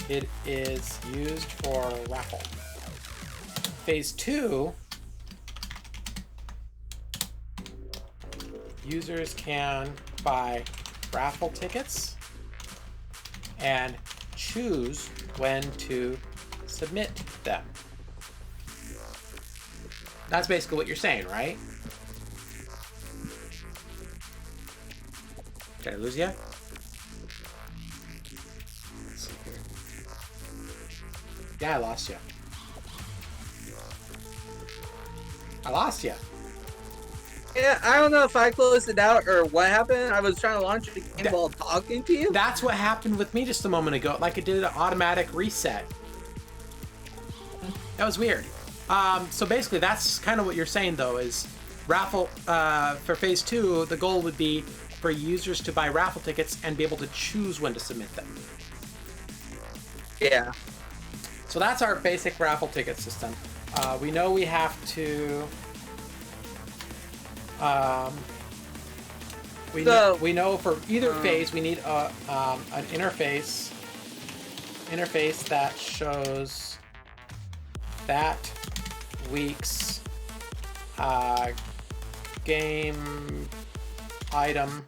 it is used for raffle. Phase 2, users can buy raffle tickets and choose when to submit them. That's basically what you're saying, right? Did I lose you? Let's see here. Yeah, I lost you. I lost you. Yeah, I don't know if I closed it out or what happened. I was trying to launch the game while talking to you. That's what happened with me just a moment ago. Like it did an automatic reset. That was weird. So basically, that's kind of what you're saying, though, is raffle for phase 2. The goal would be for users to buy raffle tickets and be able to choose when to submit them. Yeah. So that's our basic raffle ticket system. We know we have to. We know for either phase we need an interface that shows that week's game item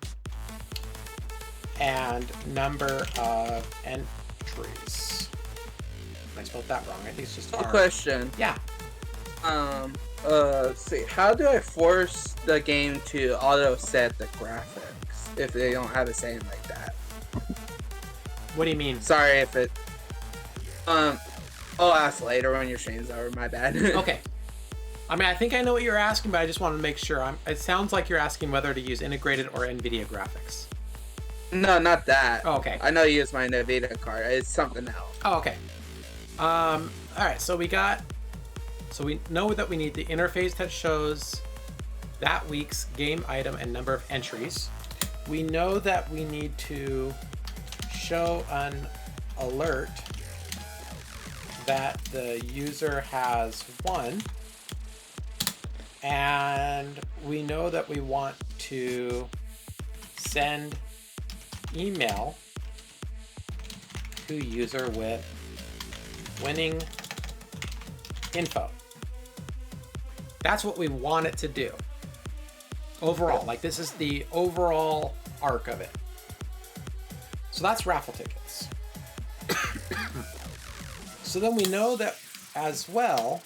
and number of entries. I spelled that wrong. I think it's just a question. Yeah. Let's see. How do I force the game to auto set the graphics if they don't have a saying like that? What do you mean? Sorry if it. I'll ask later when your stream's over. My bad. Okay. I mean, I think I know what you're asking, but I just wanted to make sure. It sounds like you're asking whether to use integrated or NVIDIA graphics. No, not that. Oh, okay. I know you use my NVIDIA card. It's something else. Oh, okay. All right. So we know that we need the interface that shows that week's game item and number of entries. We know that we need to show an alert that the user has won. And we know that we want to send email to user with winning info. That's what we want it to do. Overall, like this is the overall arc of it. So that's raffle tickets. So then we know that as well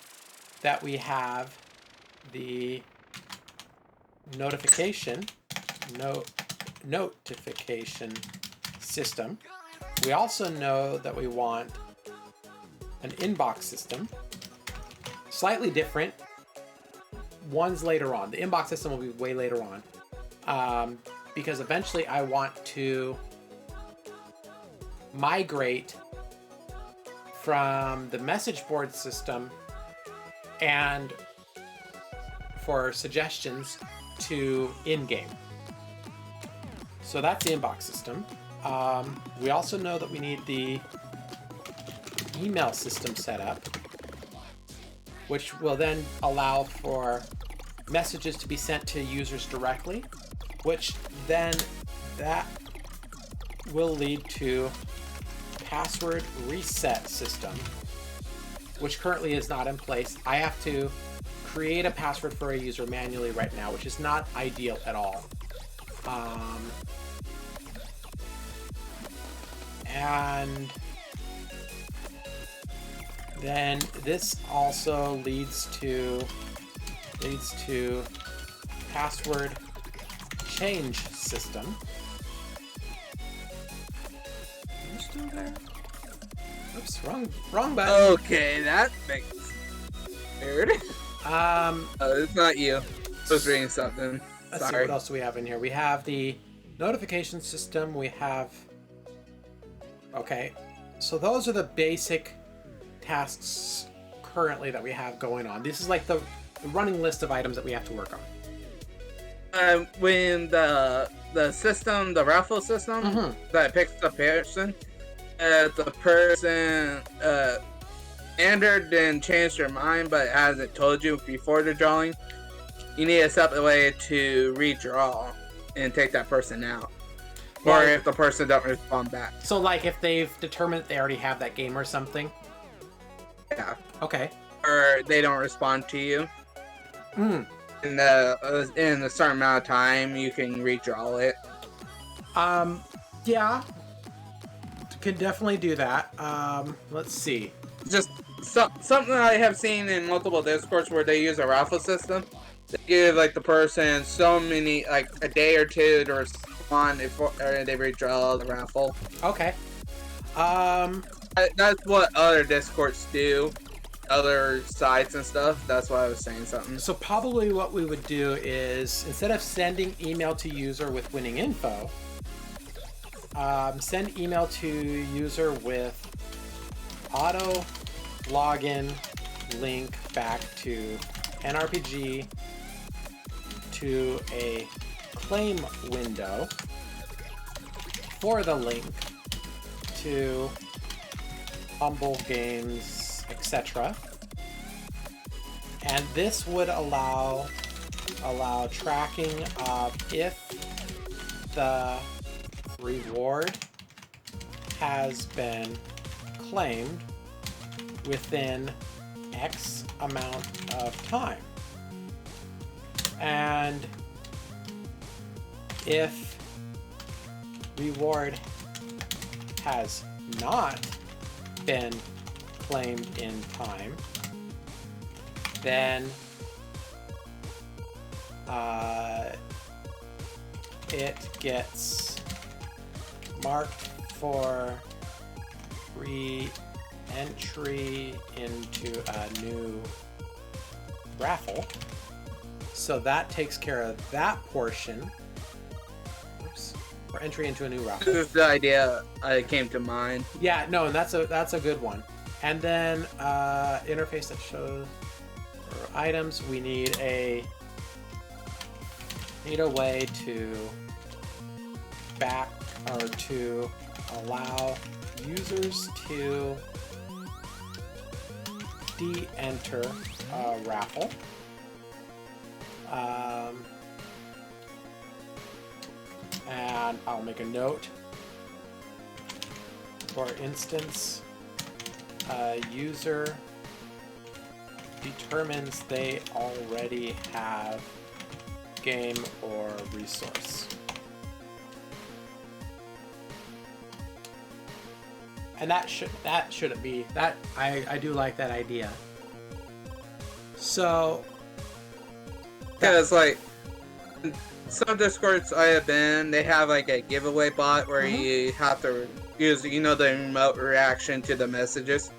that we have the notification system. We also know that we want an inbox system. Slightly different. One's later on. The inbox system will be way later on. Because eventually I want to migrate from the message board system and for suggestions to in-game. So that's the inbox system. We also know that we need the email system set up, which will then allow for messages to be sent to users directly, which then that will lead to password reset system, which currently is not in place. I have to create a password for a user manually right now, which is not ideal at all. And then this also leads to password change system. Are you still there? Oops, wrong button. Okay, that makes weird. Oh, it's not you. I was reading something. Let's see, what else do we have in here? We have the notification system. We have... Okay, so those are the basic tasks currently that we have going on. This is like the running list of items that we have to work on. When the system, the raffle system that picks the person, the person entered and changed their mind but hasn't told you before the drawing, you need a separate way to redraw and take that person out. Or if the person doesn't respond back. So like if they've determined that they already have that game or something? Yeah. Okay. Or they don't respond to you. In a certain amount of time, you can redraw it. Yeah. Can definitely do that. Let's see. Just something I have seen in multiple Discords where they use a raffle system. They give like the person so many, like a day or two to respond before they redraw the raffle. Okay. That's what other Discords do. Other sites and stuff. That's why I was saying something. So probably what we would do is, instead of sending email to user with winning info, send email to user with auto login link back to nRPG to a claim window for the link to Humble Games, etc. And this would allow tracking of if the reward has been claimed within X amount of time. And if reward has not been claimed in time, then it gets marked for re-entry into a new raffle. So that takes care of that portion. Oops. For entry into a new raffle. This is the idea that came to mind. Yeah, no, and that's a good one. And then interface that shows for items. We need a way to back or to allow users to de-enter a raffle. And I'll make a note. For instance, a user determines they already have game or resource. And that shouldn't be that. I do like that idea. So, because like some Discords I have been, they have like a giveaway bot where you have to use the remote reaction to the messages.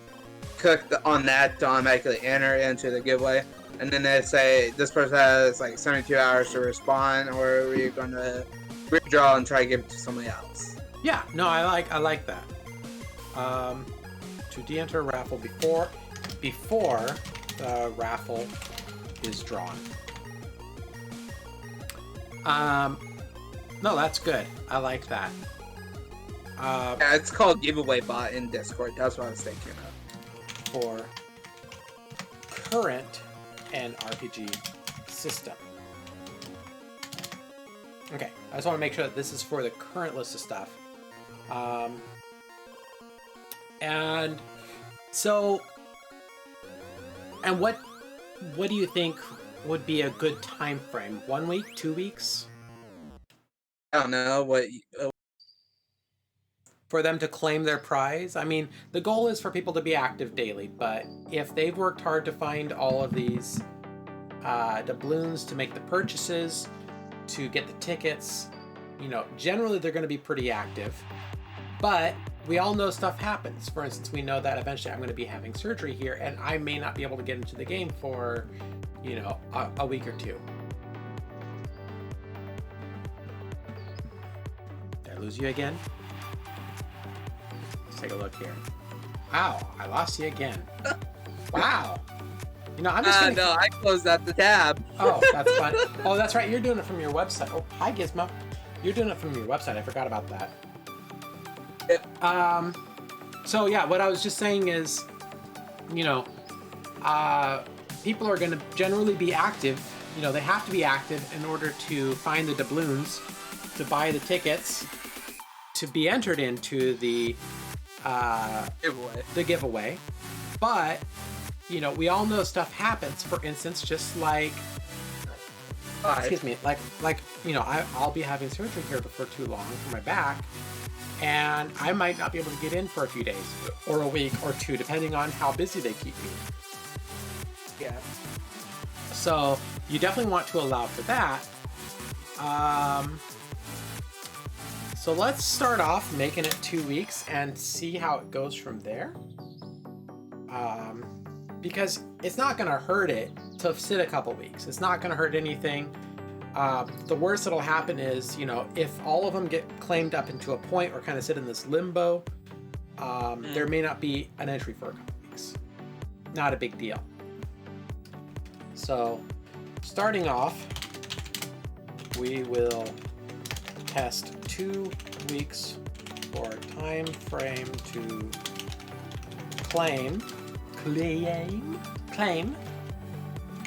Click on that to automatically enter into the giveaway, and then they say this person has like 72 hours to respond, or we're gonna withdraw and try to give it to somebody else. yeah, no, I like that. To de-enter a raffle before the raffle is drawn. No, that's good. I like that. Yeah, it's called giveaway bot in Discord. That's what I was thinking of. For current nRPG system. Okay, I just want to make sure that this is for the current list of stuff. And so, and what do you think would be a good time frame? 1 week, 2 weeks? I don't know what. For them to claim their prize? I mean, the goal is for people to be active daily, but if they've worked hard to find all of these doubloons, to make the purchases, to get the tickets, generally they're going to be pretty active. But we all know stuff happens. For instance, we know that eventually I'm going to be having surgery here, and I may not be able to get into the game for, a week or two. Did I lose you again? Let's take a look here. Wow, I lost you again. Wow. I'm just gonna... No, I closed out the tab. Oh, that's fun. Oh, that's right. You're doing it from your website. Oh, hi, Gizmo. You're doing it from your website. I forgot about that. So yeah, what I was just saying is, people are going to generally be active. They have to be active in order to find the doubloons, to buy the tickets, to be entered into the giveaway. But we all know stuff happens. For instance, just like excuse me, I'll be having surgery here before too long for my back, and I might not be able to get in for a few days or a week or two, depending on how busy they keep me. Yeah. So you definitely want to allow for that. So let's start off making it 2 weeks and see how it goes from there. Because it's not going to hurt it to sit a couple weeks. It's not going to hurt anything. The worst that'll happen is, if all of them get claimed up into a point or kind of sit in this limbo, there may not be an entry for a couple weeks. Not a big deal. So, starting off, we will test 2 weeks for time frame to claim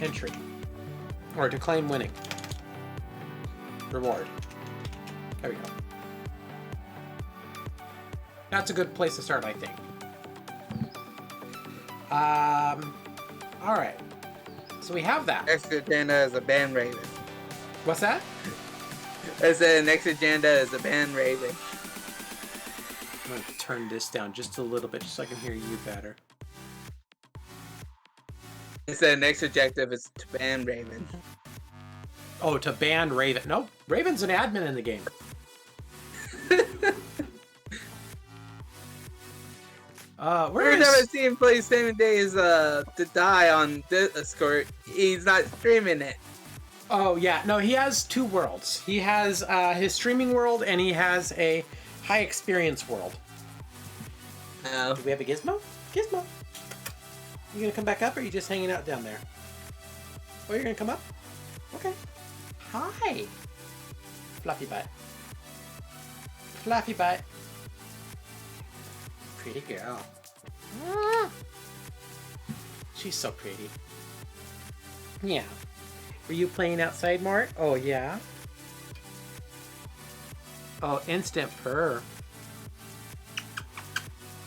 entry, or to claim winning reward. There we go. That's a good place to start, I think. All right. So we have that. Next agenda is a band raven. What's that? I said next agenda is a band raven. I'm going to turn this down just a little bit, just so I can hear you better. I said next objective is to ban Raven. Oh, to ban Raven. No, Raven's an admin in the game. Every time I see him play 7 days to die on Discord, he's not streaming it. Oh, yeah. No, he has 2 worlds. He has his streaming world, and he has a high experience world. No. Do we have a Gizmo? Gizmo. You gonna come back up, or are you just hanging out down there? Oh, you're gonna come up? Okay. Hi. Fluffy butt. Fluffy butt. Pretty girl. She's so pretty. Yeah. Were you playing outside more? Oh, yeah. Oh, instant purr.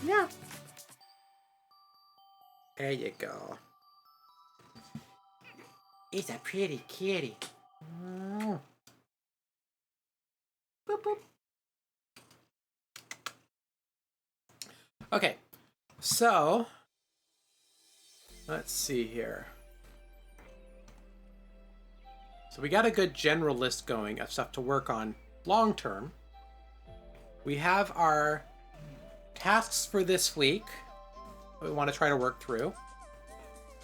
Yeah. There you go. It's a pretty kitty. Boop, boop. Okay, so let's see here. So we got a good general list going of stuff to work on long term. We have our tasks for this week we want to try to work through.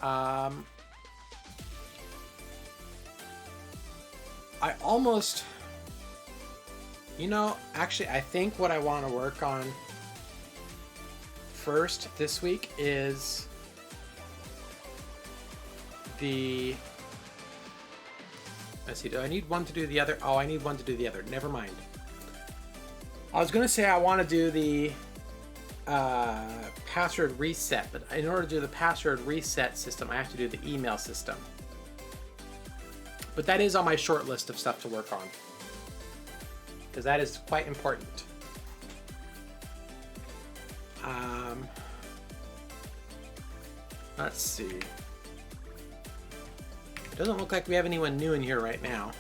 I almost, actually, I think what I want to work on first this week is the... Let's see, do I need one to do the other? Oh, I need one to do the other. Never mind. I was going to say I want to do the password reset, but in order to do the password reset system, I have to do the email system. But that is on my short list of stuff to work on, because that is quite important. Let's see. It doesn't look like we have anyone new in here right now.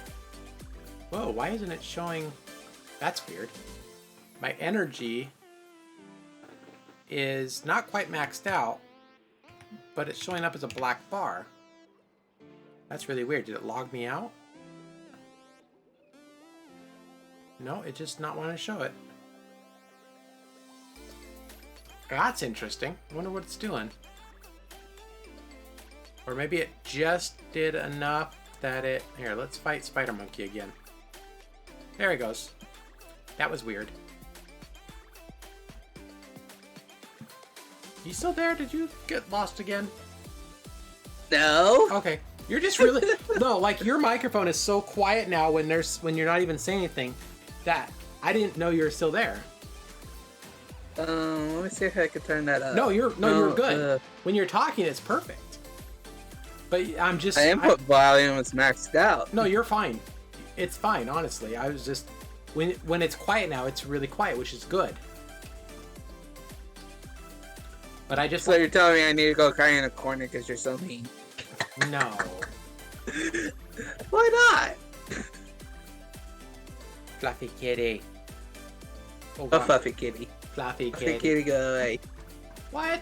Whoa, why isn't it showing? That's weird. My energy is not quite maxed out, but it's showing up as a black bar. That's really weird. Did it log me out? No, it just not want to show it. That's interesting. I wonder what it's doing. Or maybe it just did enough that it... Here, let's fight Spider Monkey again. There he goes. That was weird. You still there? Did you get lost again? No. Okay. You're just really... No, like, your microphone is so quiet now when you're not even saying anything that I didn't know you were still there. Let me see if I can turn that up. No, you're good. When you're talking, it's perfect. But I'm just... My input volume is maxed out. No, you're fine. It's fine, honestly. I was just... When it's quiet now, it's really quiet, which is good. But I just... So you're telling me I need to go cry in a corner because you're so mean? No. Why not? Fluffy kitty. Oh, Fluffy kitty. Fluffy Fluffy kitty. kitty, go away. What?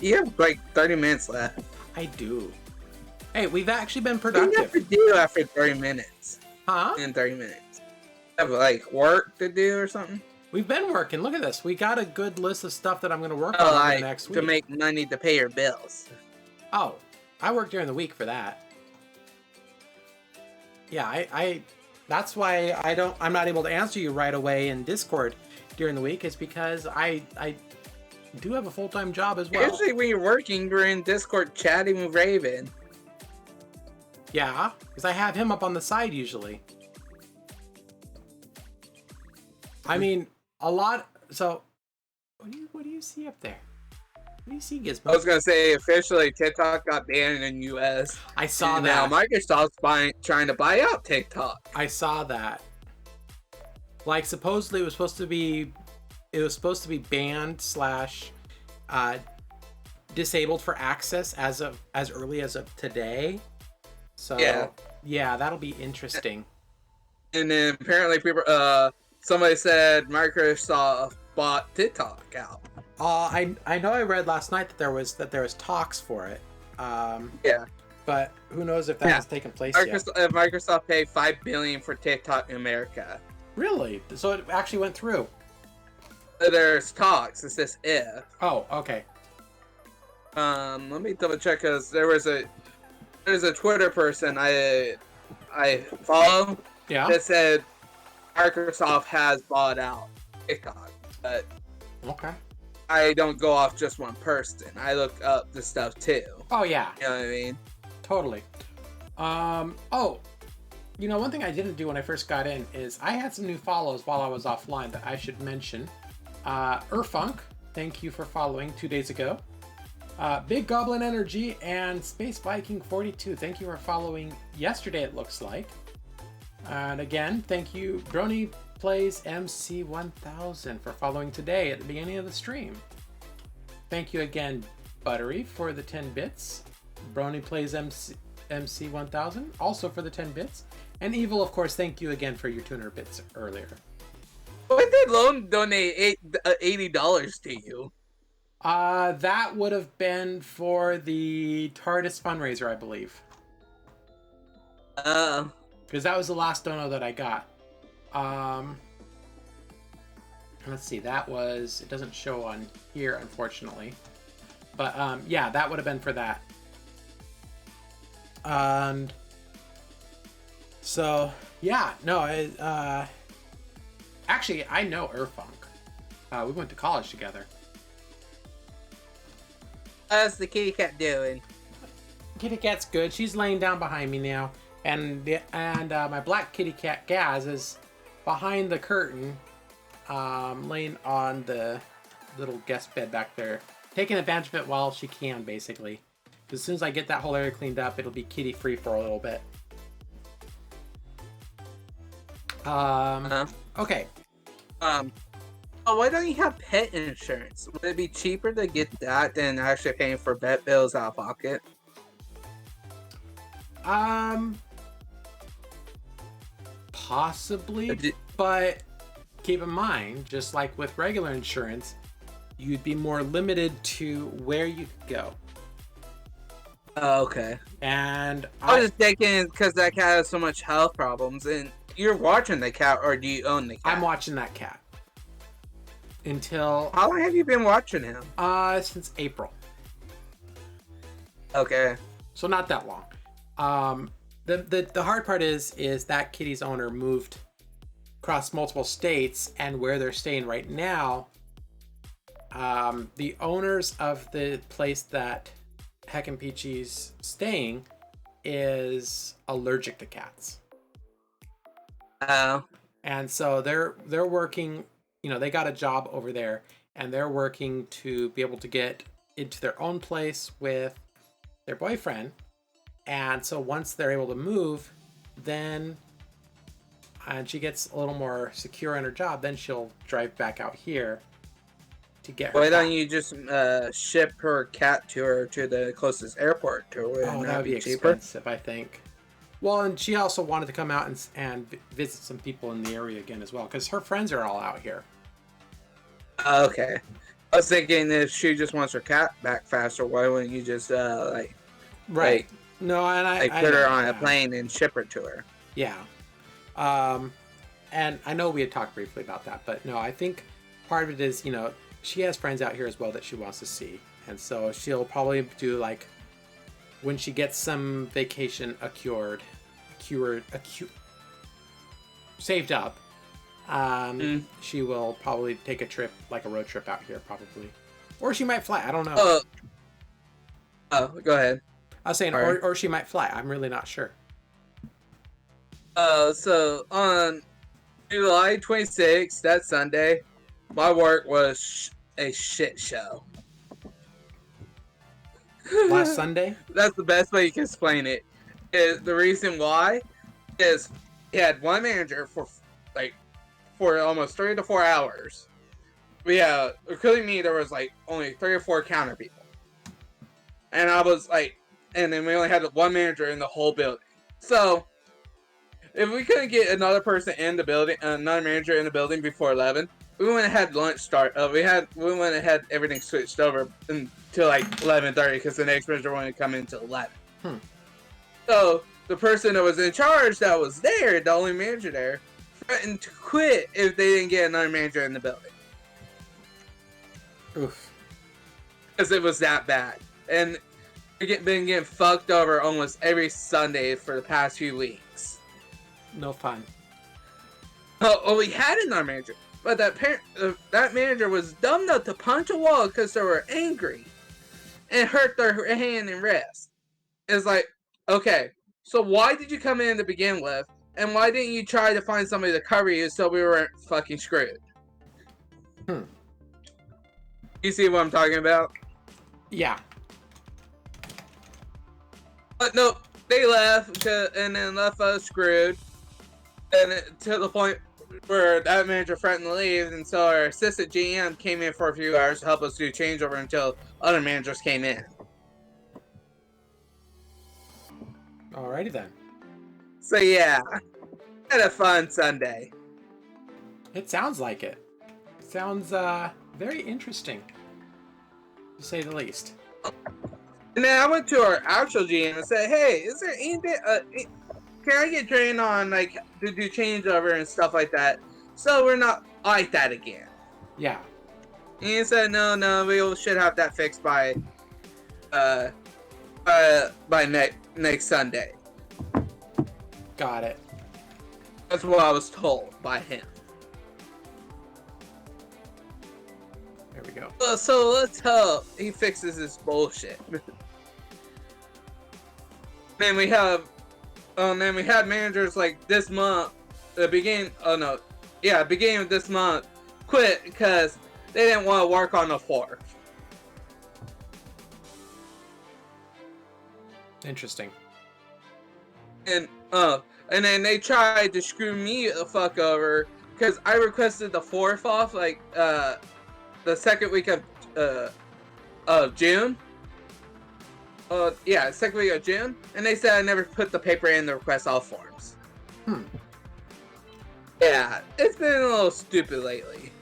You have like 30 minutes left. I do. Hey, we've actually been What do you have productive. to do after 30 minutes? Huh? In 30 minutes. Have like work to do or something? We've been working. Look at this. We got a good list of stuff that I'm going to work on over like the next week. to make money to pay your bills. Oh, I work during the week for that. Yeah, I that's why I'm not able to answer you right away in Discord during the week. It's because I do have a full-time job as well. Usually when you're working, you're in Discord chatting with Raven. Yeah, because I have him up on the side usually. I mean, a lot. So, what do you see up there? What do you see, Gizmo? I was gonna say officially TikTok got banned in US. I saw and that. Now Microsoft's trying to buy out TikTok. I saw that. Like supposedly it was supposed to be banned / disabled for access as early as of today. So yeah, that'll be interesting. And then apparently people somebody said Microsoft bought TikTok out. I know I read last night that there was talks for it. Yeah. But who knows if that has taken place yet. Microsoft paid $5 billion for TikTok in America. Really? So it actually went through? There's talks. It's just if. Oh, okay. Let me double check because there's a Twitter person I follow that said Microsoft has bought out TikTok, but okay. I don't go off just one person. I look up the stuff too. Oh yeah. You know what I mean? Totally. One thing I didn't do when I first got in is I had some new follows while I was offline that I should mention. Urfunk, thank you for following 2 days ago. Big Goblin Energy and Space Viking 42, thank you for following yesterday, it looks like. And again, thank you, Brony Plays MC1000 for following today at the beginning of the stream. Thank you again, Buttery, for the 10 bits. Brony Plays MC1000 also for the 10 bits. And Evil, of course, thank you again for your 200 bits earlier. When did Lone donate $80 to you? That would have been for the TARDIS fundraiser, I believe. Because that was the last dono that I got. Let's see, that was... It doesn't show on here, unfortunately. But, yeah, that would have been for that. And... So, yeah, no, actually, I know Urfunk. We went to college together. How's the kitty cat doing? Kitty cat's good. She's laying down behind me now. And my black kitty cat, Gaz, is behind the curtain, laying on the little guest bed back there. Taking advantage of it while she can, basically. Because as soon as I get that whole area cleaned up, it'll be kitty free for a little bit. Okay. Why don't you have pet insurance? Would it be cheaper to get that than actually paying for vet bills out of pocket? Possibly, but keep in mind, just like with regular insurance, you'd be more limited to where you could go. Oh, okay. And I was just thinking because that cat has so much health problems, and you're watching the cat, or do you own the cat? I'm watching that cat. Until... How long have you been watching him? Since April. Okay. So not that long. The hard part is that kitty's owner moved across multiple states, and where they're staying right now, the owners of the place that Heck and Peachy's staying is allergic to cats. Oh. And so they're working, they got a job over there, and they're working to be able to get into their own place with their boyfriend. And so once they're able to move, then, and she gets a little more secure in her job, then she'll drive back out here to get her. Why don't you just ship her cat to her to the closest airport to her? Oh, that would be expensive, I think. Well, and she also wanted to come out and visit some people in the area again as well, because her friends are all out here. Okay. I was thinking if she just wants her cat back faster, why wouldn't you just Right. No, and I put her on a plane and ship her to her. Yeah. And I know we had talked briefly about that, but no, I think part of it is, she has friends out here as well that she wants to see. And so she'll probably do when she gets some vacation saved up, she will probably take a trip, like a road trip out here probably. Or she might fly, I don't know. Go ahead. I was saying, or she might fly. I'm really not sure. So on July 26th, that Sunday, my work was a shit show. Last Sunday? That's the best way you can explain it. The reason why is he had one manager for almost 3 to 4 hours. Including me, there was only 3 or 4 counter people. And I was and then we only had one manager in the whole building. So, if we couldn't get another person in the building, another manager in the building before 11, we went ahead lunch start. We went ahead everything switched over until 11:30 because the next manager wanted to come in until 11. So the person that was in charge, that was there, the only manager there, threatened to quit if they didn't get another manager in the building. Oof. Because it was that bad, and been getting fucked over almost every Sunday for the past few weeks. No fun. Oh, we had another manager, but that manager was dumb enough to punch a wall because they were angry and hurt their hand and wrist. It's okay, so why did you come in to begin with, and why didn't you try to find somebody to cover you so we weren't fucking screwed? You see what I'm talking about? Yeah. But no, they left and then left us screwed, and to the point where that manager threatened to leave, and so our assistant GM came in for a few hours to help us do changeover until other managers came in. Alrighty then. So yeah, had a fun Sunday. It sounds like it. Sounds very interesting. to say the least. And then I went to our actual GM and said, "Hey, is there anything? Can I get trained on like to do changeover and stuff like that, so we're not like that again?" Yeah. And he said, "No, we should have that fixed by next Sunday." Got it. That's what I was told by him. There we go. So let's hope he fixes this bullshit. Then we had managers like this month, beginning of this month, quit because they didn't want to work on the 4th. Interesting. And then they tried to screw me the fuck over because I requested the 4th off, like the second week of June. Second week of June, and they said I never put the paper in the request all forms. Yeah, it's been a little stupid lately.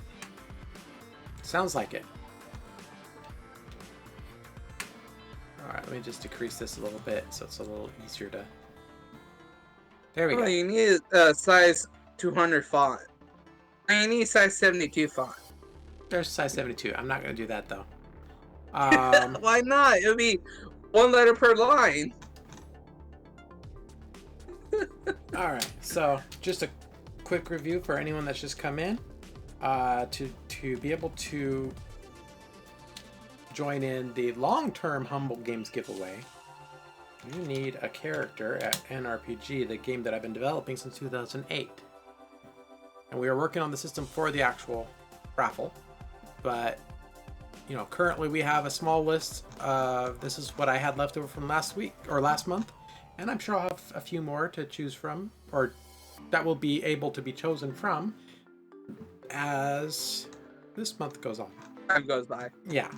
Sounds like it. Alright, let me just decrease this a little bit so it's a little easier to... There we go. You need a size 200 font. And you need size 72 font. There's size 72. I'm not going to do that, though. Why not? It would be 1 letter per line. Alright, so just a quick review for anyone that's just come in. To be able to join in the long-term Humble Games giveaway, you need a character at nRPG, the game that I've been developing since 2008. And we are working on the system for the actual raffle. But, you know, currently we have a small list of this is what I had left over from last week or last month. And I'm sure I'll have a few more to choose from, or that will be able to be chosen from as this month goes on. Time goes by. Yeah.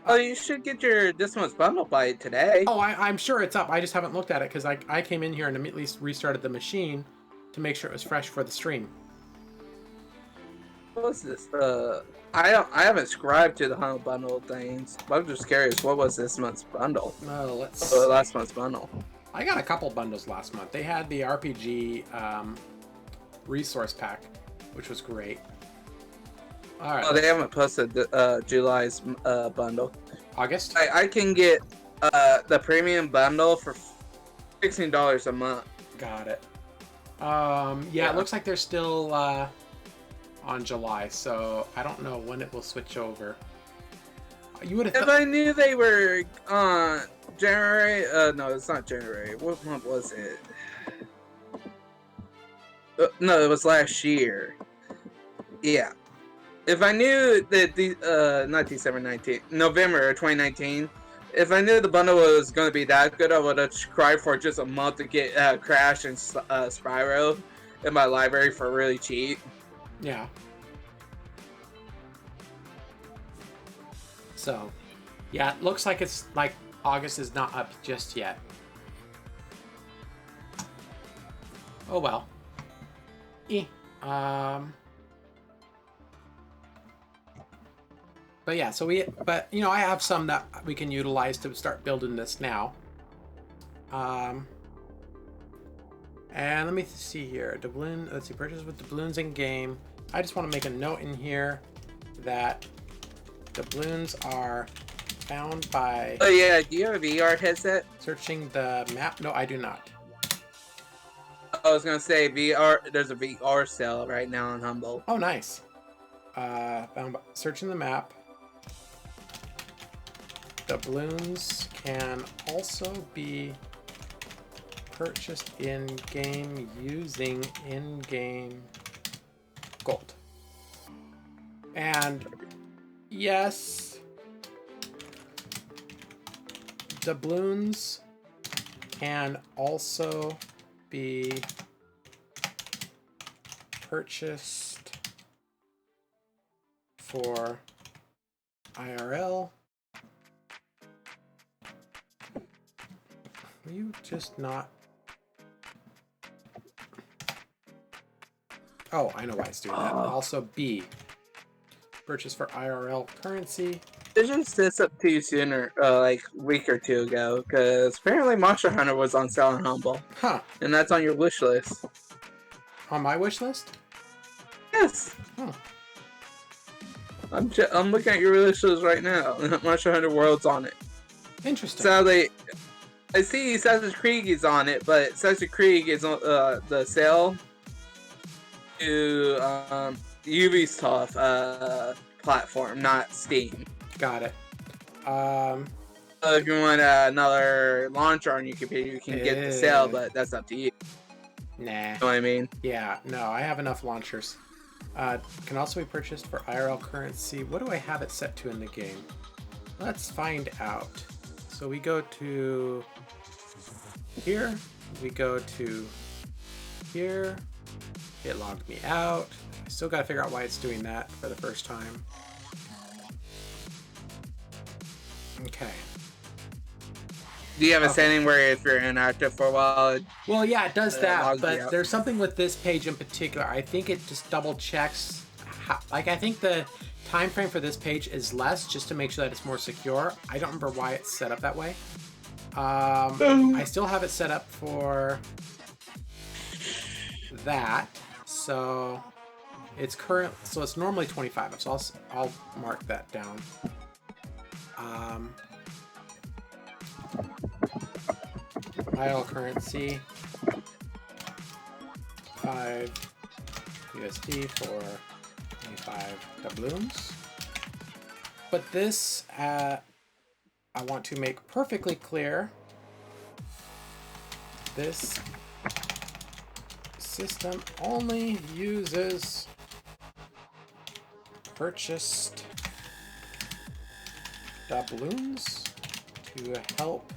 Oh, you should get your this month's bundle by today. Oh, I'm sure it's up. I just haven't looked at it because I came in here and immediately restarted the machine to make sure it was fresh for the stream. What was this? I haven't subscribed to the Humble Bundle things. But I'm just curious, what was this month's bundle? Well, let's Last month's bundle. I got a couple bundles last month. They had the RPG resource pack, which was great. All right. Oh, they haven't posted July's bundle. August? I can get the premium bundle for $16 a month. Got it. Yeah, it looks like they're still on July, so I don't know when it will switch over. You would have. If I knew they were on January, no, it's not January. What month was it? No, it was last year. Yeah. If I knew that not December 19th, November 2019, if I knew the bundle was going to be that good, I would have subscribed for just a month to get Crash and Spyro in my library for really cheap. Yeah. So, yeah, it looks like it's like August is not up just yet. Oh well. But yeah, but you know, I have some that we can utilize to start building this now. And let me see here. Doubloon, let's see, purchase with doubloons in game. I just want to make a note in here that doubloons are found by... Oh yeah, do you have a VR headset? Searching the map? No, I do not. I was gonna say VR. There's a VR sale right now on Humble. Oh, nice. Found by searching the map. Doubloons can also be purchased in-game using in-game gold. And yes, doubloons can also be purchased for IRL. Will you just not... Oh, I know why it's doing that. Also B, purchase for IRL currency It just sits up to you sooner, like a week or two ago, because apparently Monster Hunter was on sale on Humble, Huh. and that's on your wish list. On my wish list? Yes. Hmm. I'm looking at your wish list right now. Monster Hunter World's on it. Interesting. Sadly, I see Assassin's Creed is on it, but Assassin's Creed is on the sale to Ubisoft platform, not Steam. Got it. If you want another launcher on your computer, you can get the sale, but that's up to you. Nah. You know what I mean? Yeah, no, I have enough launchers. Can also be purchased for IRL currency. What do I have it set to in the game? Let's find out. So we go to here. We go to here. It logged me out. I still got to figure out why it's doing that for the first time. Okay. Do you have a setting where if you're inactive for a while? Well, yeah, it does that, logs you but out. there's something with this page in particular. I think it just double checks. I think the time frame for this page is less, just to make sure that it's more secure. I don't remember why it's set up that way. I still have it set up for that, so it's current. So it's normally 25. So I'll mark that down. IL currency 5 USD for 25 doubloons. But this, I want to make perfectly clear, this system only uses purchased doubloons to help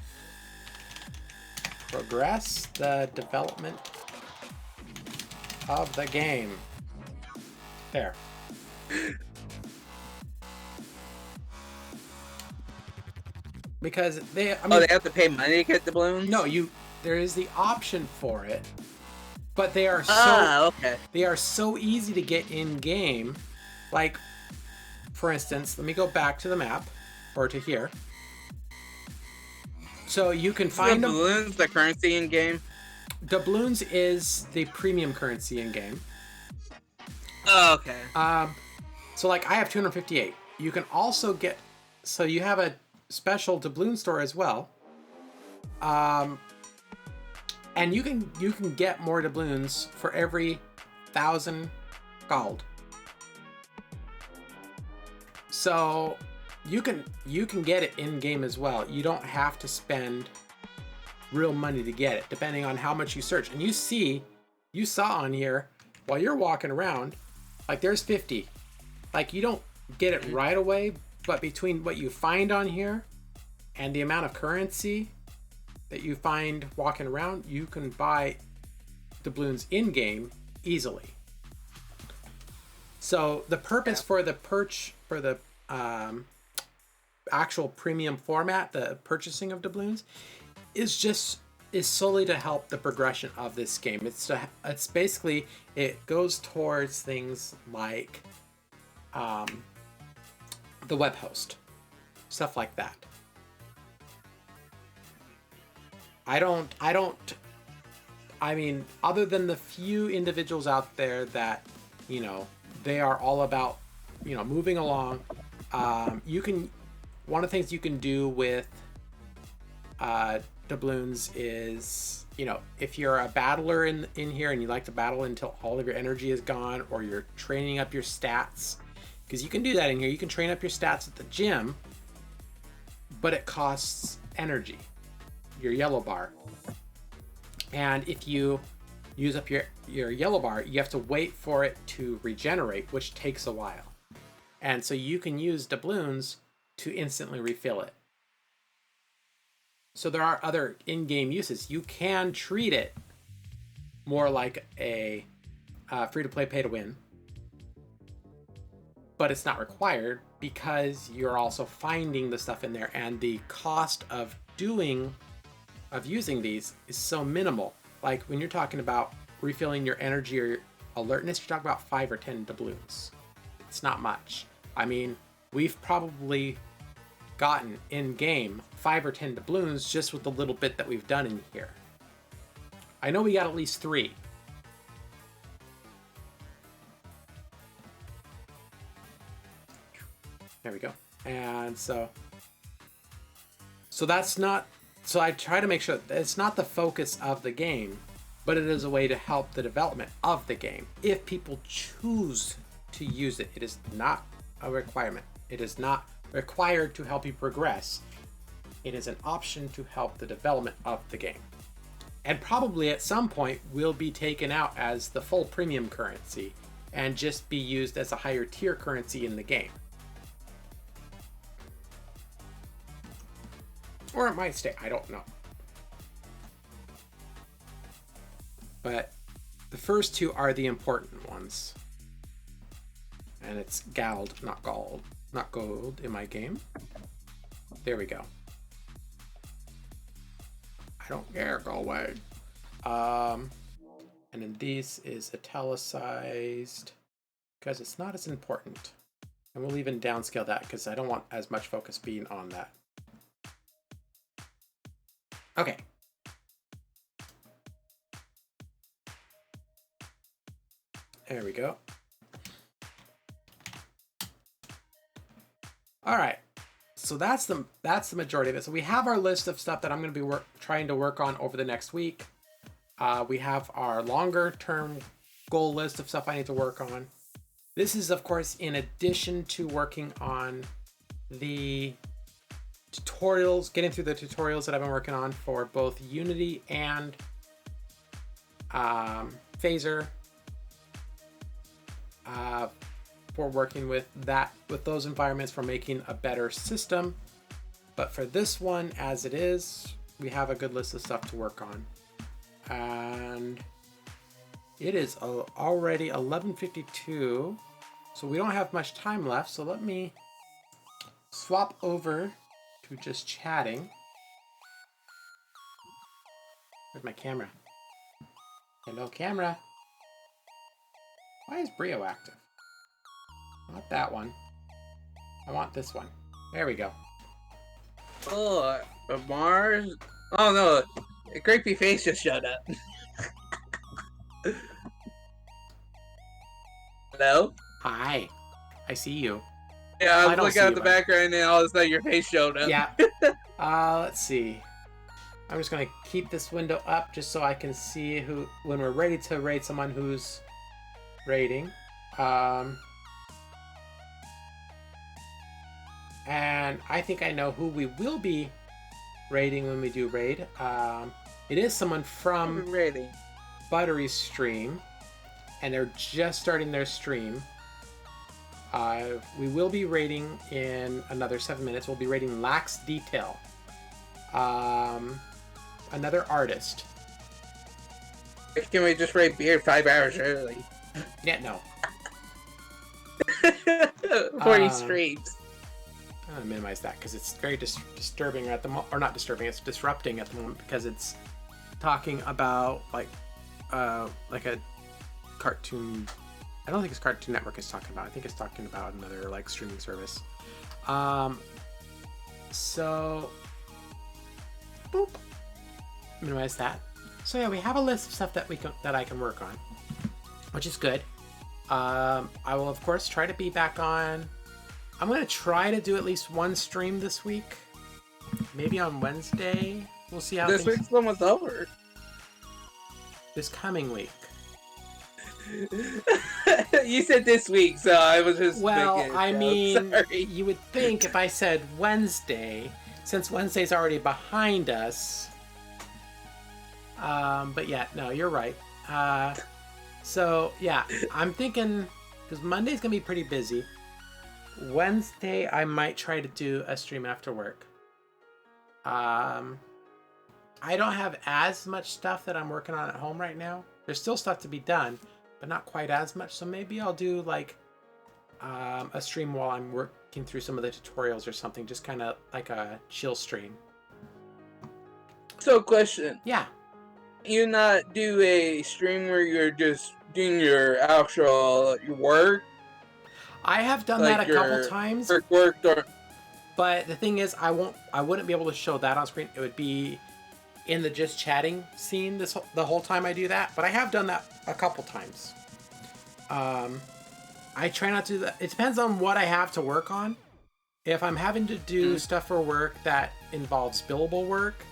progress the development of the game. There. Because they They have to pay money to get the balloons? No, there is the option for it, but they are okay. they are so easy to get in game. Like, for instance, let me go back to the map, or to here. So you can find the balloons, the currency in game. Doubloons is the premium currency in game. Oh, okay. So like I have 258. You can also get, so you have a special doubloon store as well. And you can get more doubloons for every 1,000 gold. So you can get it in game as well. You don't have to spend real money to get it, depending on how much you search. And you saw on here while you're walking around, like there's 50. Like you don't get it right away, but between what you find on here and the amount of currency that you find walking around, you can buy doubloons in game easily. So the purpose for the actual premium format, the purchasing of doubloons, is solely to help the progression of this game. It's basically, it goes towards things like the web host, stuff like that. I mean, other than the few individuals out there that, they are all about, moving along. One of the things you can do with doubloons is, if you're a battler in here and you like to battle until all of your energy is gone, or you're training up your stats, because you can do that in here. You can train up your stats at the gym, but it costs energy, your yellow bar. And if you use up your yellow bar, you have to wait for it to regenerate, which takes a while. And so you can use doubloons to instantly refill it. So there are other in-game uses. You can treat it more like a free-to-play, pay-to-win, but it's not required because you're also finding the stuff in there, and the cost of using these is so minimal. Like when you're talking about refilling your energy or your alertness, you're talking about 5 or 10 doubloons. It's not much. I mean, we've probably gotten in game 5 or 10 doubloons just with the little bit that we've done in here. I know we got at least 3. There we go. And so that's not, so I try to make sure that it's not the focus of the game, but it is a way to help the development of the game. If people choose to use it, it is not a requirement. It is not required to help you progress. It is an option to help the development of the game. And probably at some point will be taken out as the full premium currency and just be used as a higher tier currency in the game. Or it might stay, I don't know. But the first 2 are the important ones. And it's gold, not gold in my game. There we go. I don't care, go away. And then this is italicized because it's not as important. And we'll even downscale that because I don't want as much focus being on that. Okay. There we go. All right. So that's the majority of it. So we have our list of stuff that I'm going to be trying to work on over the next week. We have our longer term goal list of stuff I need to work on. This is, of course, in addition to working on the tutorials, getting through the tutorials that I've been working on for both Unity and Phaser, for working with those environments for making a better system. But for this one, as it is, we have a good list of stuff to work on. And it is already 11:52, so we don't have much time left. So let me swap over to just chatting. Where's my camera? Hello, camera. Why is Brio active? Not that one. I want this one. There we go. Oh, Mars. Oh no, a creepy face just showed up. Hello? Hi. I see you. Yeah, I was don't looking see at you, the but- background and all of a sudden your face showed up. Yeah. Let's see. I'm just gonna keep this window up just so I can see who, when we're ready to raid someone who's raiding. And I think I know who we will be raiding when we do raid. It is someone from Ready. Buttery's stream, and they're just starting their stream. We will be raiding in another 7 minutes. We'll be raiding Lax Detail, another artist. Can we just rate beer 5 hours early? Yeah, no. Before he streams. I'm gonna minimize that because it's very disturbing at the moment, or not disturbing. It's disrupting at the moment because it's talking about like a cartoon. I don't think it's Cartoon Network is talking about. I think it's talking about another like streaming service. So boop, minimize that. So yeah, we have a list of stuff that I can work on, which is good. I will of course try to be back on. I'm gonna try to do at least one stream this week, maybe on Wednesday. We'll see how This week's almost over. This coming week. You said this week, so I was just Well, making a I joke. mean, Sorry. you would think if I said Wednesday, since Wednesday's already behind us. But yeah, no, you're right. So yeah, I'm thinking because Monday's gonna be pretty busy. Wednesday, I might try to do a stream after work. I don't have as much stuff that I'm working on at home right now. There's still stuff to be done, but not quite as much. So maybe I'll do like a stream while I'm working through some of the tutorials or something, just kind of like a chill stream. So, question. Yeah. You not do a stream where you're just doing your actual your work? I have done Like that a couple times. Work or But the thing is, I wouldn't be able to show that on screen. It would be in the just chatting scene the whole time I do that. But I have done that a couple times. I try not to do that. It depends on what I have to work on. If I'm having to do stuff for work that involves billable work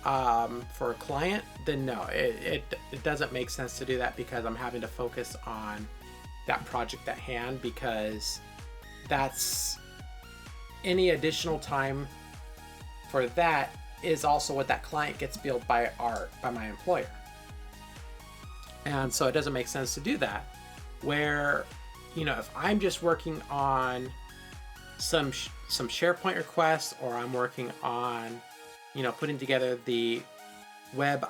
for a client, then no, it doesn't make sense to do that because I'm having to focus on that project at hand, because that's any additional time for that is also what that client gets billed by my employer. And so it doesn't make sense to do that. Where, if I'm just working on some SharePoint requests, or I'm working on, putting together the web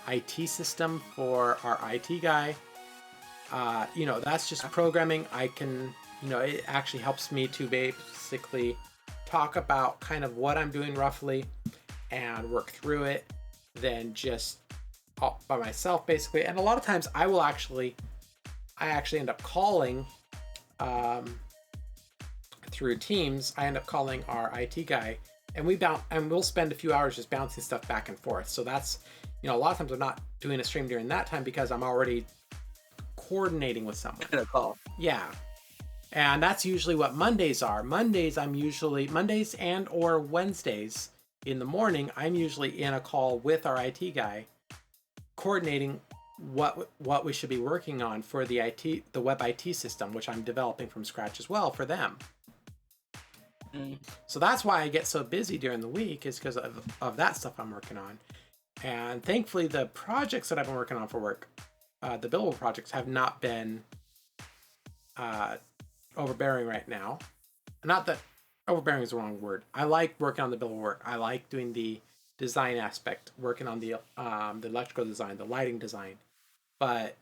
IT system for our IT guy, that's just programming. I can, it actually helps me to basically talk about kind of what I'm doing roughly and work through it than just all by myself, basically. And a lot of times I actually end up calling through Teams. I end up calling our IT guy, and we'll spend a few hours just bouncing stuff back and forth. So that's, a lot of times I'm not doing a stream during that time because I'm already coordinating with someone. In a call. Yeah. And that's usually what Mondays are. Mondays and or Wednesdays in the morning, I'm usually in a call with our IT guy, coordinating what we should be working on for the web IT system, which I'm developing from scratch as well for them. So that's why I get so busy during the week, is because of that stuff I'm working on. And thankfully, the projects that I've been working on for work, the billable projects, have not been overbearing right now. Not that overbearing is the wrong word. I like working on the billable work. I like doing the design aspect, working on the electrical design, the lighting design. But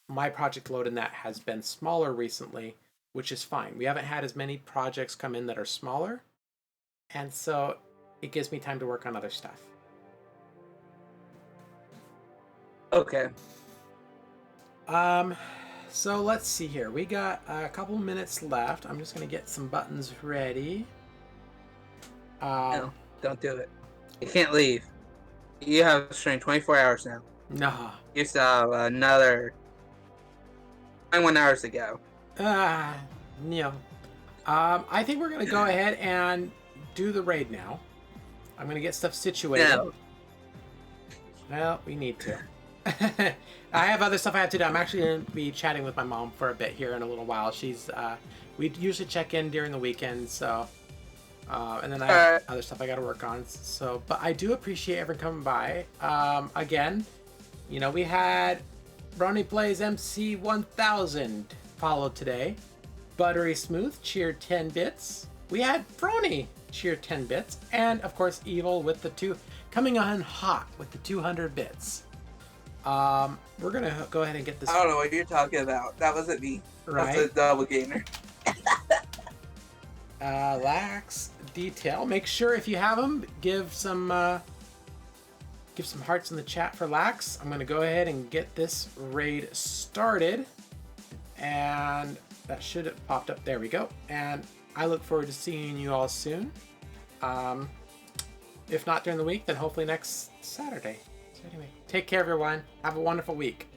my project load in that has been smaller recently, which is fine. We haven't had as many projects come in that are smaller, and so it gives me time to work on other stuff. Okay. So let's see here. We got a couple minutes left. I'm just gonna get some buttons ready. No, don't do it. You can't leave. You have stream 24 hours now. No. You still have another 21 hours to go. No. I think we're gonna go ahead and do the raid now. I'm gonna get stuff situated. No. Well, we need to. I have other stuff I have to do. I'm actually going to be chatting with my mom for a bit here in a little while. We usually check in during the weekend, so, and then I have other stuff I got to work on. So, but I do appreciate everyone coming by. Again, we had Brony Plays MC 1000 followed today. Buttery Smooth cheered 10 bits. We had Brony cheer 10 bits, and of course Evil with the coming on hot with the 200 bits. We're gonna go ahead and get this. I don't know what you're talking about. That wasn't me. Right. That's a double gainer. Lax Detail. Make sure if you have them, give some hearts in the chat for Lax. I'm gonna go ahead and get this raid started, and that should have popped up. There we go. And I look forward to seeing you all soon. If not during the week, then hopefully next Saturday. So anyway, take care, everyone. Have a wonderful week.